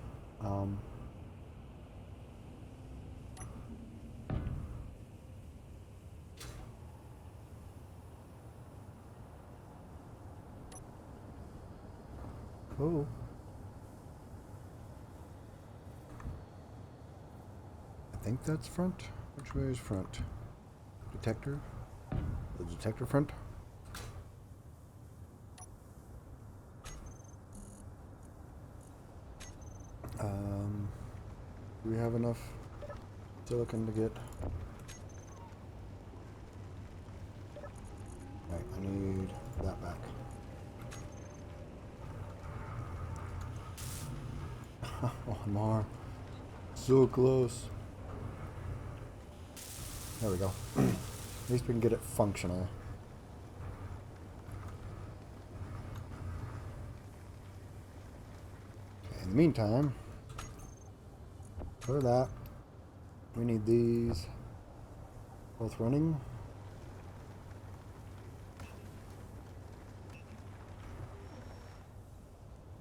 Oh. I think that's front. Which way is front? Detector? The detector front? Do we have enough silicon to get? Right, I need that back. One more. So close. There we go. At least we can get it functional. Okay, in the meantime, for that, we need these both running.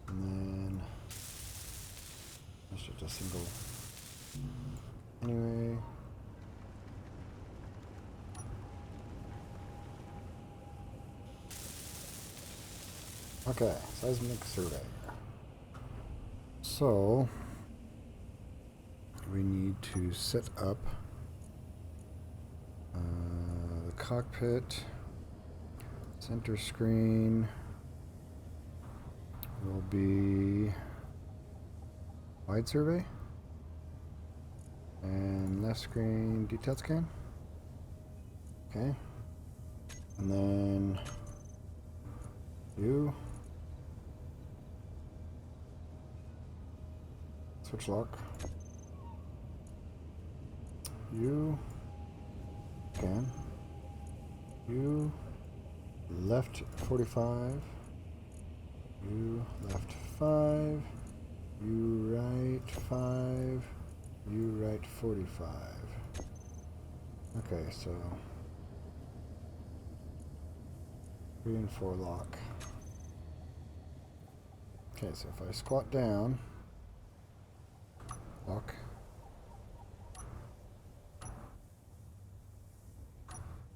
And then it's just a single. Anyway. Okay, seismic survey. So we need to set up the cockpit. Center screen will be wide survey, and left screen detailed scan. Okay, and then you switch lock. You scan. You left 45. You left 5. You right 5. You right 45. Okay, so 3 and 4 lock. Okay, so if I squat down, lock.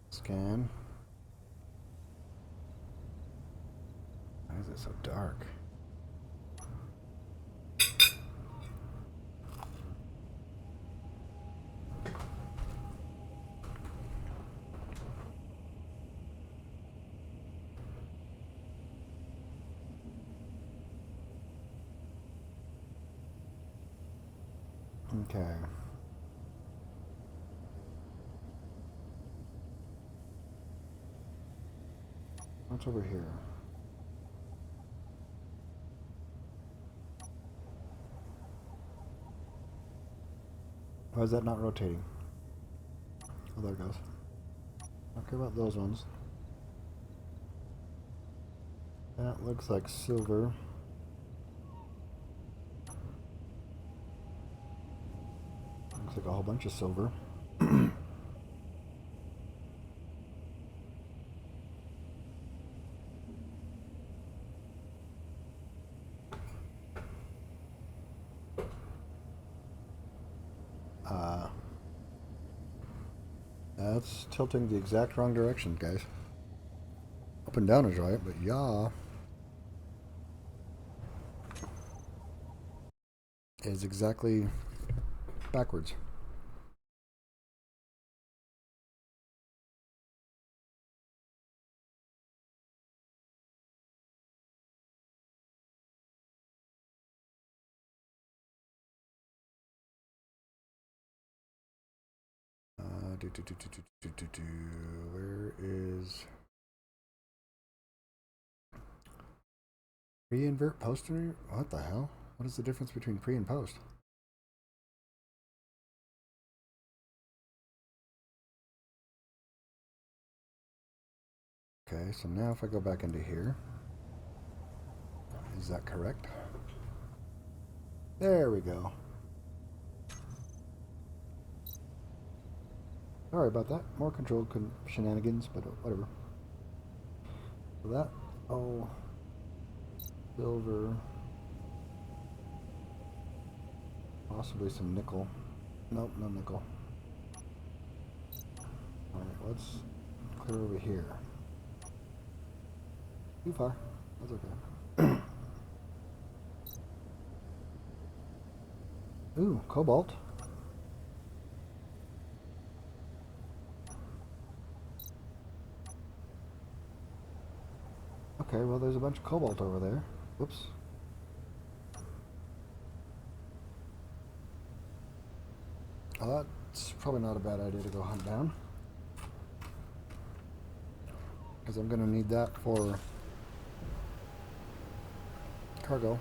Scan. Why is it so dark? Okay. What's over here? Why is that not rotating? Oh, there it goes. Okay, about those ones. That looks like silver. Looks like a whole bunch of silver. That's tilting the exact wrong direction, guys. Up and down is right, but yeah is exactly backwards. Where is pre-invert poster? What the hell? What is the difference between pre and post? Okay, so now if I go back into here, is that correct? There we go. Sorry about that. More control shenanigans, but whatever. So that, oh, silver, possibly some nickel. Nope, no nickel. Alright, let's clear over here. Too far. That's okay. Ooh, cobalt. Okay, well there's a bunch of cobalt over there. Whoops. Well, that's probably not a bad idea to go hunt down. Because I'm going to need that for cargo.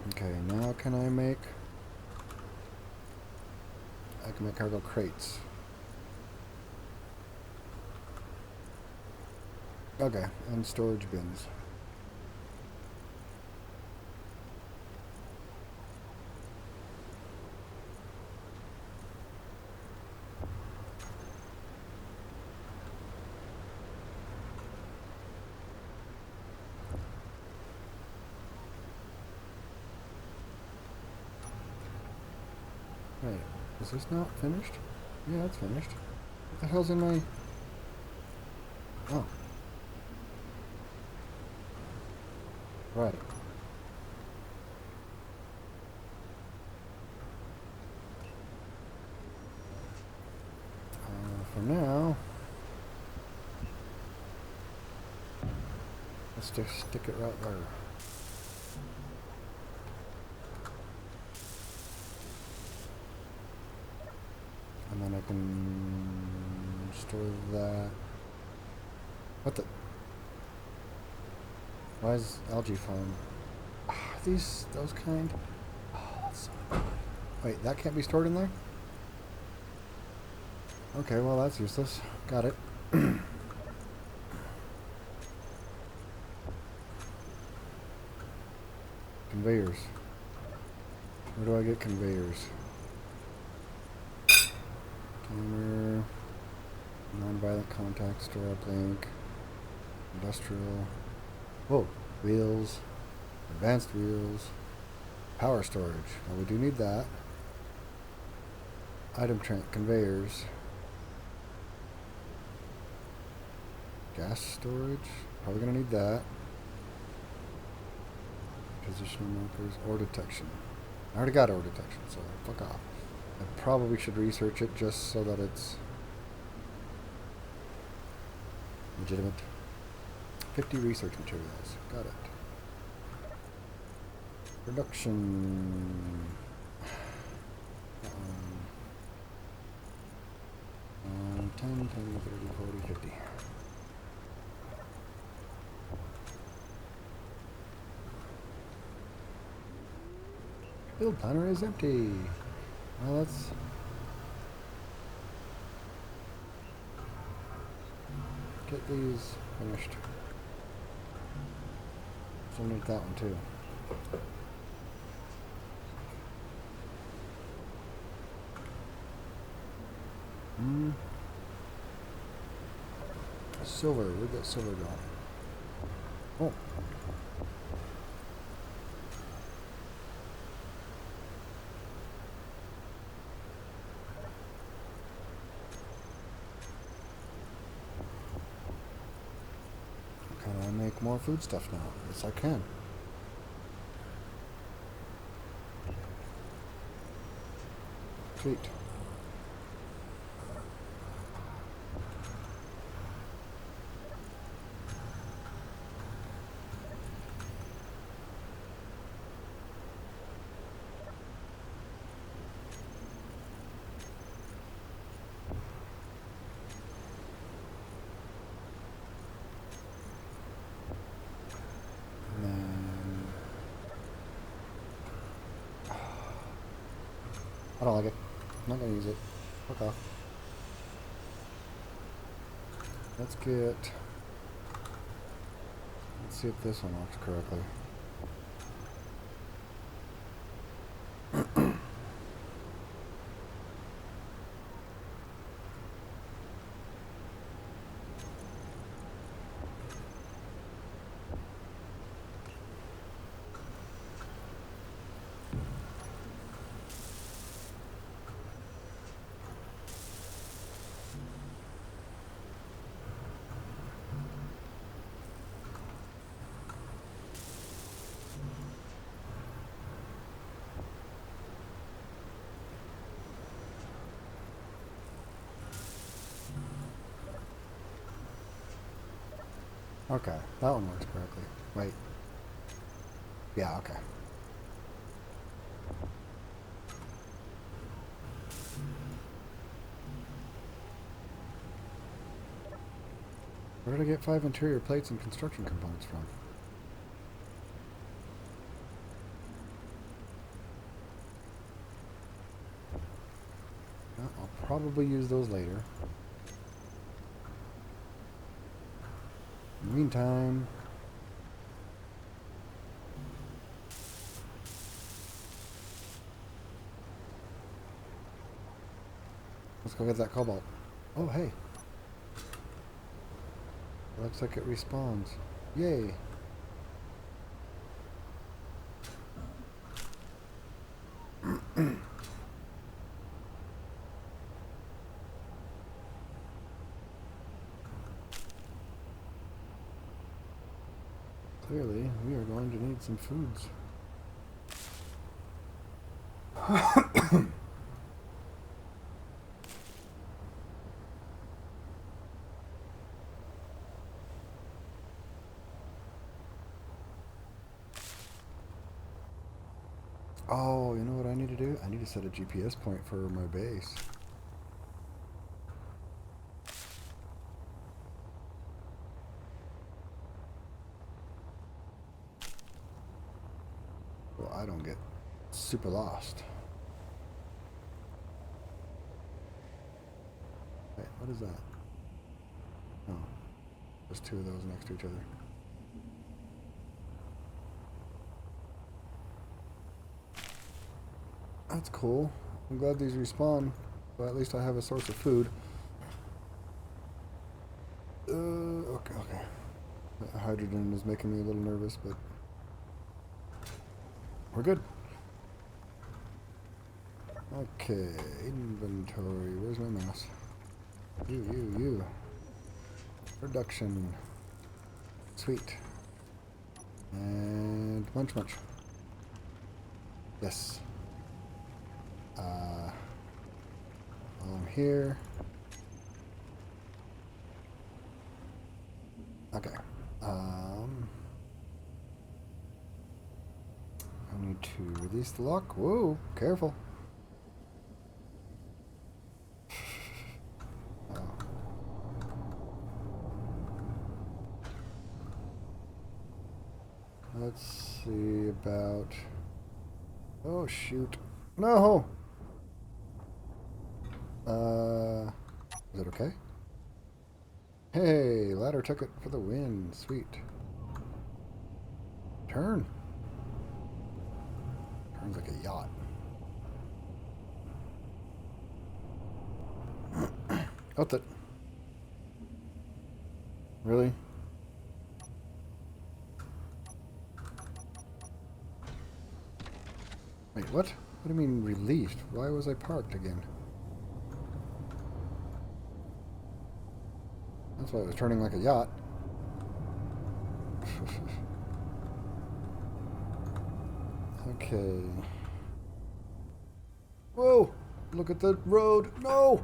Okay, now can I make... I can make cargo crates. Okay, and storage bins. Wait, is this not finished? Yeah, it's finished. What the hell's in my... Oh. Right. For now, let's just stick it right there. And then I can store that. What the? Why is algae foam? Are these those kind? Oh, that's so annoying. Wait, that can't be stored in there? Okay, well that's useless. Got it. Conveyors. Where do I get conveyors? Timer. Non-violent contact, store uplink. Industrial. Whoa. Wheels. Advanced wheels. Power storage. Well, we do need that. Item conveyors. Gas storage. Probably gonna need that. Positional markers. Ore detection. I already got ore detection, so fuck off. I probably should research it just so that it's Legitimate. 50 research materials. Got it. Production. 10, 20, 30, 40, 50. Build planner is empty. Well, let's get these finished. So need that one too. Silver. Where'd that silver go? Oh. Can I make more food stuff now? Yes, I can. Sweet. I don't like it. I'm not gonna use it. Fuck off. Let's see if this one works correctly. Okay, that one works correctly. Wait. Yeah, okay. Where did I get 5 interior plates and construction components from? Well, I'll probably use those later. In the meantime, let's go get that cobalt. Oh, hey. Looks like it respawns. Yay. Clearly, we are going to need some foods. Oh, you know what I need to do? I need to set a GPS point for my base. So I don't get super lost. Wait, what is that? Oh, there's 2 of those next to each other. That's cool. I'm glad these respawn, but at least I have a source of food. Okay. That hydrogen is making me a little nervous, but we're good. Okay, inventory. Where's my mouse? You. Production. Sweet. And munch. Yes. While I'm here, Okay. I need to release the lock. Whoa, careful. Oh. Let's see about... Oh, shoot. No! Is it okay? Hey, ladder took it for the win. Sweet. Turn. Turns like a yacht. Oh, that. Really? Wait, what? What do you mean released? Why was I parked again? That's why it was turning like a yacht. Okay. Whoa! Look at the road! No!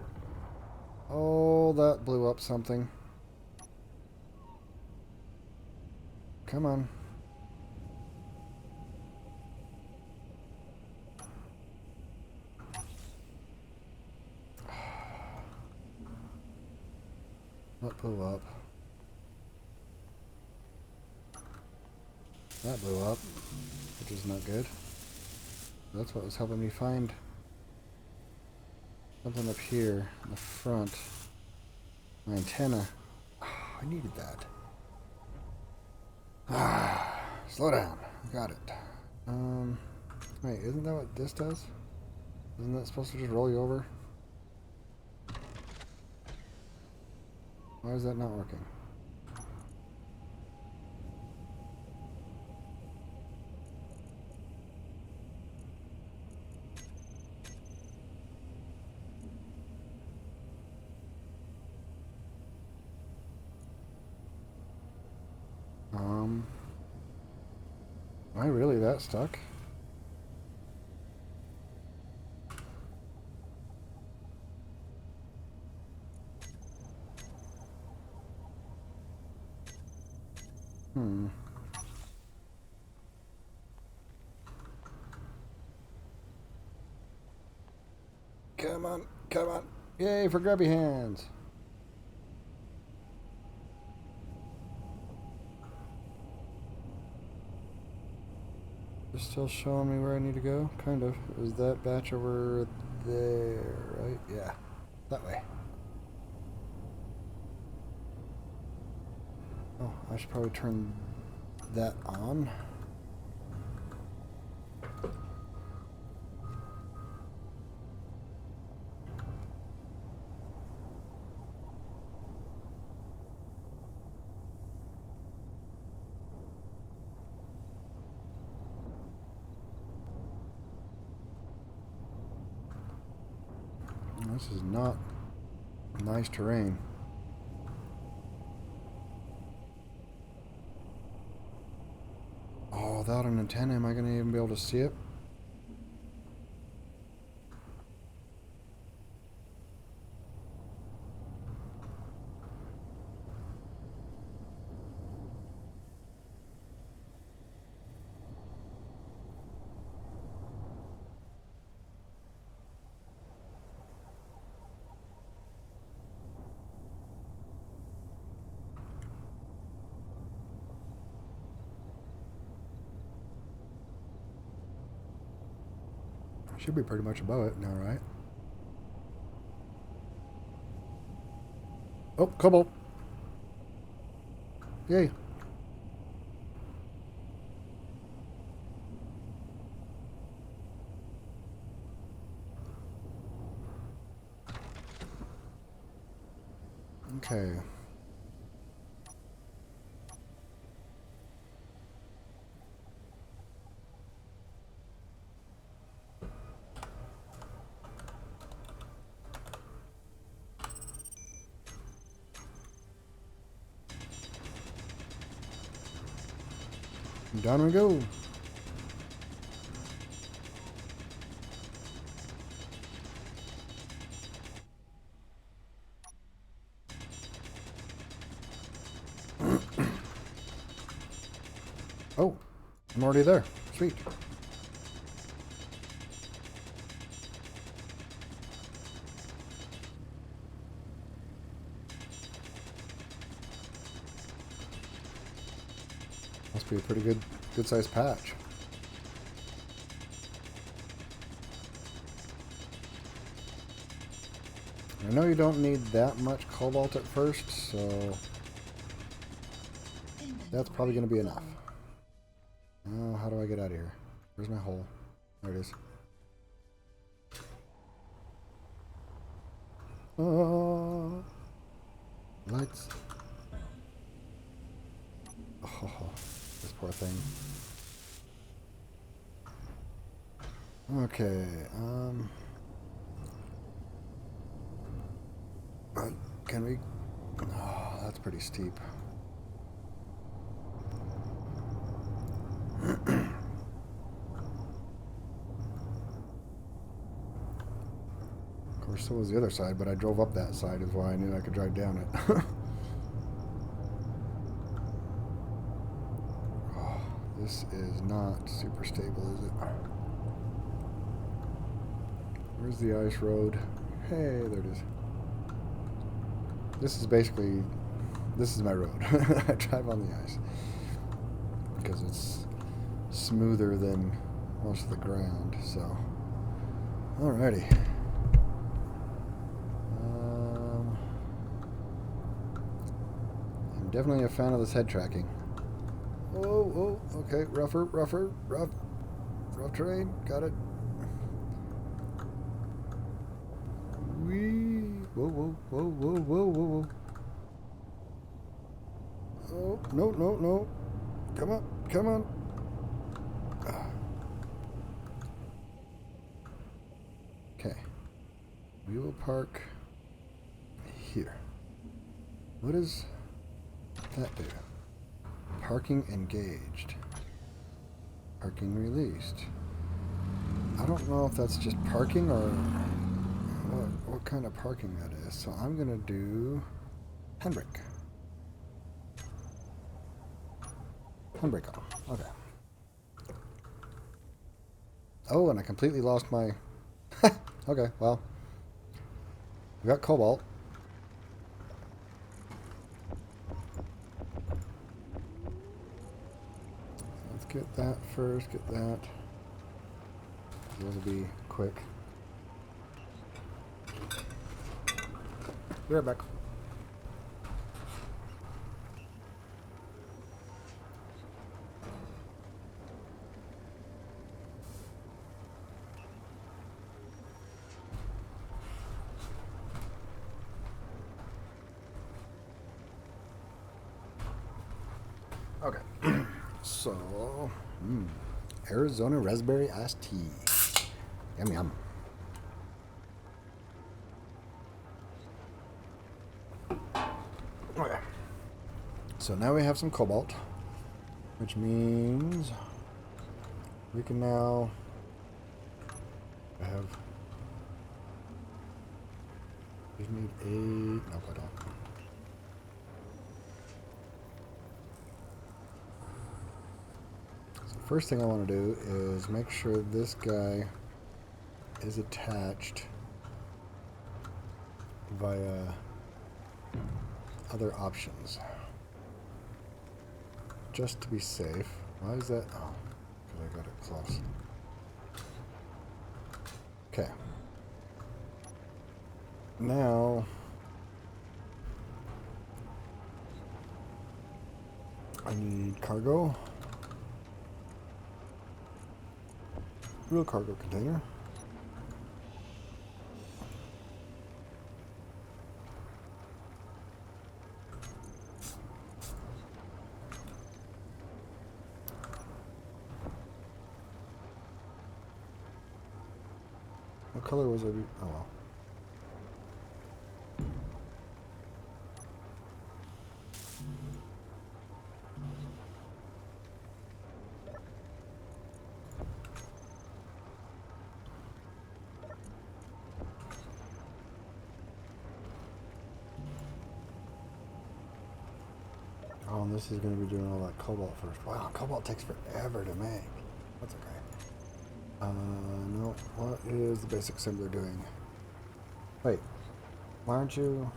Oh, that blew up something. Come on. That blew up. That blew up, which is not good. That's what was helping me find something up here in the front. My antenna. Oh, I needed that. Slow down. Got it. Wait, isn't that what this does? Isn't that supposed to just roll you over? Why is that not working? Am I really that stuck? Come on, come on. Yay for grabby hands. They're still showing me where I need to go? Kind of. It was that batch over there, right? Yeah. That way. Oh, I should probably turn that on. This is not nice terrain. Oh, without an antenna, am I going to even be able to see it? Should be pretty much above it now, right? Oh, cobalt. Yay. Okay. Down we go. Oh, I'm already there. Sweet. Must be a pretty good sized patch. I know you don't need that much cobalt at first, so that's probably going to be enough. Oh, how do I get out of here? Where's my hole? There it is. Oh, lights. Oh, this poor thing. Okay, can we? Oh, that's pretty steep. Of course, so was the other side, but I drove up that side is why I knew I could drive down it. Oh, this is not super stable, is it? Where's the ice road? Hey, there it is. This is basically, this is my road. I drive on the ice because it's smoother than most of the ground, so. Alrighty. I'm definitely a fan of this head tracking. Oh, okay, rough terrain, got it. Wee, whoa. Oh, no. Come on. Okay. We will park here. What does that do? Parking engaged. Parking released. I don't know if that's just parking or what kind of parking that is. So I'm going to do handbrake. Handbrake on. Okay. Oh, and I completely lost my... Okay, well. We got cobalt. Let's get that first. Get that. Those will be quick. Be right back. Okay. So, Arizona raspberry iced tea. Yum yum. Okay. So now we have some cobalt, which means we can now have. We need 8. Nope, I don't. So first thing I want to do is make sure this guy is attached via other options. Just to be safe. Why is that? Oh, because I got it close. Okay. Now, I need cargo. Real cargo container. What color was it? Oh well. Oh, and this is going to be doing all that cobalt first. Wow, cobalt takes forever to make. That's okay. No. What is the basic assembler doing? Wait. Why aren't you...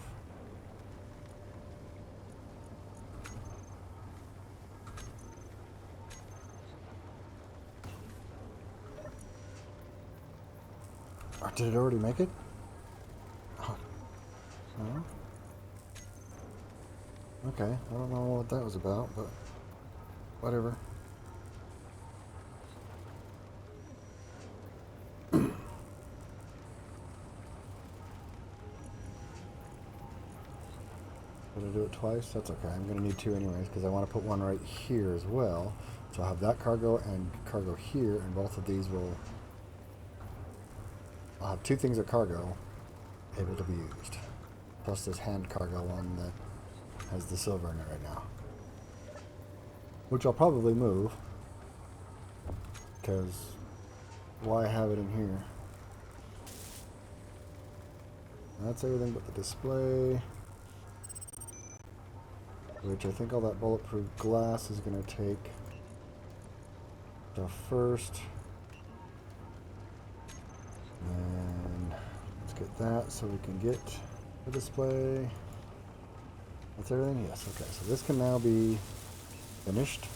Oh, did it already make it? Oh, no? Okay, I don't know what that was about, but whatever. Did I do it twice? That's okay. I'm going to need two anyways because I want to put one right here as well. So I'll have that cargo and cargo here, and both of these will... I'll have two things of cargo able to be used. Plus this hand cargo one that has the silver in it right now. Which I'll probably move. Because why have it in here? That's everything but the display. Which I think all that bulletproof glass is going to take. So first. And let's get that so we can get the display. That's everything? Yes, okay. So this can now be finished.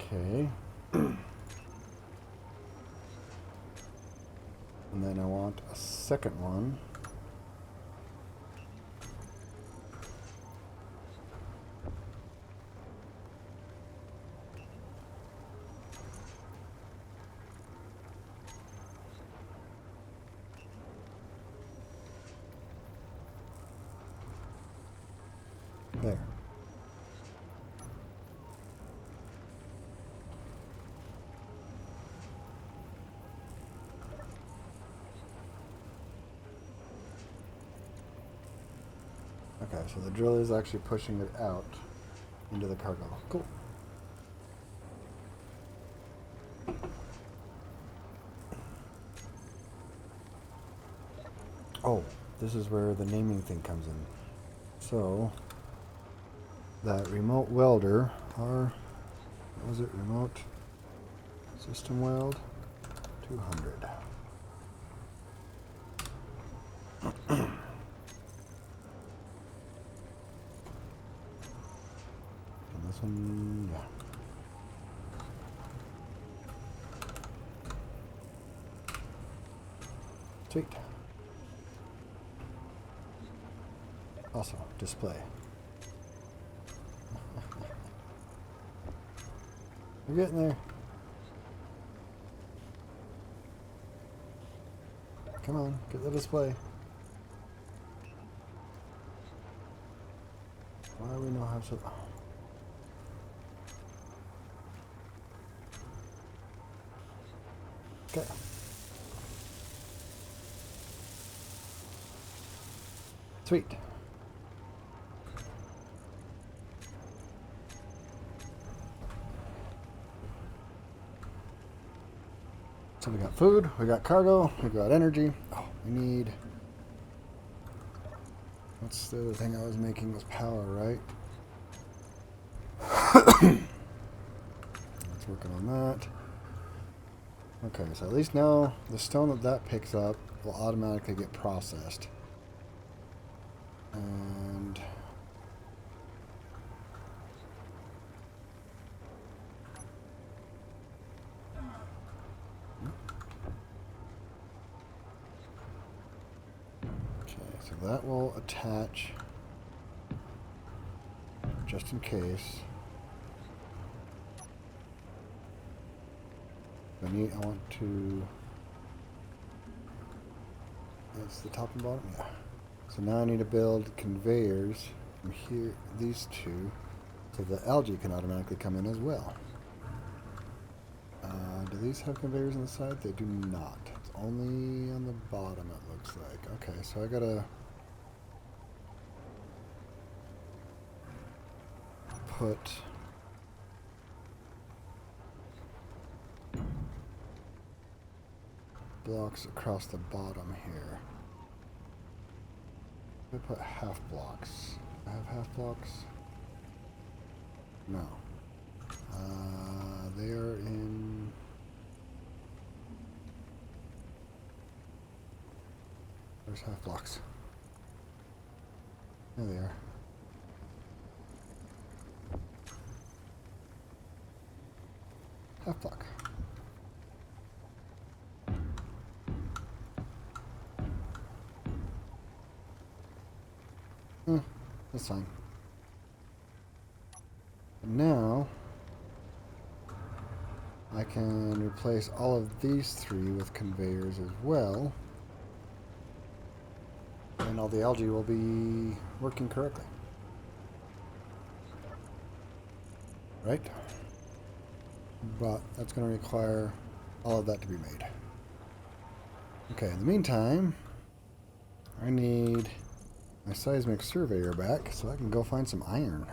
Okay. And then I want a second one. There. Okay, so the drill is actually pushing it out into the cargo. Cool. Oh, this is where the naming thing comes in. So, that remote welder, or what was it, remote system weld, 200. And this one, yeah. Sweet. Also, display. We're getting there. Come on, get the display. Why do we not have so... Okay. Sweet. So we got food, we got cargo, we got energy. Oh, we need... What's the other thing I was making was power, right? Let's working on that. Okay, so at least now the stone that picks up will automatically get processed. And... So that will attach just in case. I want to... That's the top and bottom? Yeah. So now I need to build conveyors from here, these two, so the algae can automatically come in as well. Do these have conveyors on the side? They do not. It's only on the bottom, it looks like. Okay, so I gotta put blocks across the bottom here. I put half blocks. I have half blocks? No. They are in... Where's half blocks? There they are. Half block. That's fine. Now, I can replace all of these three with conveyors as well. And all the algae will be working correctly. Right? But that's going to require all of that to be made. Okay, in the meantime, I need my seismic surveyor back so I can go find some iron.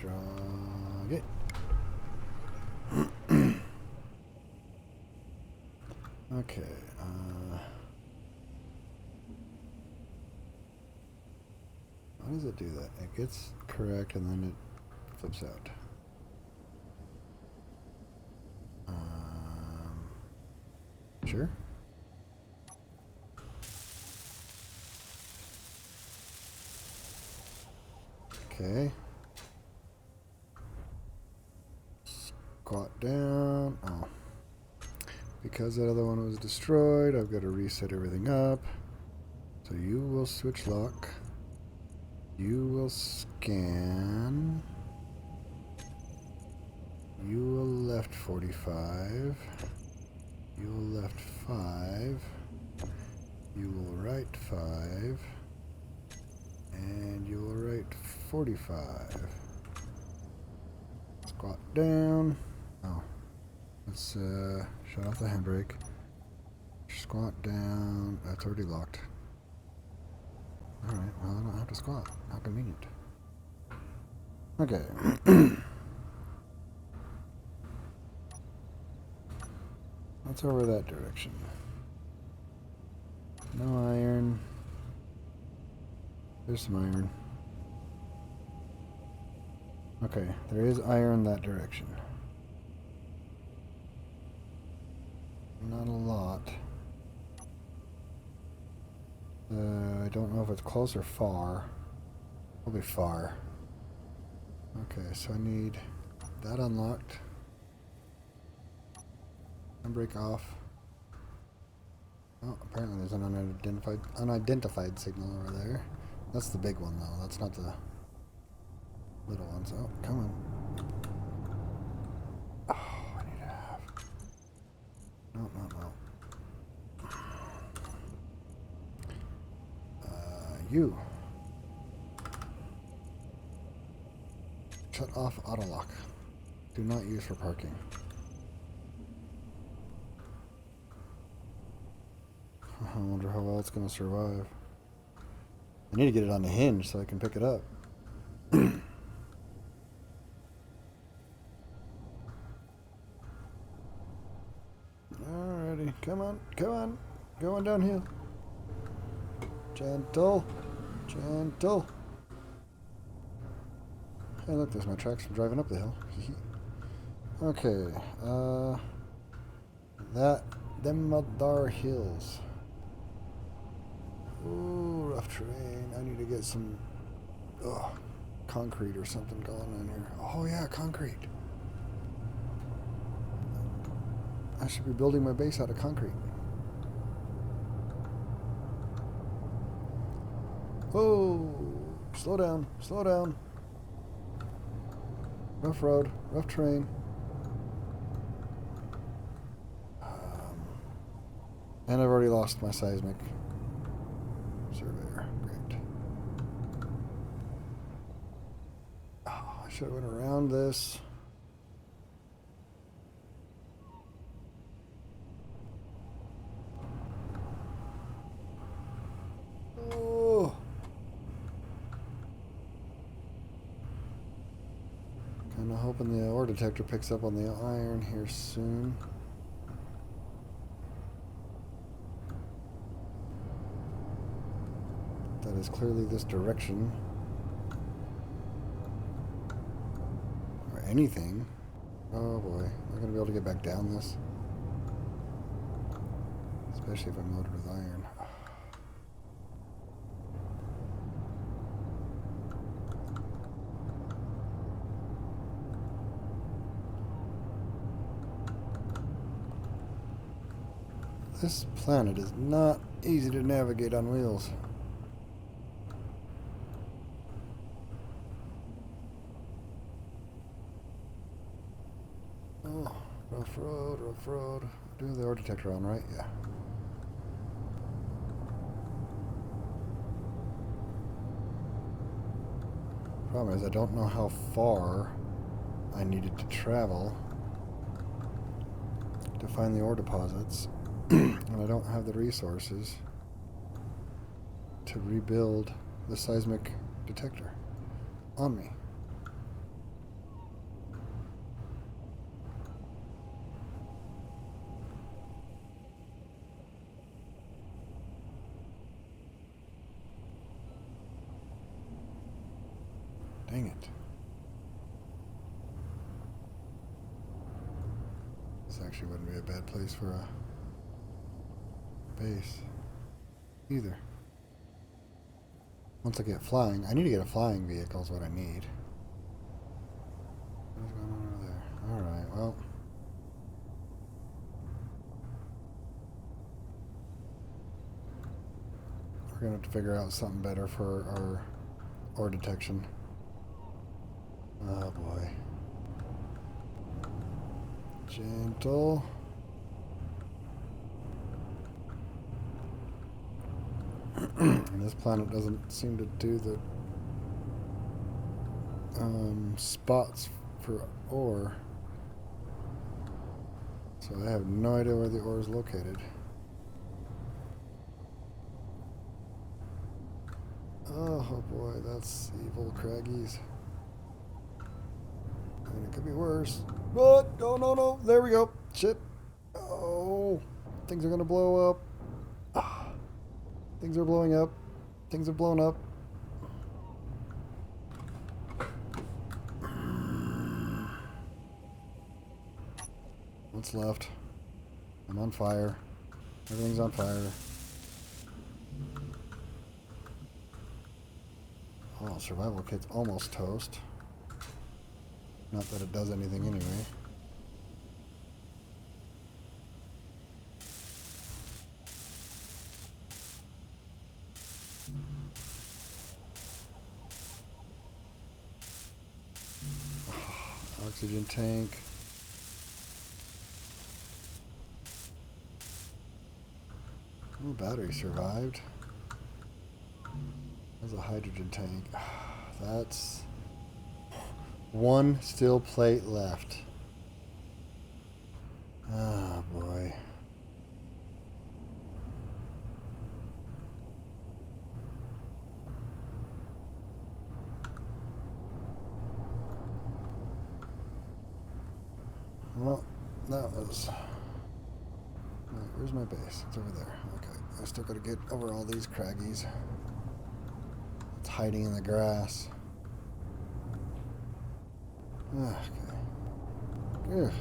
Drag it. Okay. How does it do that? It gets correct and then it flips out. Sure. Okay. Squat down. Oh. Because that other one was destroyed, I've got to reset everything up. So you will switch lock. You will scan. You will left 45. You will left 5. You will right 5. And you will right 45. Squat down. Oh. Let's shut off the handbrake. Squat down. That's already locked. Alright, well I don't have to squat. How convenient. Okay. Let's over that direction. No iron. There's some iron. Okay, there is iron that direction. Not a lot. I don't know if it's close or far. Probably far. Okay, so I need that unlocked. Handbrake off. Oh, apparently there's an unidentified signal over there. That's the big one though. That's not the little ones. Oh, come on. Oh, I need to have. No. You. Shut off auto lock. Do not use for parking. I wonder how well it's going to survive. I need to get it on the hinge so I can pick it up. Alrighty, come on. Going downhill. Gentle. Hey, look, there's my tracks from driving up the hill. Okay, them Mudar Hills. Ooh, rough terrain. I need to get some concrete or something going on here. Oh yeah, concrete. I should be building my base out of concrete. Oh, slow down. Rough road, rough terrain. And I've already lost my seismic surveyor. Great. Oh, I should have went around this. Hoping the ore detector picks up on the iron here soon. That is clearly this direction. Or anything. Oh boy, am I going to be able to get back down this? Especially if I'm loaded with iron. This planet is not easy to navigate on wheels. Oh, rough road, rough road. Do the ore detector on, right? Yeah. Problem is, I don't know how far I needed to travel to find the ore deposits, and I don't have the resources to rebuild the seismic detector on me. Dang it. This actually wouldn't be a bad place for a base either. Once I get flying, I need to get a flying vehicle is what I need. What's going on over there? Alright, well. We're going to have to figure out something better for our ore detection. Oh boy. Gentle. And this planet doesn't seem to do the spots for ore. So I have no idea where the ore is located. Oh boy, that's evil craggies. And it could be worse. But no, no, no. There we go. Shit. Oh, things are gonna blow up. Ah, things are blowing up. Things have blown up. What's left? I'm on fire. Everything's on fire. Oh, survival kit's almost toast. Not that it does anything anyway. Oxygen tank. Oh, battery survived. There's a hydrogen tank. That's one steel plate left. Ah, boy. Well, that was... Where's my base? It's over there. Okay. I still gotta get over all these craggies. It's hiding in the grass. Okay. Ugh.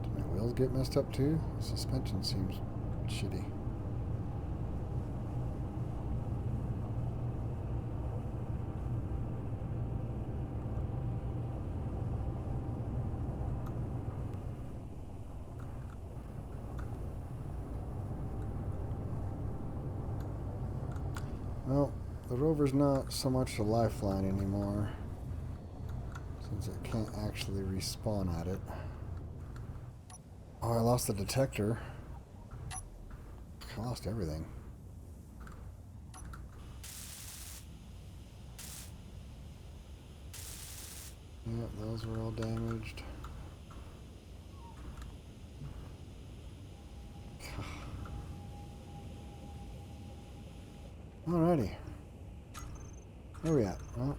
Did my wheels get messed up too? The suspension seems shitty. Well, the rover's not so much a lifeline anymore, since it can't actually respawn at it. Oh, I lost the detector. I lost everything. Yep, those were all damaged. Alrighty. Where are we at? Well,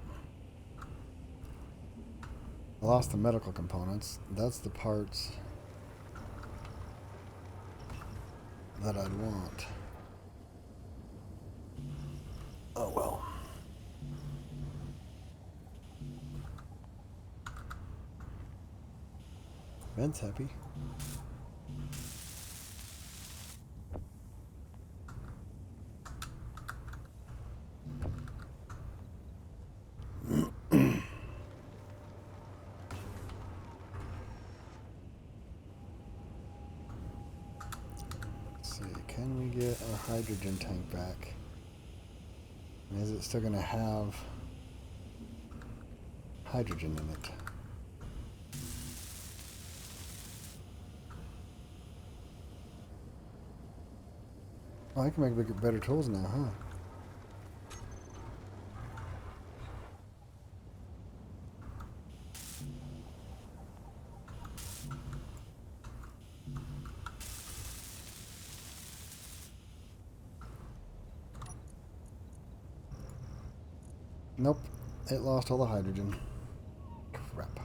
I lost the medical components. That's the parts that I'd want. Oh well. Ben's happy. Let's see, can we get our hydrogen tank back? And is it still going to have hydrogen in it? Oh, I can make better tools now, huh? Nope, it lost all the hydrogen. Crap.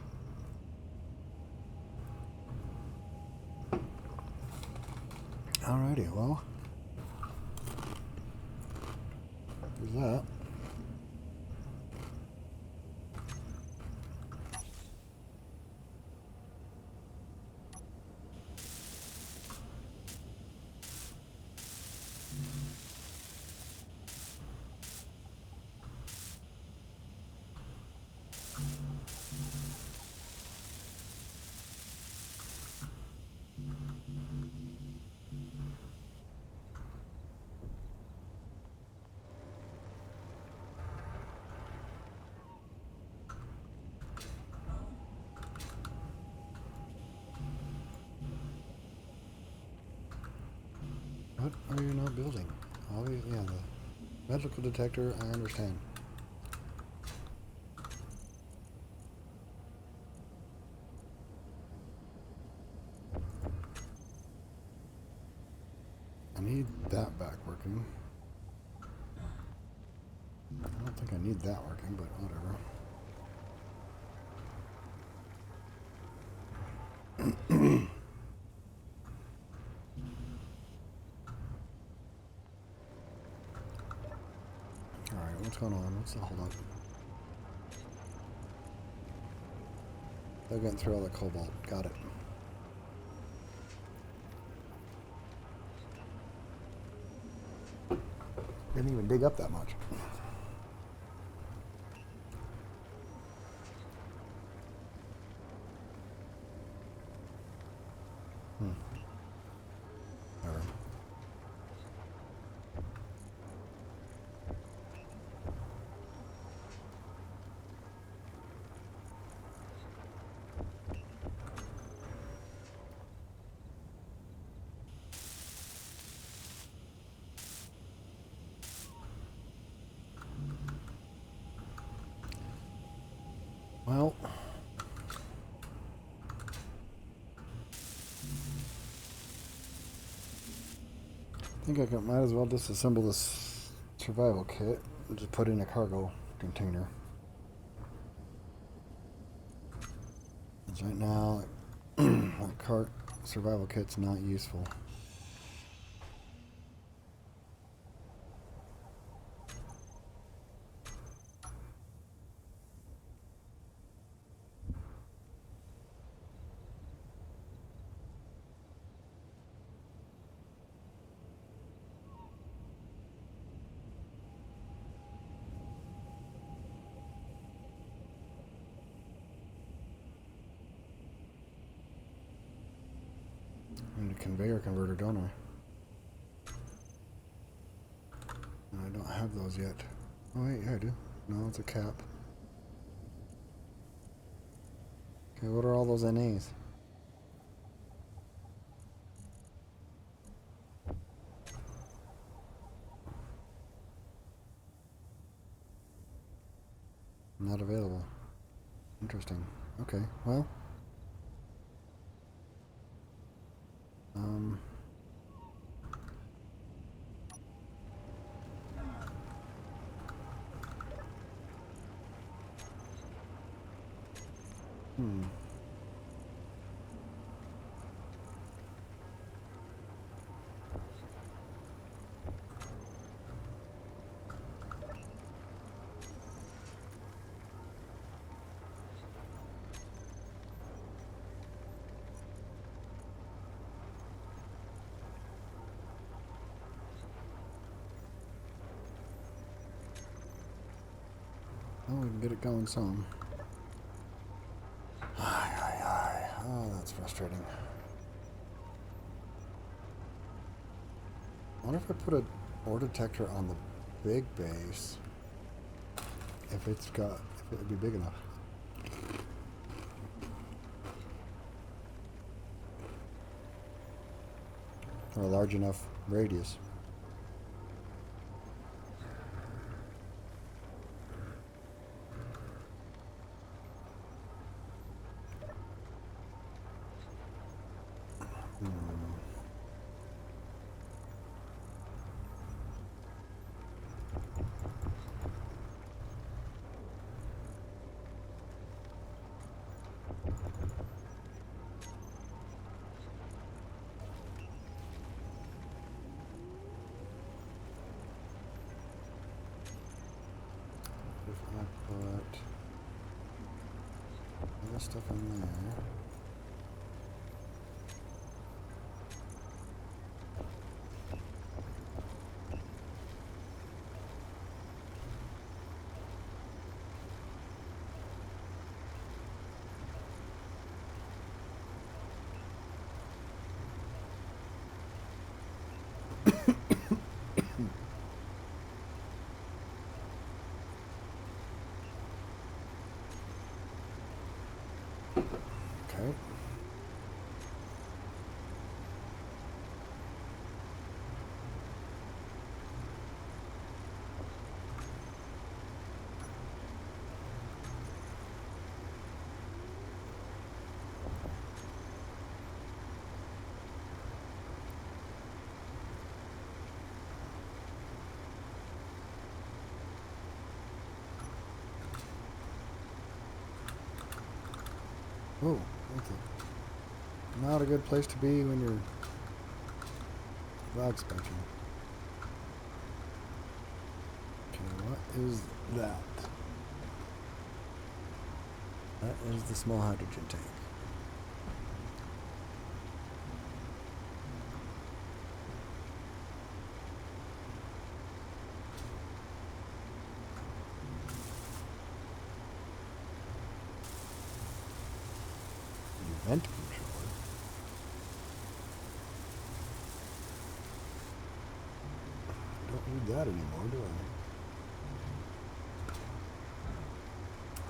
Alrighty, well, there's that. What are you not building? Obviously, yeah, the medical detector, I understand. I need that back working. I don't think I need that working, but whatever. Alright, what's going on? What's the hold up? They're getting through all the cobalt. Got it. Didn't even dig up that much. Whatever. Well, I think might as well disassemble this survival kit and just put it in a cargo container. Because right now, that cart survival kit's not useful. I need a conveyor converter, don't I? And I don't have those yet. Oh wait, yeah I do. No, it's a cap. Okay, what are all those NAs? Not available. Interesting. Okay, well. Hmm. Oh, we can get it going some. Aye, aye, aye. Oh, that's frustrating. I wonder if I put a ore detector on the big base, if it would be big enough. Or a large enough radius. If I put other stuff in there. Okay. Oh, that's not a good place to be when you're log spectrum. Okay, what is that? That is the small hydrogen tank. Vent controller. Don't need that anymore, do I?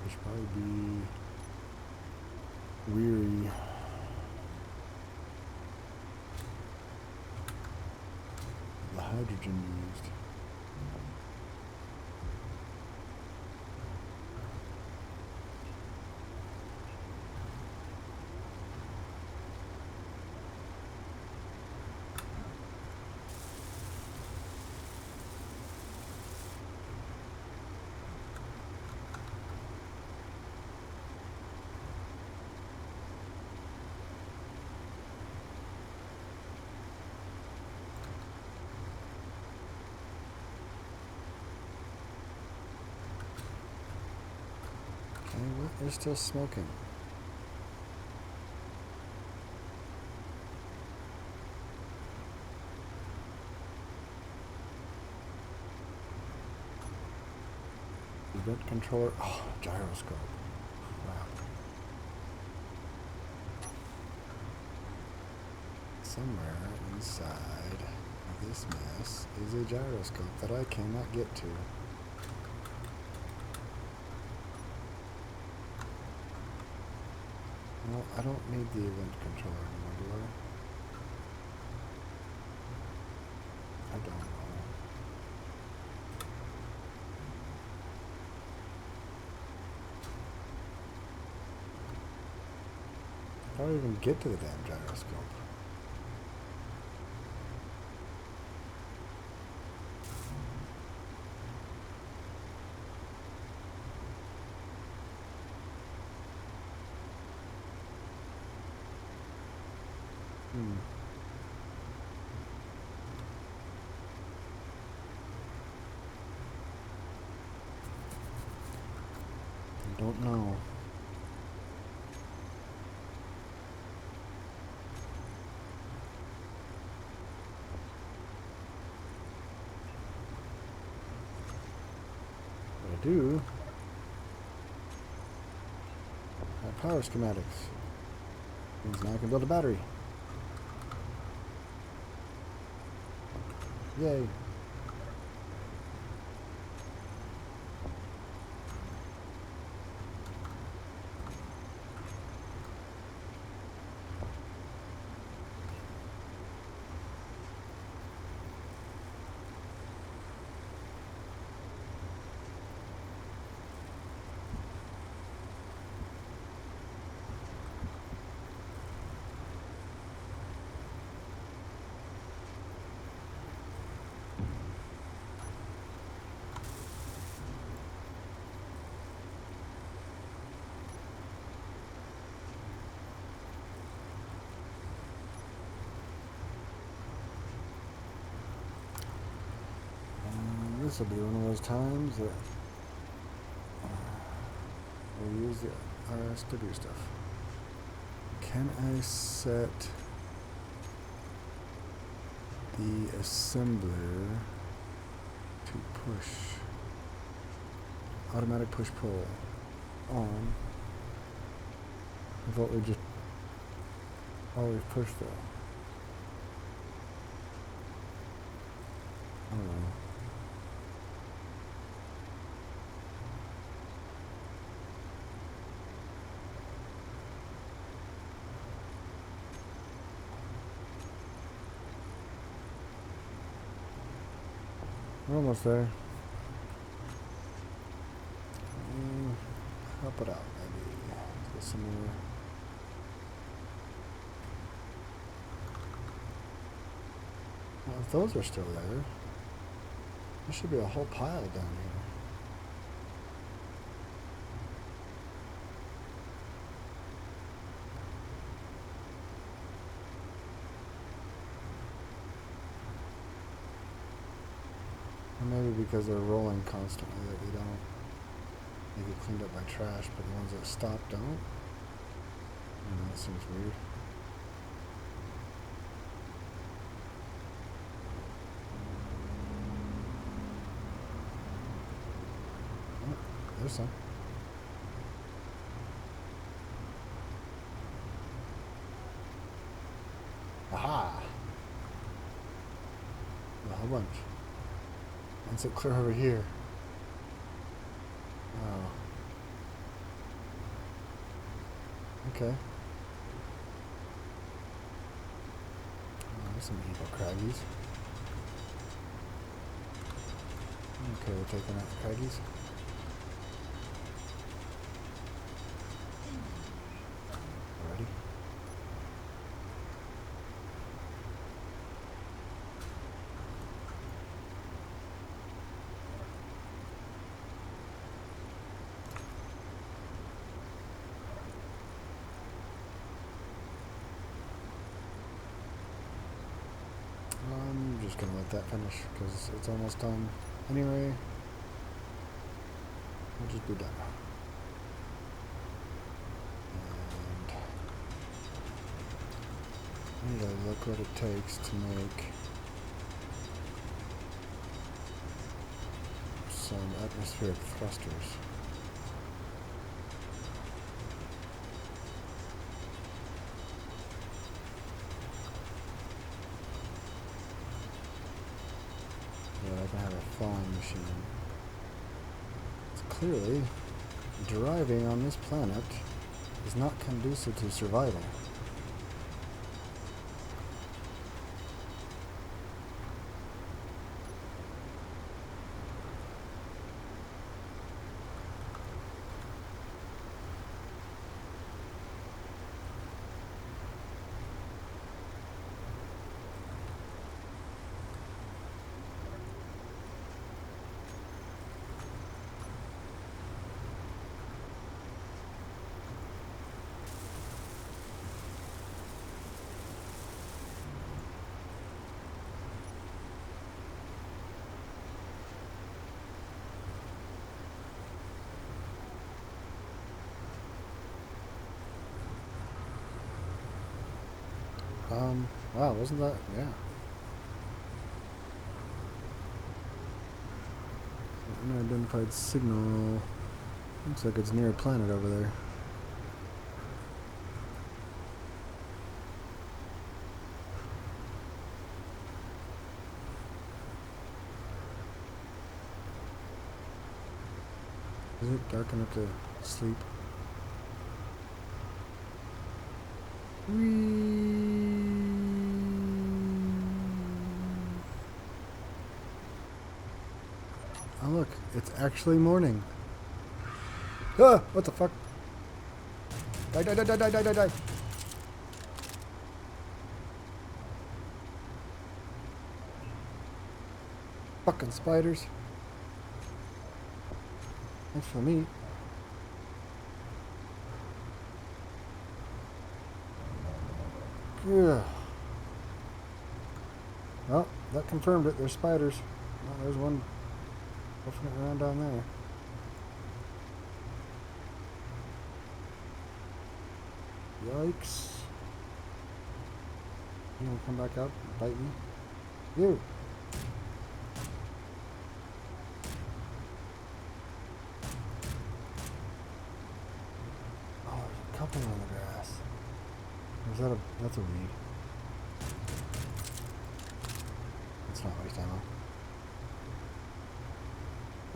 I should probably be weary. The hydrogen used. Okay, what is still smoking? Event controller. Oh, gyroscope. Wow. Somewhere inside of this mess is a gyroscope that I cannot get to. Well, I don't need the event controller anymore, do I? I don't know. How do I even get to the damn gyroscope? I don't know. But I do have power schematics. Means now I can build a battery. Yay. This will be one of those times that we'll use the RS to do stuff. Can I set the assembler to push automatic push pull on with what we just always push though? I don't know. We're almost there. Help it out, maybe. Get some more. Well, if those are still there, there should be a whole pile down here. Or maybe because they're rolling constantly that we don't. They get cleaned up by trash, but the ones that stop don't. That seems weird. Oh, there's some. Aha! A whole bunch. And so clear over here. Oh. Okay. Oh, there's some evil craggies. Okay, we're taking out the craggies. Alrighty. I'm just gonna let that finish because it's almost done anyway. We'll just be done. And I need to look what it takes to make some atmospheric thrusters. I can have a flying machine. It's clearly driving on this planet is not conducive to survival. Wow, wasn't that? Yeah. Unidentified signal. Looks like it's near a planet over there. Is it dark enough to sleep? Oh look, it's actually morning. Ah! What the fuck? Die, die, die, die, die, die, die, die. Fucking spiders. Thanks for the meat. Yeah. Well, that confirmed it. There's spiders. Oh, there's one puffing it around down there. Yikes. You gonna come back out and bite me? You! Oh, there's a couple on the grass. Or is that a... that's a weed. It's not waste ammo.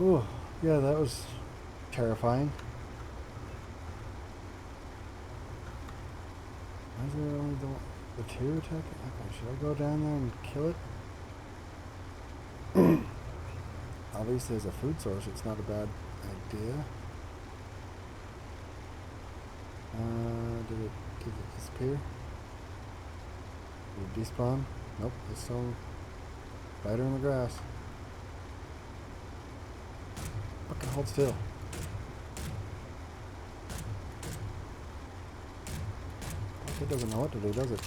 Ooh, yeah, that was terrifying. Why is there only the two attacking? Okay, should I go down there and kill it? Obviously, as a food source, it's not a bad idea. Did it disappear? Did it despawn? Nope, it's still spider in the grass. Fucking hold still. It doesn't know what to do, does it?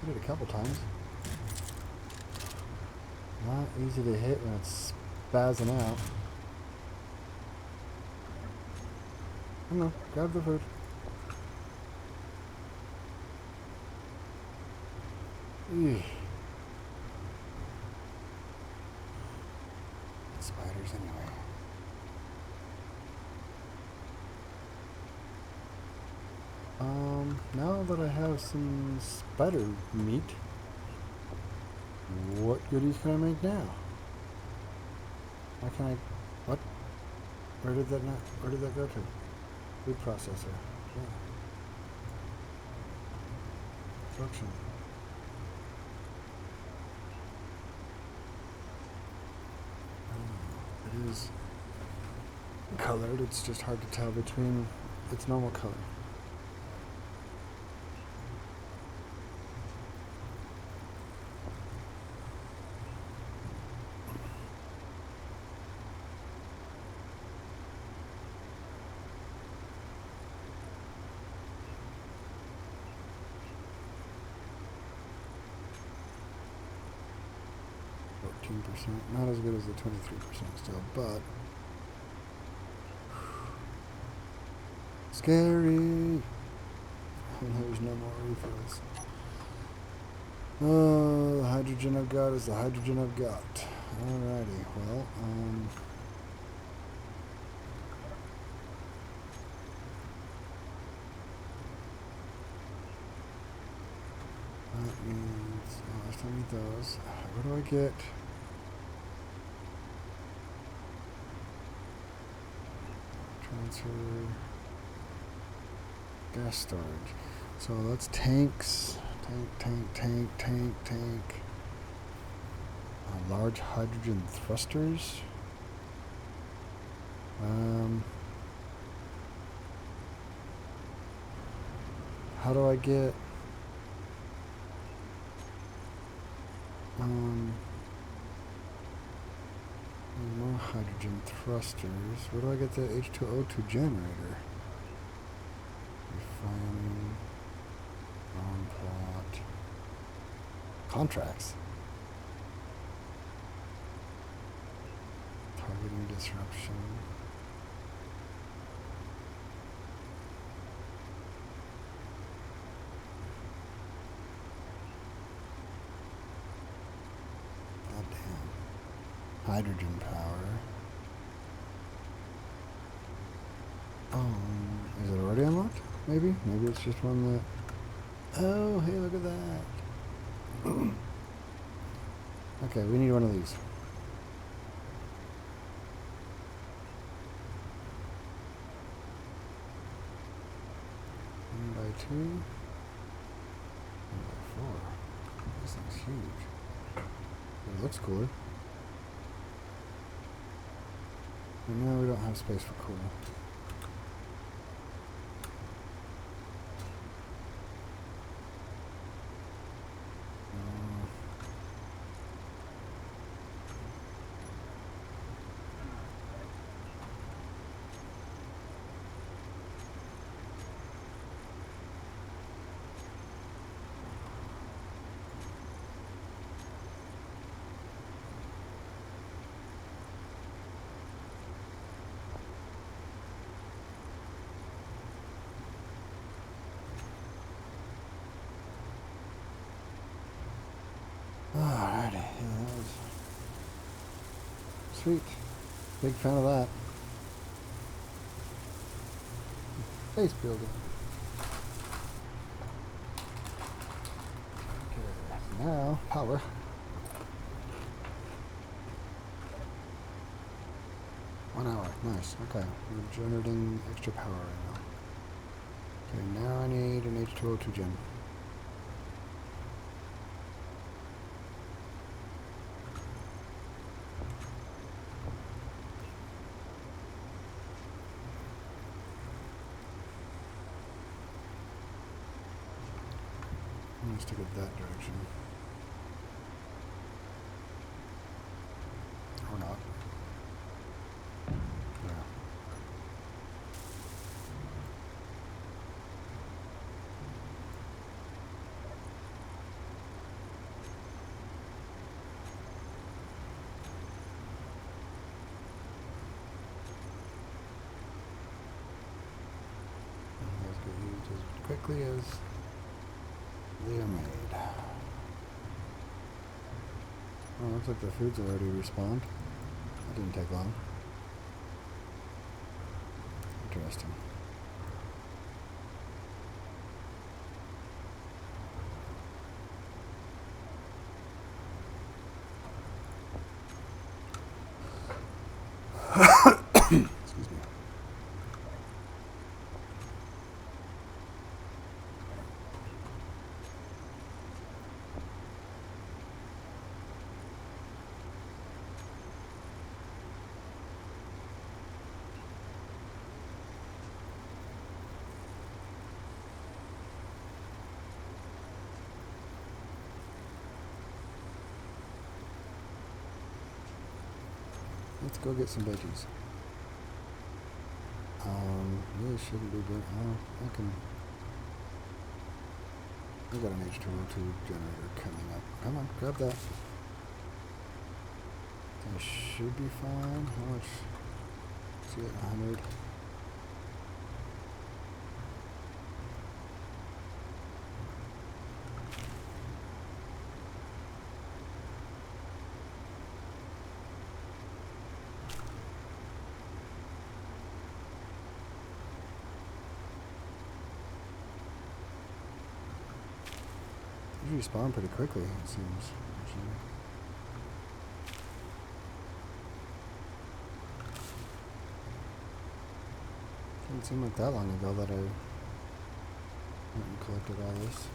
Hit it a couple times. Not easy to hit when it's spazzing out. I don't know, grab the food. Eugh. Spiders anyway. Now that I have some spider meat, what goodies can I make now? Why can I... what? Where did that go to? Food processor. Yeah. Production. It is colored, it's just hard to tell between its normal color. Not as good as the 23% still, but scary. And there's no more refills. Oh, the hydrogen I've got is the hydrogen I've got. Alrighty, well, that means I still need those. Where do I get? Transfer gas storage. So that's tanks. Tank. Large hydrogen thrusters. How do I get more hydrogen thrusters? Where do I get the H2O2 generator? Refining, on plot, contracts, targeting disruption. hydrogen power. Is it already unlocked? Maybe? Maybe it's just one that... Oh, hey, look at that. Okay, we need one of these. 1x2. 1x4. This thing's huge. It looks cooler. But now we don't have space for cool. Alrighty, yeah, that was sweet. Big fan of that. Base building. Okay, now power. One hour, nice. Okay, we're generating extra power right now. Okay, now I need an H2O2 gen. Let's take it that direction. Or not. Yeah. And those get used as quickly as they are made. Oh, looks like the food's already respawned. That didn't take long. Interesting. Excuse me. Let's go get some veggies. Really shouldn't be doing. Oh, I can. We got an H2O2 generator coming up. Come on, grab that. That should be fine. How much? See it, 100. Usually spawn pretty quickly, it seems. Actually. Didn't seem like that long ago that I went and collected all this.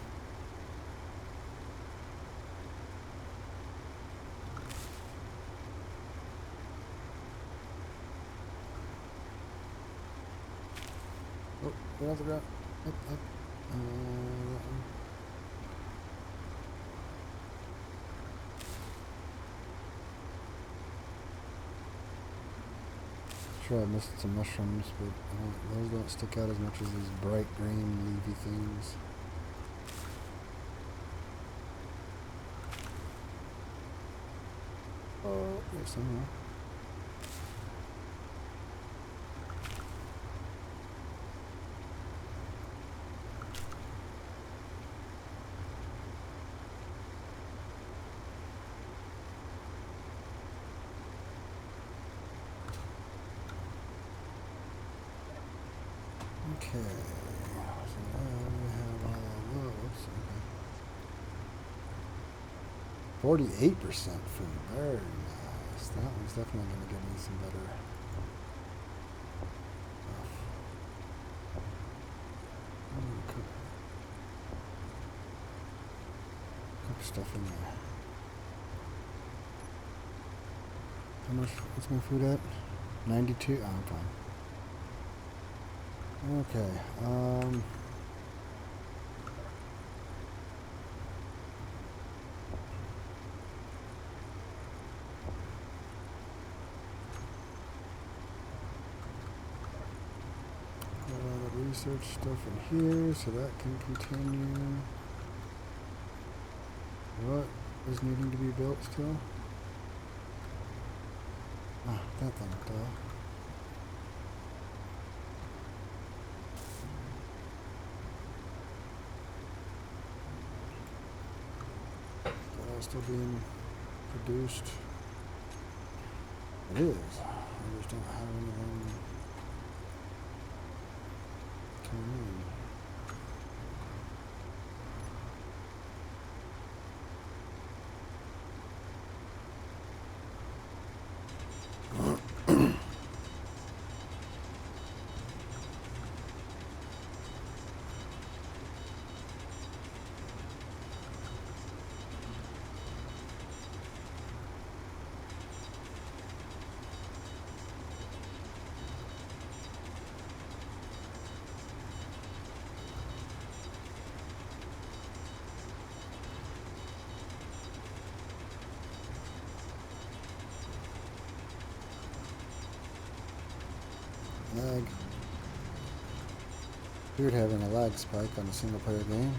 Oh, get off the ground. Up, up. That one. Sure, I missed some mushrooms, but those don't stick out as much as these bright green leafy things. Oh, there's some more. Okay. So now we have all of those. Okay. 48% food. Very nice. That one's definitely going to give me some better stuff. Cook stuff in there. How much? What's my food at? 92? Oh, I'm fine. Okay. Got all the research stuff in here, so that can continue. What is needing to be built still? Ah, that thing, duh. That all still being produced? It is. I just don't have anything coming in. Lag. Weird having a lag spike on a single player game.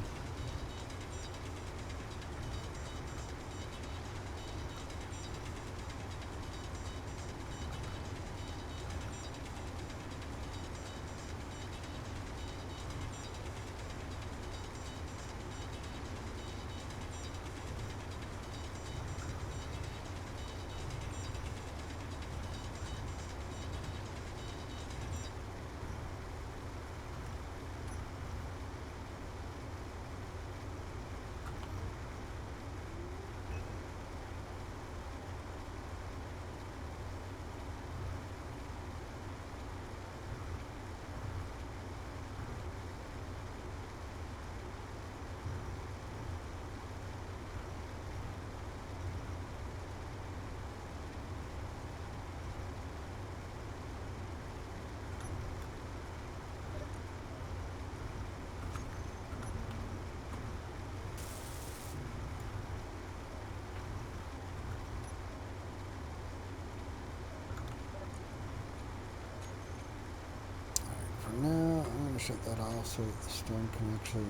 For now, I'm going to shut that off so that the storm can actually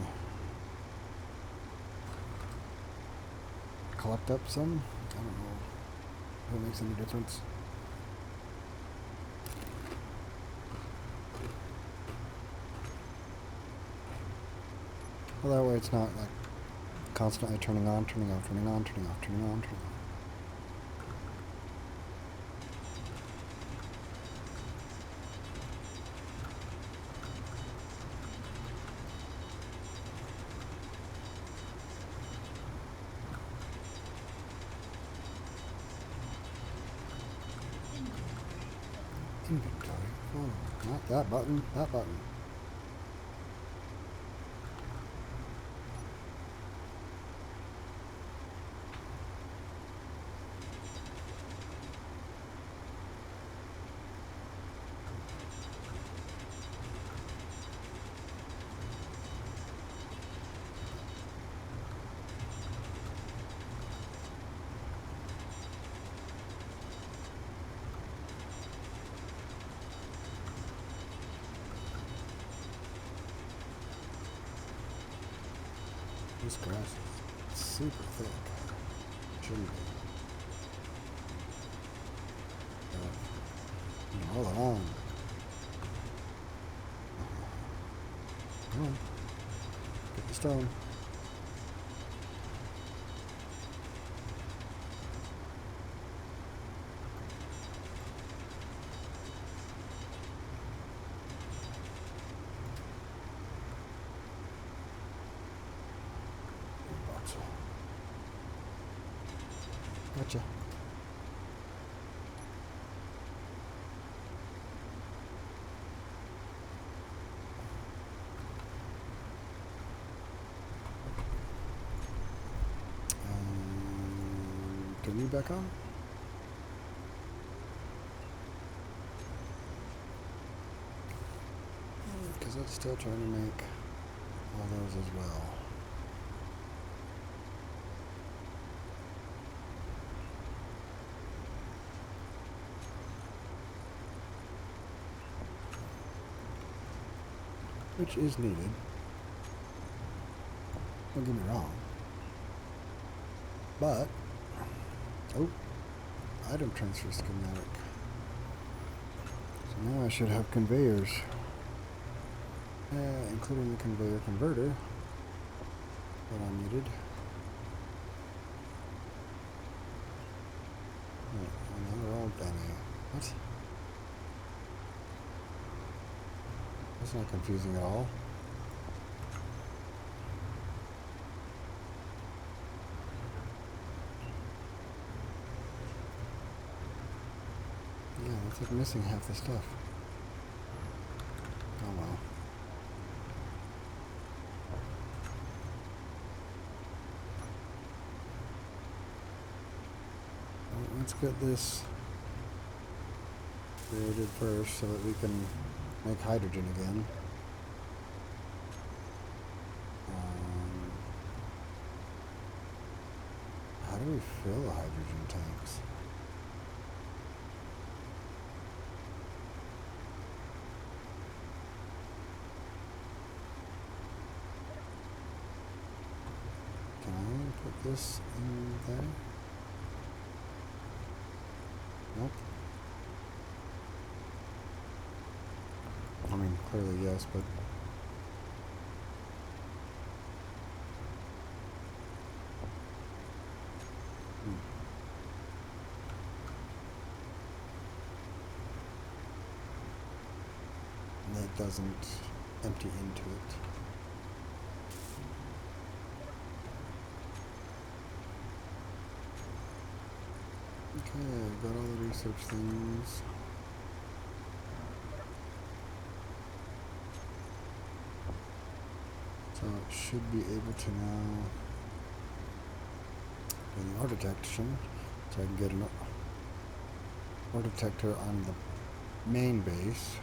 collect up some. I don't know if it makes any difference. Well, that way it's not like constantly turning on, turning off, turning on, turning off, turning on, turning off. Inventory. Oh, not that button, that button. This grass is super thick. Shouldn't be. Hold on. Come on. Get the stone. Gotcha. Turn you back on? Because it's still trying to make all those as well. Which is needed. Don't get me wrong. But, oh, item transfer schematic. So now I should have conveyors. Including the conveyor converter that I needed. Another old Benny. What? That's not confusing at all. Yeah, it's like missing half the stuff. Oh well. Let's get this created first so that we can make hydrogen again. How do we fill the hydrogen tanks? Can I put this in there? Nope. I mean, clearly yes, but... that doesn't empty into it. Okay, got all the research things. So it should be able to now do the ore detection, so I can get an ore detector on the main base,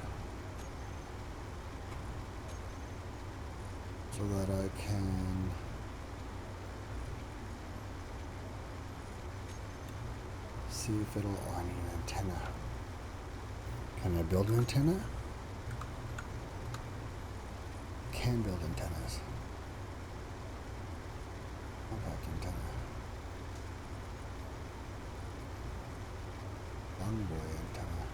so that I can see if it'll... Oh, I need an antenna. Can I build an antenna? Can build antennas. Compact antenna. Long boy antenna.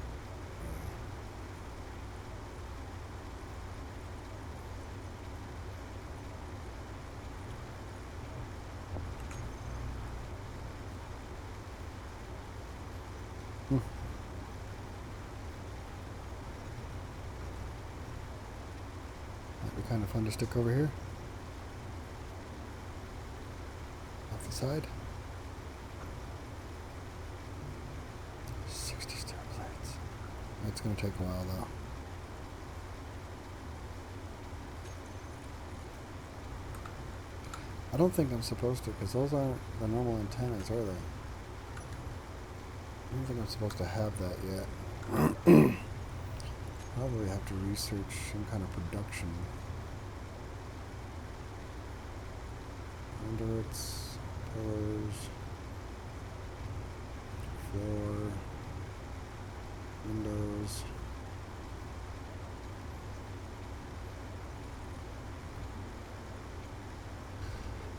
Might be kind of fun to stick over here. Off the side. 60 star plates. That's going to take a while though. I don't think I'm supposed to, because those aren't the normal antennas, are they? I don't think I'm supposed to have that yet. Probably have to research some kind of production. Conduits, pillars, floor, windows.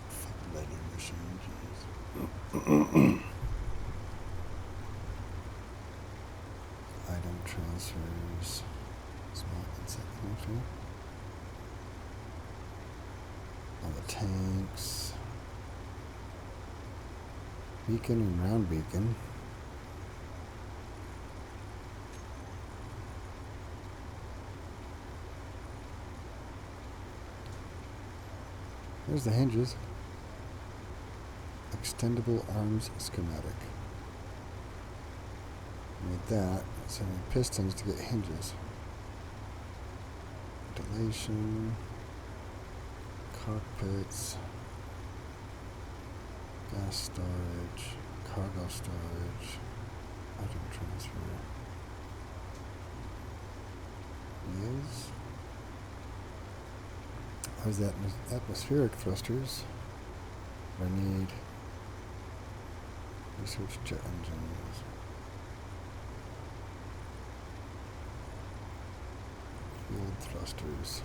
Fuck lighting machine, jeez. Item transfers. Small insect connection. All the tanks. Beacon and round beacon. There's the hinges. I Extendable arms schematic. Need that. So I need pistons to get hinges. Ventilation. Cockpits. Gas storage. Cargo storage. Item transfer. Wheels. There's that atmospheric thrusters. I need research jet engines. Fueled thrusters.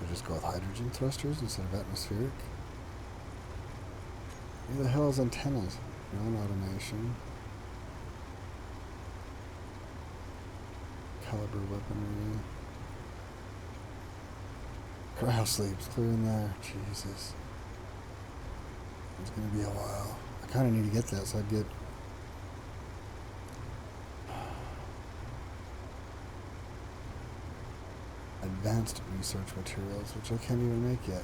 I just go with hydrogen thrusters instead of atmospheric. Where the hell is antennas? Drone automation. Caliber weaponry. Cryo sleeps, clear in there. Jesus. It's gonna be a while. I kinda need to get that so I get advanced research materials, which I can't even make yet.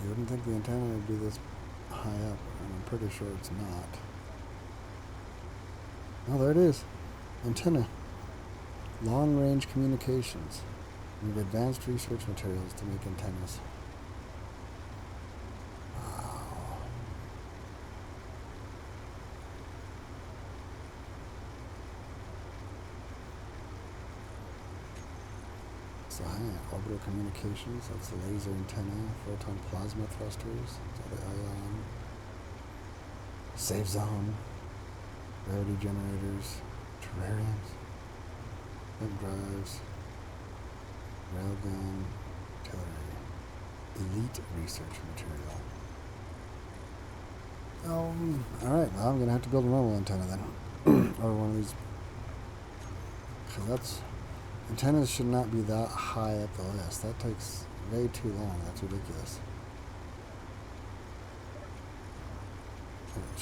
You wouldn't think the antenna would be this high up, and I'm pretty sure it's not. Oh, there it is. Antenna. Long-range communications. Need advanced research materials to make antennas. Wow. So, orbital communications. That's the laser antenna. Photon plasma thrusters. That's the ion. Safe zone. Gravity generators. Terrariums. Web drives, railgun, artillery, elite research material. Alright, well, I'm going to have to build a normal antenna then. Or one of these. So that's, antennas should not be that high up the list. That takes way too long. That's ridiculous. It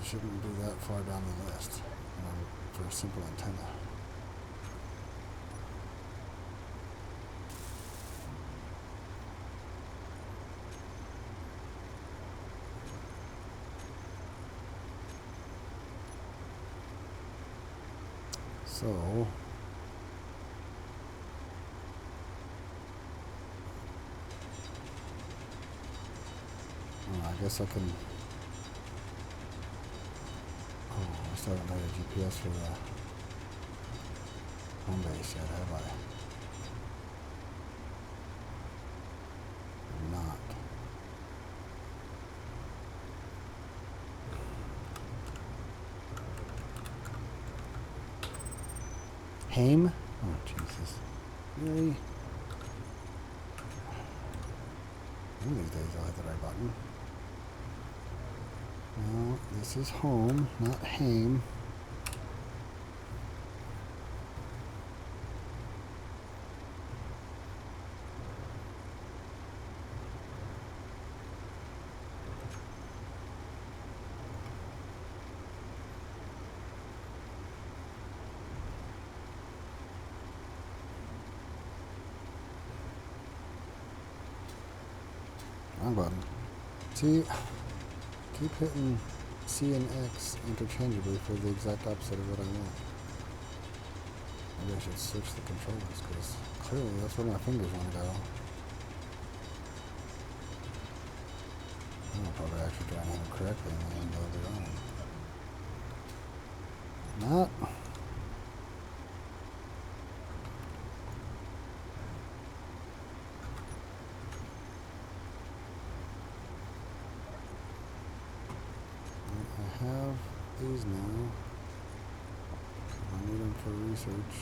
shouldn't be that far down the list for a simple antenna. So, I guess I can, I still haven't made a GPS for the home base yet, have I? I'm not. Haim? Oh, Jesus. Really? One of these days I'll hit the right button. No, this is home, not Haim. Wrong button. See, keep hitting C and X interchangeably for the exact opposite of what I want. Maybe I should switch the controllers, because clearly that's where my fingers want to go. I'll probably actually try and hit them correctly and then they'll be wrong. Not. I have these now. I need them for research.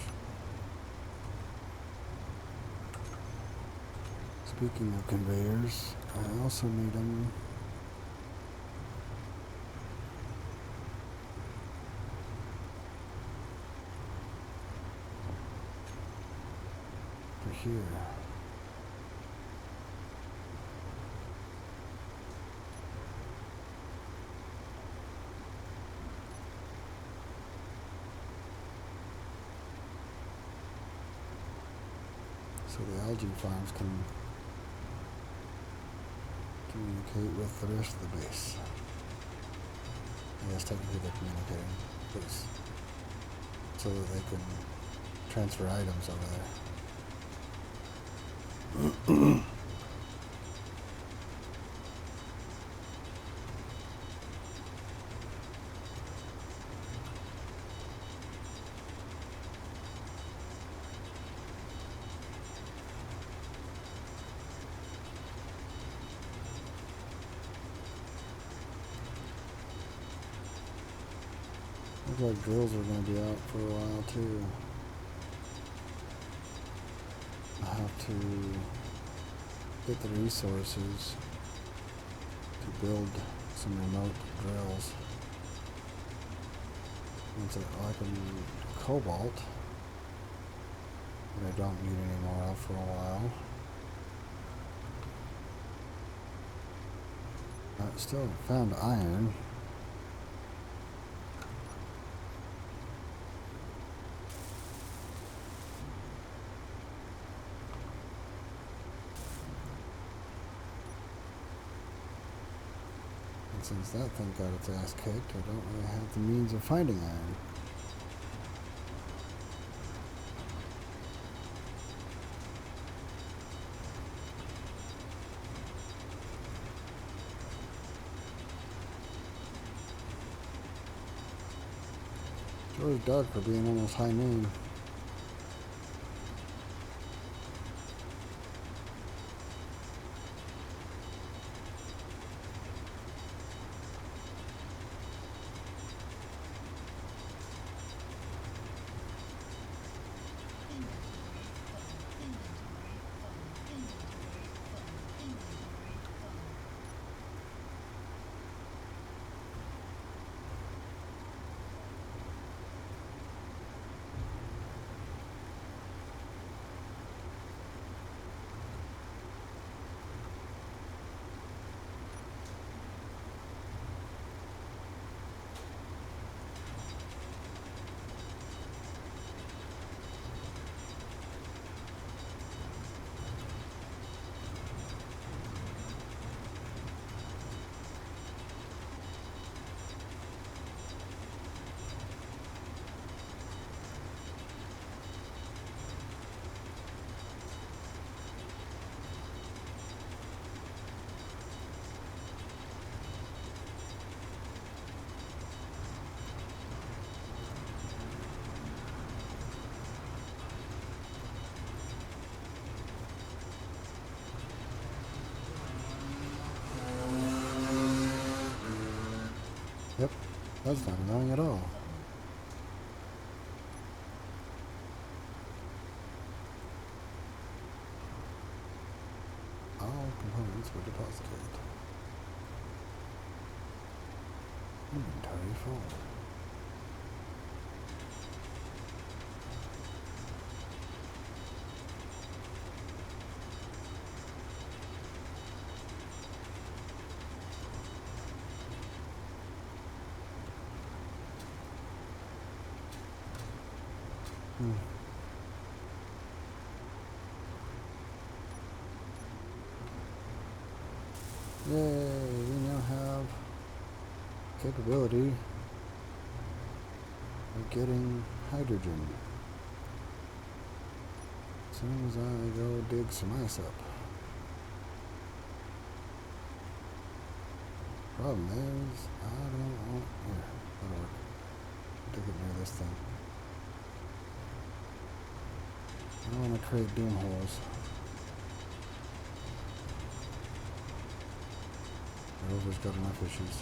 Speaking of conveyors, I also need them for here. So the algae farms can communicate with the rest of the base. I guess technically they're communicating, because so that they can transfer items over there. Looks like drills are going to be out for a while too. I have to get the resources to build some remote drills. It's like a cobalt that I don't need any more of for a while. I still found iron. Since that thing got its ass kicked, I don't really have the means of finding iron. It's really dark for being almost high noon. Yep, that's not annoying at all. All components were deposited. Inventory full. Yay, we now have capability of getting hydrogen. As soon as I go dig some ice up. Problem is, I don't want... Here, that'll work. Dig it near this thing. I don't want to create doom holes. The rover's got enough issues.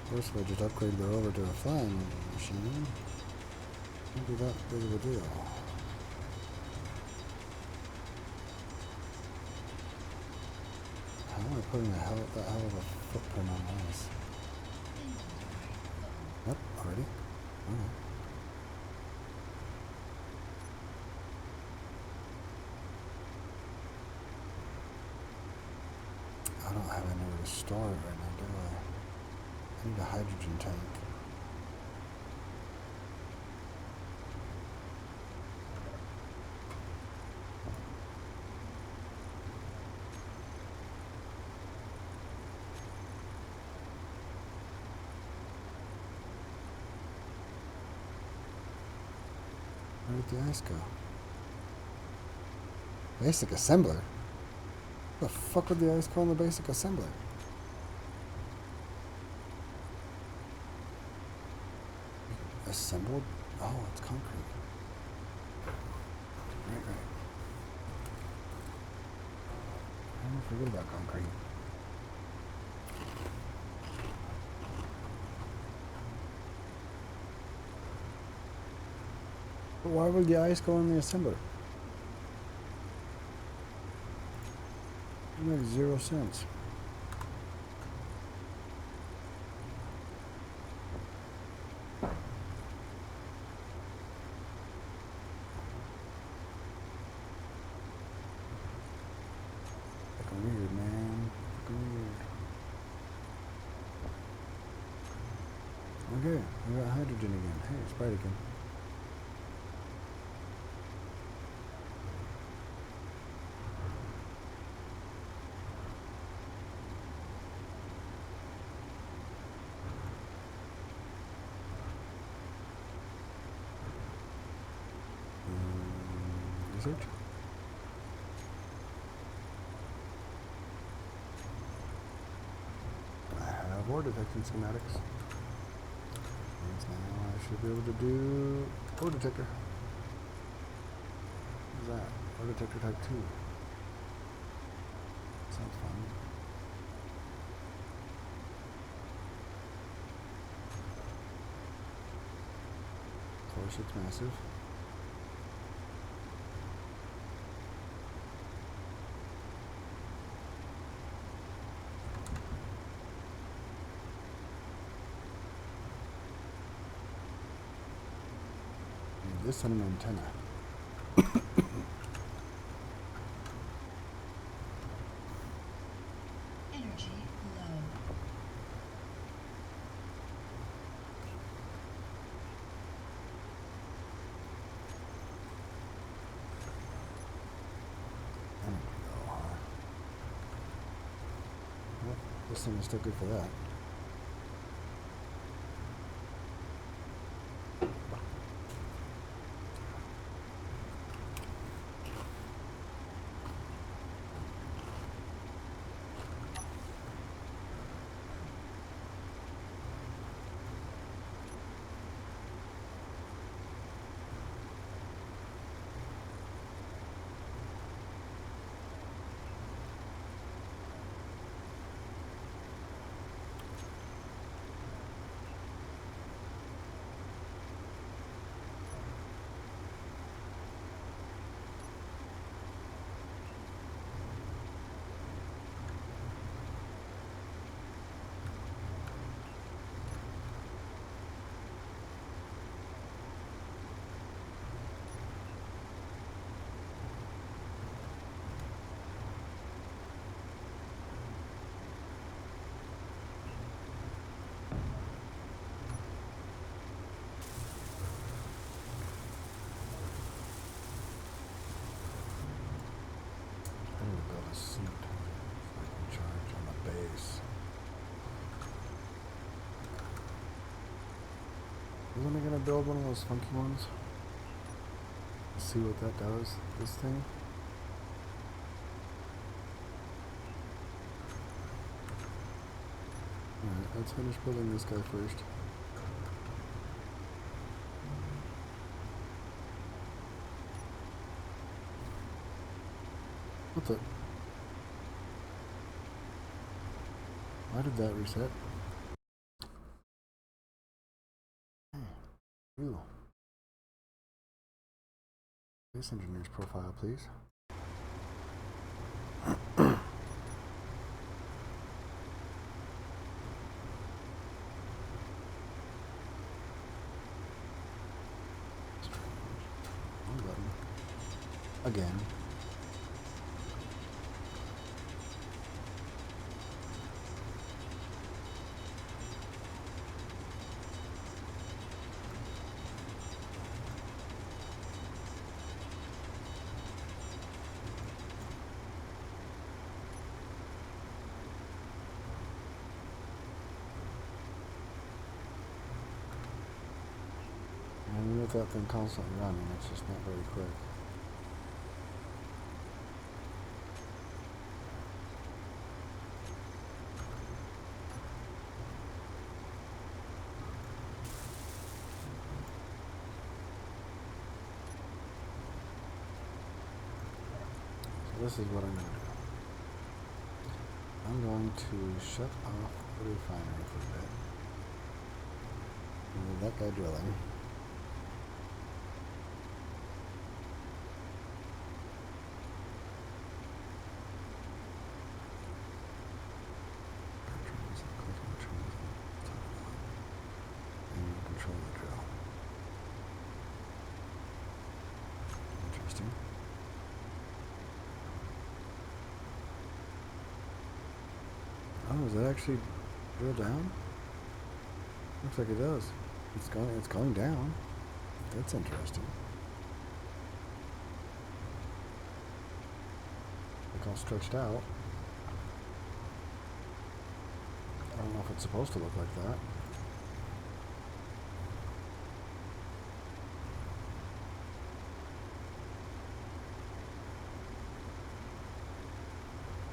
Of course, if I just upgrade the rover to a flying machine, it won't be that big of a deal. How am I putting that hell of a footprint on ice? Yep, already. Alright. store it right now, do I? I need a hydrogen tank. Where did the ice go? Basic assembler? The fuck would the ice go in the basic assembler? Assembled? Oh, it's concrete. Right. I don't forget about concrete. But why would the ice go in the assembler? It makes zero sense. Fucking weird, man. Fucking weird. Okay, we got hydrogen again. Hey, it's bright again. Research. I have ore detection schematics. Means now I should be able to do ore detector. What is that? Ore detector type 2. Sounds fun. Of course, it's massive. This and an antenna. Energy low. Energy low, huh? Well, this thing is still good for that. I need to build a suit so I can charge on the base. Wasn't I gonna build one of those funky ones? See what that does, this thing? Alright, let's finish building this guy first. What the? Why did that reset? Ew. Base engineer's profile, please. Wrong button. Again. with that thing constantly running. It's just not very quick. So this is what I'm going to do. I'm going to shut off the refinery for a bit. Leave that guy drilling. And control the drill. Interesting. Oh, does that actually drill down? Looks like it does. It's going down. That's interesting. Look all stretched out. I don't know if it's supposed to look like that.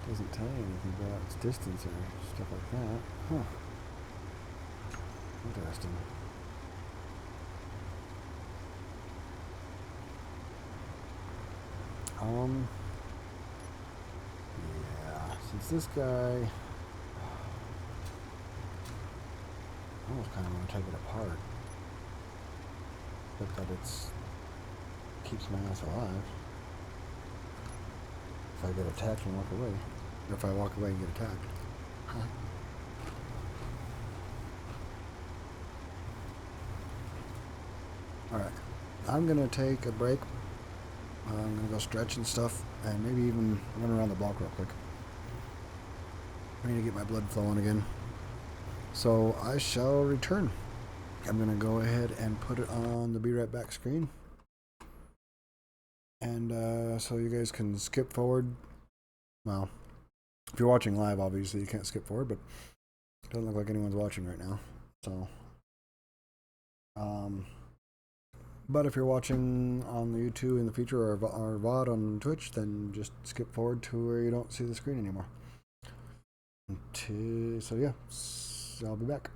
Doesn't tell you anything about its distance or stuff like that. Huh. Interesting. Yeah, since this guy, I almost kind of want to take it apart. But that it's keeps my ass alive. If I get attacked and walk away. Or if I walk away and get attacked. Huh. Alright. I'm gonna take a break. I'm gonna go stretch and stuff, and maybe even run around the block real quick. I need to get my blood flowing again. So I shall return. I'm gonna go ahead and put it on the Be Right Back screen. And so you guys can skip forward. Well, if you're watching live, obviously you can't skip forward, but it doesn't look like anyone's watching right now. So, but if you're watching on the YouTube in the future or VOD on Twitch, then just skip forward to where you don't see the screen anymore. So yeah, I'll be back.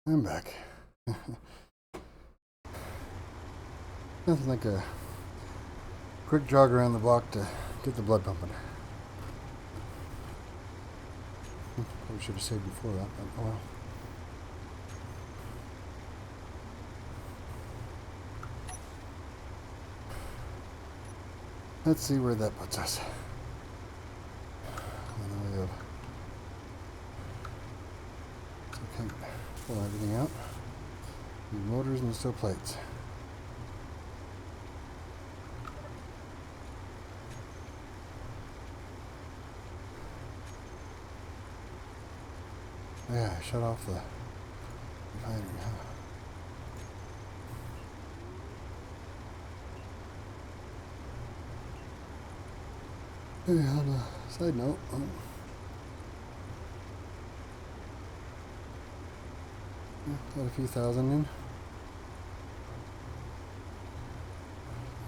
I'm back. Nothing like a quick jog around the block to get the blood pumping. Probably should have saved before that, but oh well. Let's see where that puts us. And then we have okay, pull everything out. Need motors and steel plates. Yeah, shut off the refinery, huh? Hey, on a side note, got a few thousand in.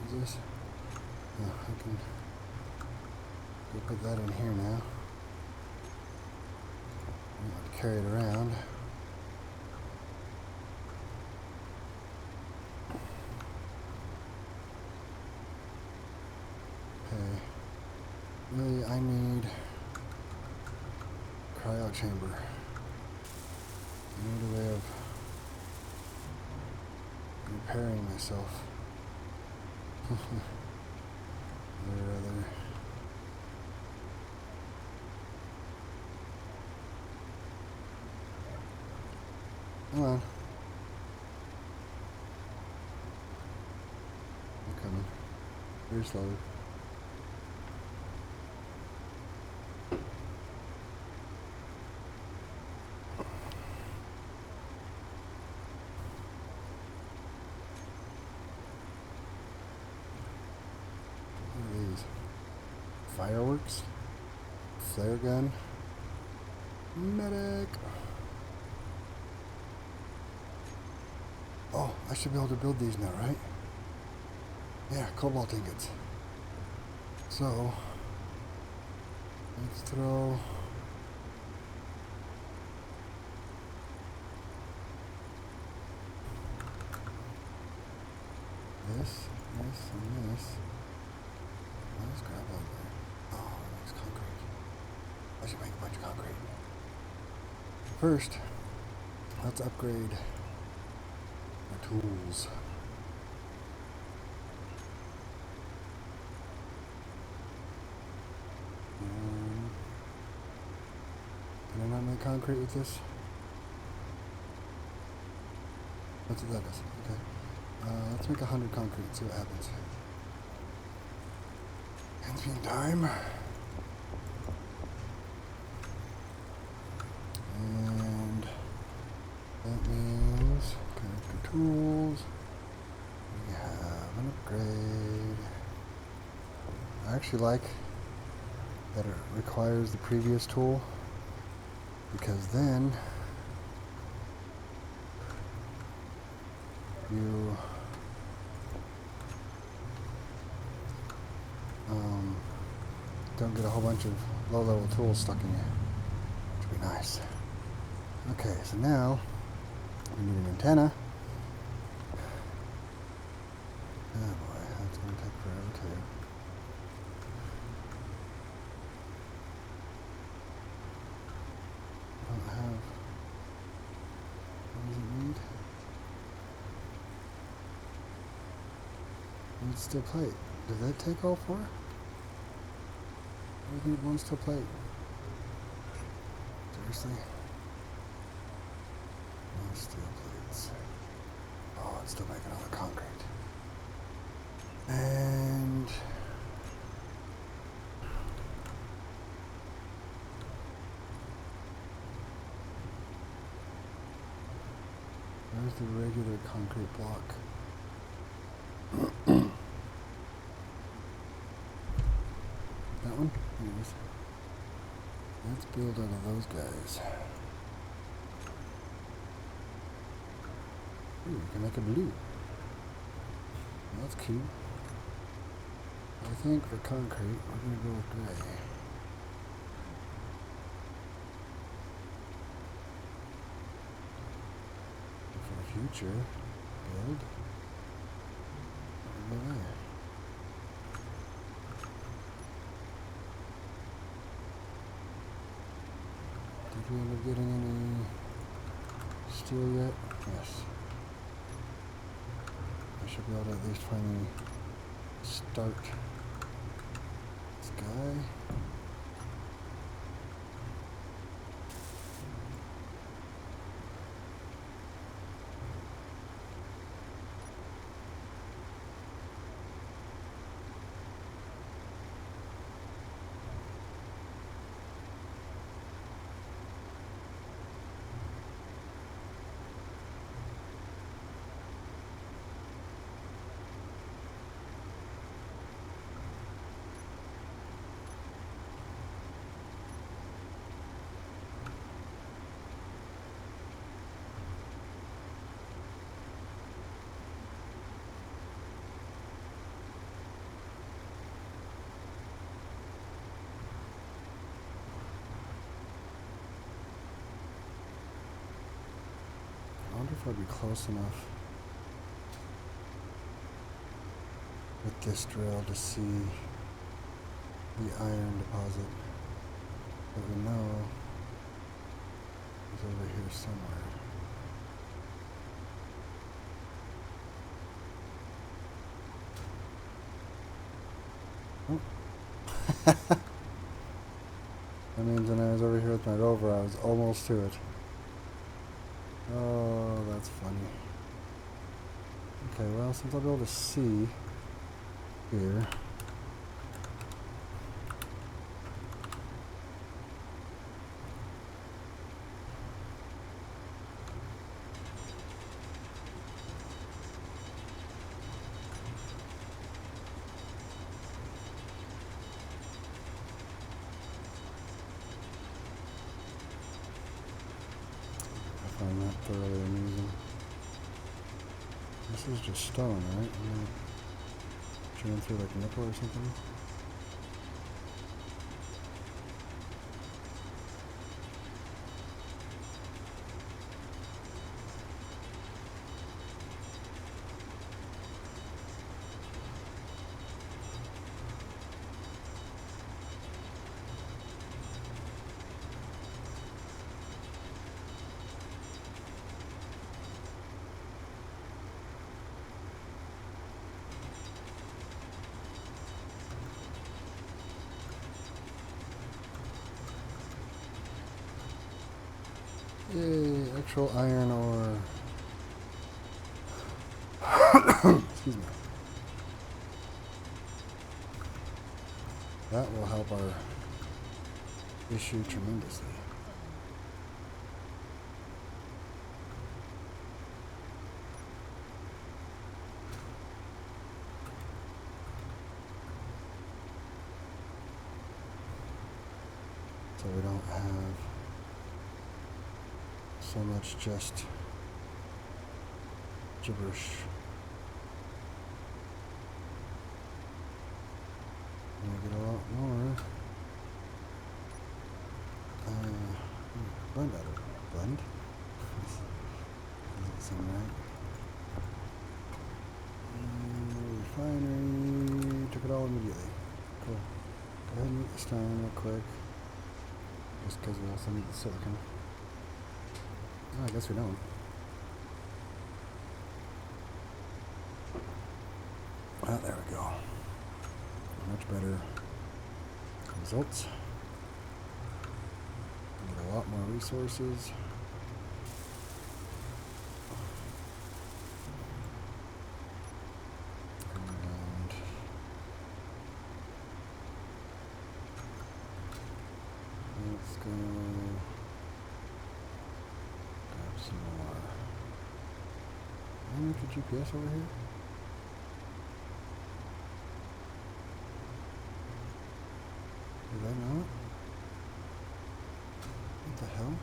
What's this? Oh, I can go put that in here now. I don't have to carry it around. Okay. Really, I need cryo chamber. I need a way of repairing myself. Or rather. Come on. I'm coming. Very slowly. What are these? Fireworks? Flare gun? Medic! Oh, I should be able to build these now, right? Yeah, cobalt ingots. So, let's throw this, and this. Let's grab all there. Oh, that makes concrete. I should make a bunch of concrete. First, let's upgrade our tools. Can I not make concrete with this? That's what that is. Okay. Let's make 100 concrete, see what happens. Infinite time. And that means connector tools. We have an upgrade. I actually like that it requires the previous tool, because then you don't get a whole bunch of low-level tools stuck in you, which would be nice. Okay, so now we need an antenna. Oh boy, that's going to take forever too. I don't have... What does it need? It needs steel plate. Did that take all four? We need one steel plate. Seriously? One steel plates. Oh, it's still making all the concrete. And where's the regular concrete block? That one? Anyways. Let's build out of those guys. Ooh, we can make a blue. That's cute. I think for concrete, we're going to go with gray. future build. Over there. Did we end up getting any steel yet? Yes. I should be able to at least finally start this guy. I wonder if I'd be close enough with this drill to see the iron deposit that we know is over here somewhere. Oh. That means when I was over here with my rover, I was almost to it. Oh, that's funny. Okay, well, since I'll be able to see here. I find that thoroughly amusing. This is just stone, right? Chewing through like a nipple or something. Yay, actual iron ore. Excuse me. That will help our issue tremendously. So we don't have so much just gibberish. And we get a lot more blend out of it. Blend? Doesn't seem right. Refinery. Took it all immediately. Cool. Go ahead and eat the stone real quick. Just because we also need the silicon. Oh, I guess we don't. Ah, there we go. Much better results. Need a lot more resources. And let's go grab some more. Did I make a GPS over here? Did I not? What the hell?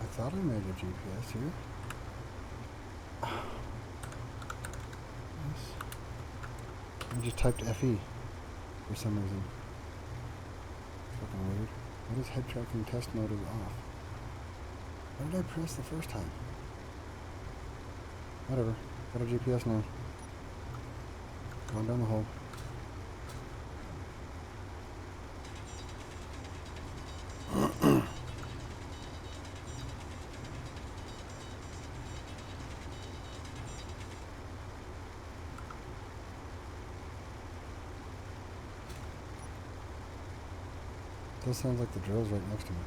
I thought I made a GPS here. Yes. I just typed FE for some reason. Fucking weird. What is head tracking test mode is off? What did I press the first time? Whatever. Got a GPS now. Going down the hole. Still sounds like the drill's right next to me.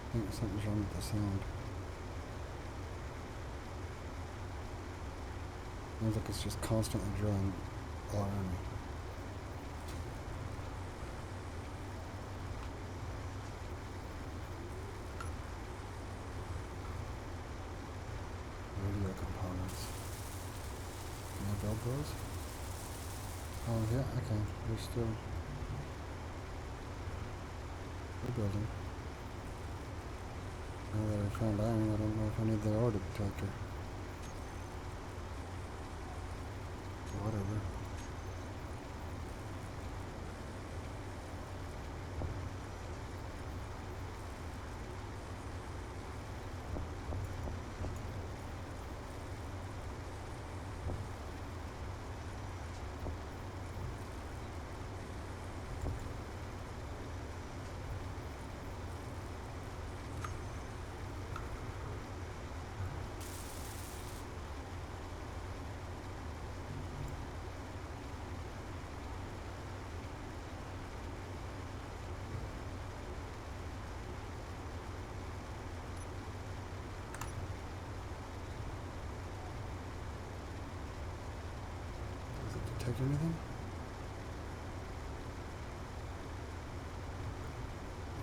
I think something's wrong with the sound. Sounds like it's just constantly drilling all around me. Radio components. Can I build those? Oh yeah, I can. They're still... They're building. Now that I found iron, I don't know if I need the ore detector. Whatever. Detect anything?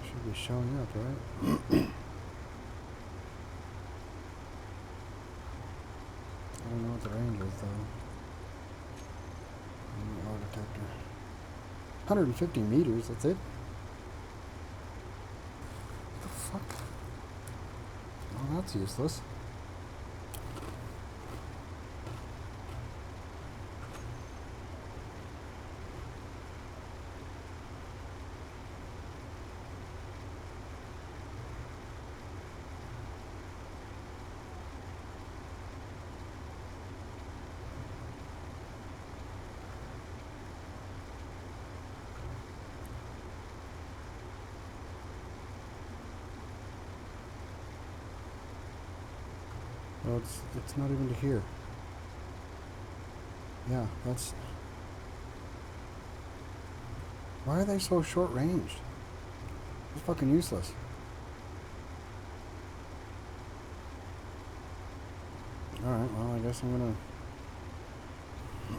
It should be showing up, right? I don't know what the range is though. Ore detector. 150 meters, that's it? What the fuck? Oh, that's useless. Well, it's not even to here. Yeah, that's... Why are they so short-ranged? It's fucking useless. Alright, well, I guess I'm gonna...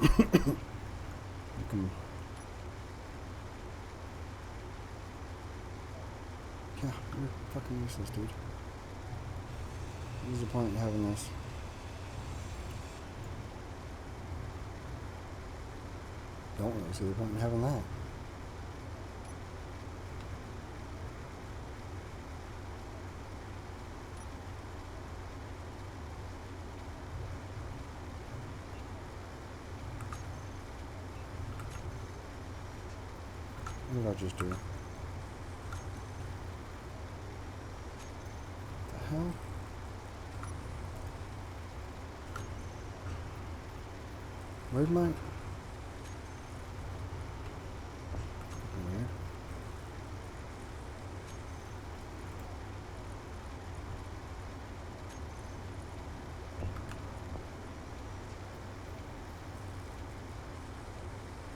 You can... Yeah, you're fucking useless, dude. What's the point in having this? Don't really see the point in having that. What did I just do? What the hell? Where'd my... Where?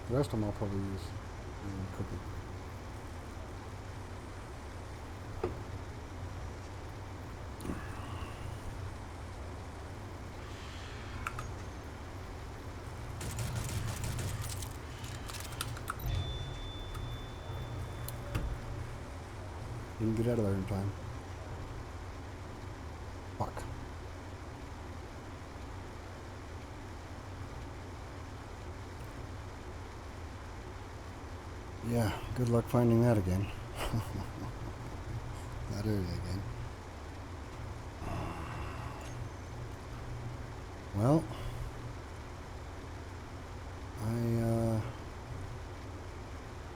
The rest of them I'll probably use in cooking. Didn't get out of there in time. Fuck. Yeah, good luck finding that again. That area again. Well,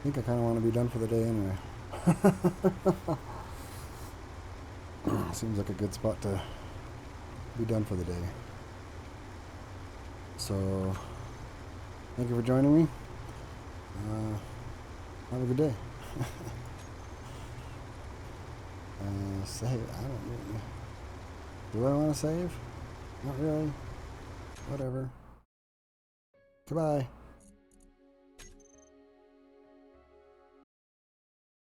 think I kind of want to be done for the day anyway. Seems like a good spot to be done for the day. So, thank you for joining me. Have a good day. Save. I don't really. Do I want to save? Not really. Whatever. Goodbye.